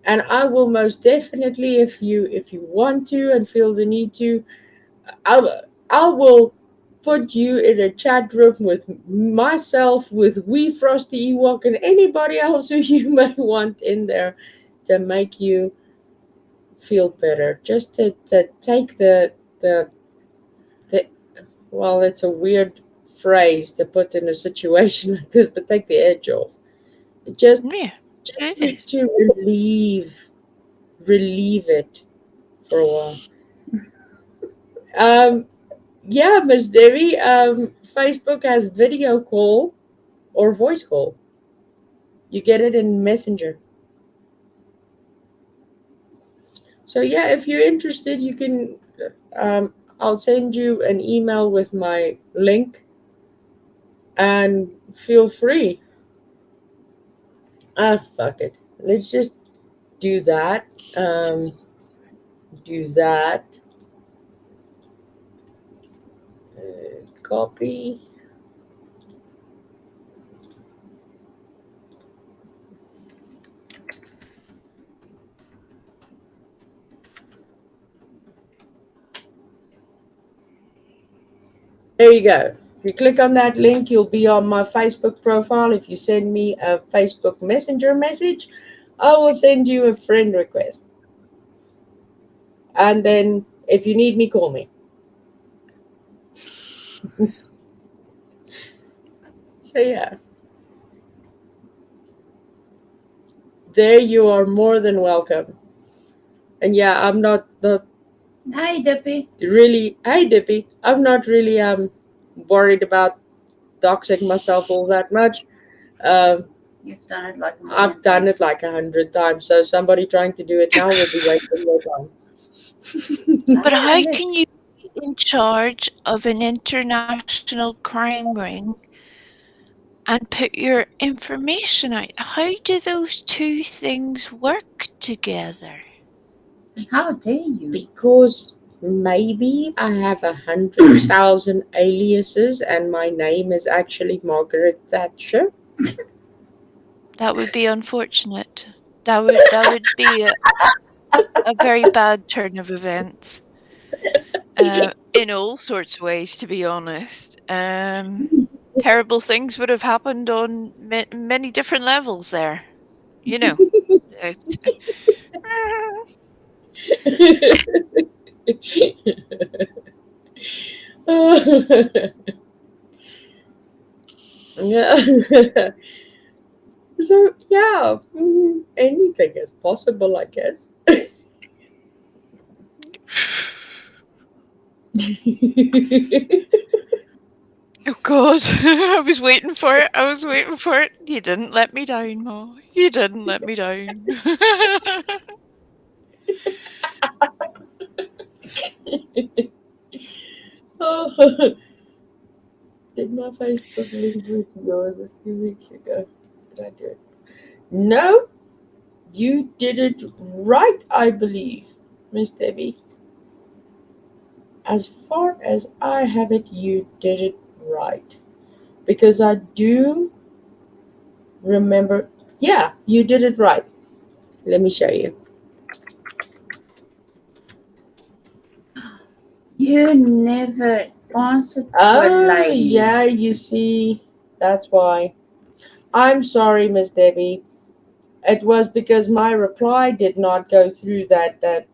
and I will most definitely, if you want to and feel the need to, I will put you in a chat room with myself, with Wee Frosty Ewok, and anybody else who you may want in there to make you feel better. Just to take the well, it's a weird phrase to put in a situation like this, but take the edge off. Just Yeah, just it is. to relieve it for a while. Yeah, Miss Debbie. Facebook has video call or voice call. You get it in Messenger. So yeah, if you're interested, you can. I'll send you an email with my link, and feel free. Ah, fuck it. Let's just do that. Um, do that. Copy. There you go. If you click on that link, you'll be on my Facebook profile. If you send me a Facebook Messenger message, I will send you a friend request. And then if you need me, call me. So yeah. There you are more than welcome. And yeah, I'm not Hi, Dippy. really, hey Dippy, I'm not really worried about doxing myself all that much. Um, You've done it like a I've million done it times. like 100 times, so somebody trying to do it now will be wasting their time. But Ah, how look. can you be in charge of an international crime ring and put your information out? How do those two things work together? How dare you? Because maybe I have 100,000 aliases and my name is actually Margaret Thatcher. That would be unfortunate. That would be a very bad turn of events. In all sorts of ways, to be honest. Terrible things would have happened on many different levels there. You know, it's, Yeah. So yeah, anything is possible, I guess. oh God, I was waiting for it. I was waiting for it. You didn't let me down, Ma. You didn't let me down. Oh, did my Facebook link with yours a few weeks ago? Did I do it? No, you did it right, I believe, Miss Debbie. As far as I have it, you did it right. Because I do remember. Yeah, you did it right. Let me show you. You never answered to a Oh, lady. yeah, you see, that's why. I'm sorry, Miss Debbie. It was because my reply did not go through that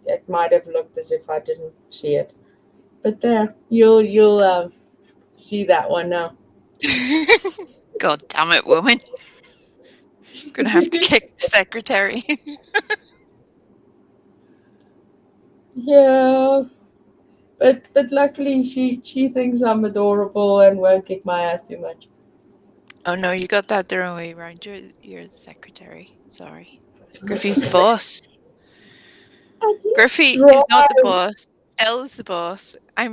it might have looked as if I didn't see it. But there, you'll see that one now. God damn it, woman. Gonna have to kick the secretary. Yeah, but luckily she thinks I'm adorable and won't kick my ass too much. Oh no, you got that the wrong way around. You're the secretary. Sorry. Griffey's the boss. I did Griffey is not the try. boss. Stella's the boss. I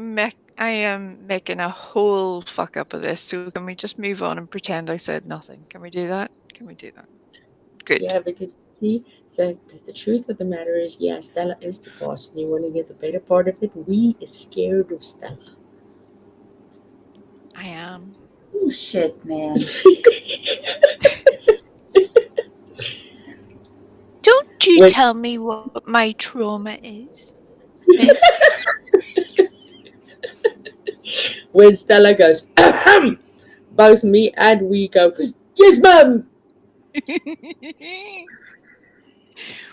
am making a whole fuck up of this. So can we just move on and pretend I said nothing? Can we do that? Can we do that? Good. Yeah, because see, the truth of the matter is, yeah, Stella is the boss, and you want to get the better part of it. We is scared of Stella. I am. Bullshit, man. Don't you when tell me what my trauma is, miss. when Stella goes, ahem, both me and we go, yes, ma'am.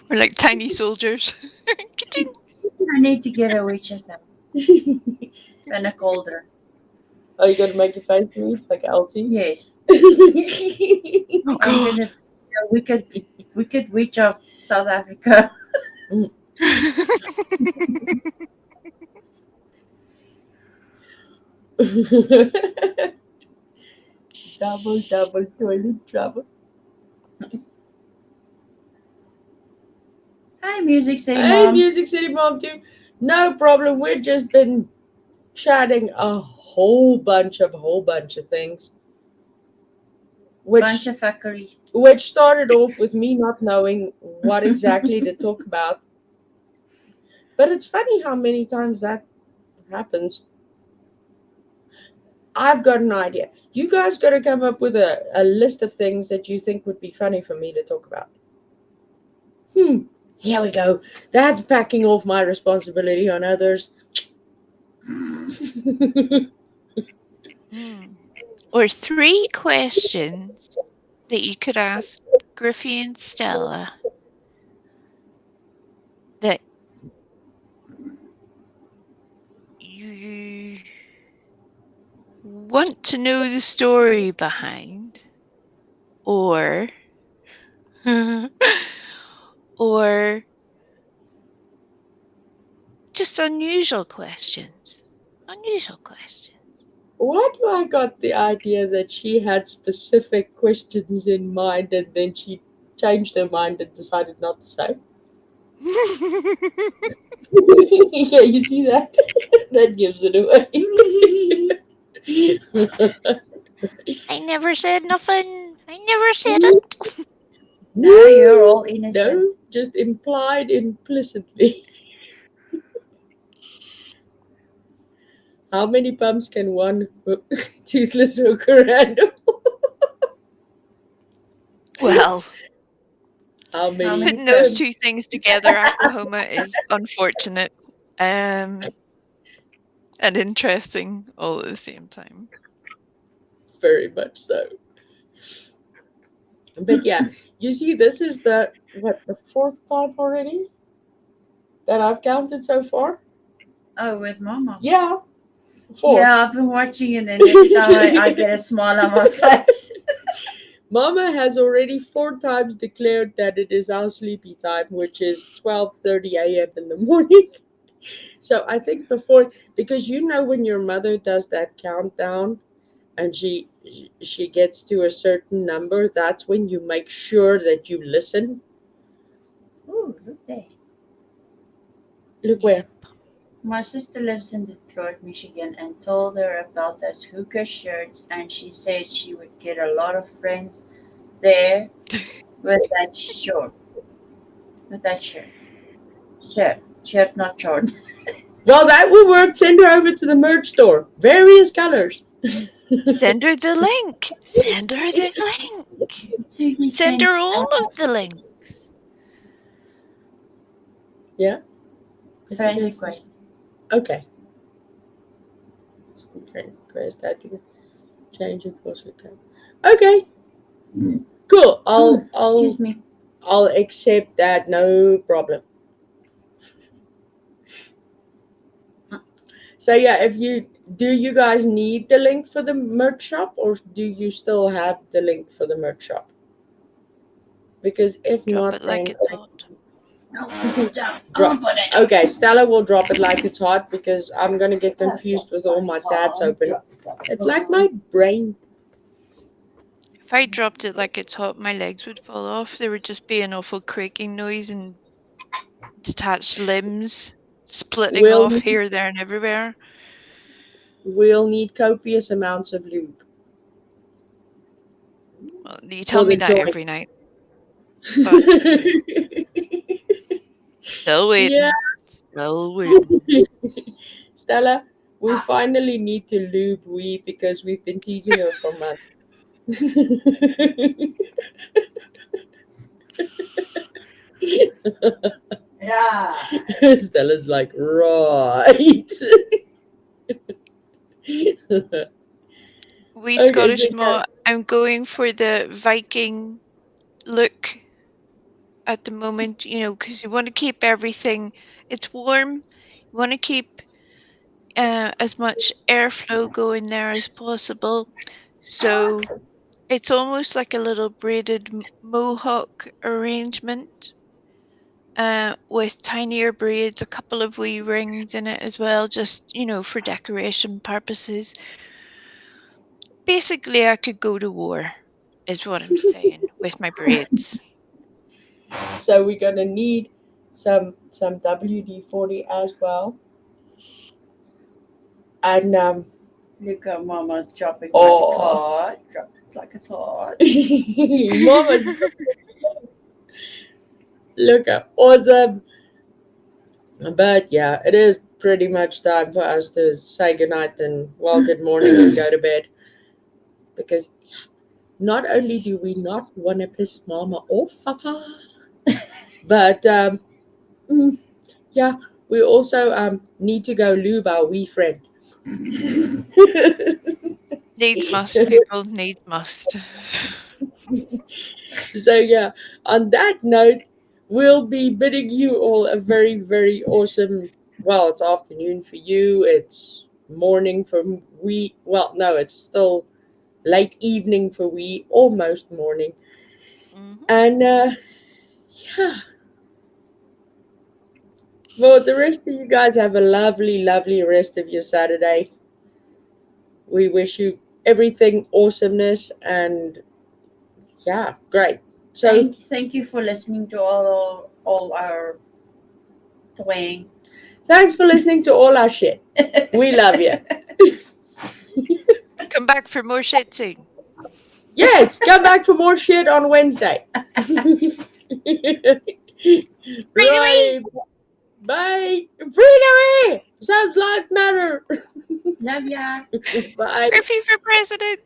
We're like tiny soldiers. Ka-ting. I need to get a witch's now. And a colder. Are you gonna make your face move like Elsie? Yes. Oh I'm God. gonna be a wicked witch of South Africa. Double toilet trouble. Hi, Music City Hey, Mom. Music City Mom too. No problem. We've just been chatting a whole bunch of things, Bunch which of fuckery. which started off with me not knowing what exactly to talk about. But it's funny how many times that happens. I've got an idea. You guys got to come up with a list of things that you think would be funny for me to talk about. Here we go. That's backing off my responsibility on others. Or 3 questions that you could ask Griffey and Stella that you want to know the story behind, or or just unusual questions. Unusual questions. Why do I got the idea that she had specific questions in mind and then she changed her mind and decided not to say? Yeah, you see that? That gives it away. I never said nothing. I never said it. Now you're all No, innocent. just implied implicitly. How many pumps can one toothless hooker handle? Well, How How many many putting those pumps? two things together, Oklahoma, is unfortunate and interesting all at the same time. Very much so. But yeah, you see, this is the fourth time already that I've counted so far? Oh, with Mama. Yeah, four. Yeah, I've been watching it, and every time I get a smile on my face. Mama has already 4 times declared that it is our sleepy time, which is 12:30 a.m. in the morning. So I think before, because you know when your mother does that countdown and she gets to a certain number, that's when you make sure that you listen. Ooh, look there. Look where. My sister lives in Detroit, Michigan, and told her about those hookah shirts, and she said she would get a lot of friends there with that short, with that shirt. Shirt, not short. Well, that will work. Send her over to the merch store. Various colors. Send her the link. Send her the link. So you Send send her all of the links. Yeah. friend request. Okay. Friend request. I think change it was okay. Okay. Cool. Excuse me. I'll accept that. No problem. So yeah, if you do, you guys need the link for the merch shop, or do you still have the link for the merch shop? Because if Drop not, it like then it's hot. No, drop. put it. Okay, Stella will drop it like it's hot because I'm gonna get confused with all my tabs open. It's like my brain. If I dropped it like it's hot, my legs would fall off. There would just be an awful creaking noise and detached limbs splitting We'll off need, here, there, and everywhere. we'll need copious amounts of lube Well, you tell for me the that joint. every night, but still Yeah. waiting. Still waiting. Stella, we finally need to lube we because we've been teasing her for months. Yeah. Stella's like, right. We Okay, so Scottish yeah. Ma, I'm going for the Viking look at the moment, because you want to keep everything. It's warm. You want to keep as much airflow going there as possible. So it's almost like a little braided mohawk arrangement with tinier braids, a couple of wee rings in it as well, just, for decoration purposes. Basically, I could go to war, is what I'm saying, with my braids. So we're gonna need some WD-40 as well. And Look at Mama's dropping like it's oh, hot. Drop it like it's hot. Mama, look up, awesome. But yeah, it is pretty much time for us to say goodnight and well, good morning and go to bed because not only do we not want to piss Mama off, Papa, but mm, yeah, we also need to go lube our wee friend. Needs must, people, needs must. So yeah, on that note, we'll be bidding you all a very, very awesome. Well, it's afternoon for you. It's morning for well, no, it's still late evening for we. Almost morning. Mm-hmm. And yeah, for the rest of you guys, have a lovely, lovely rest of your Saturday. We wish you everything awesomeness and yeah, great. So Thank you for listening to all our twang. thanks for listening to all our shit. We love you. Come back for more shit soon. Yes, come back for more shit on Wednesday. Free the way! Right. Bye. Freedom! Subs life matter. Love ya. Bye. Griffey for president!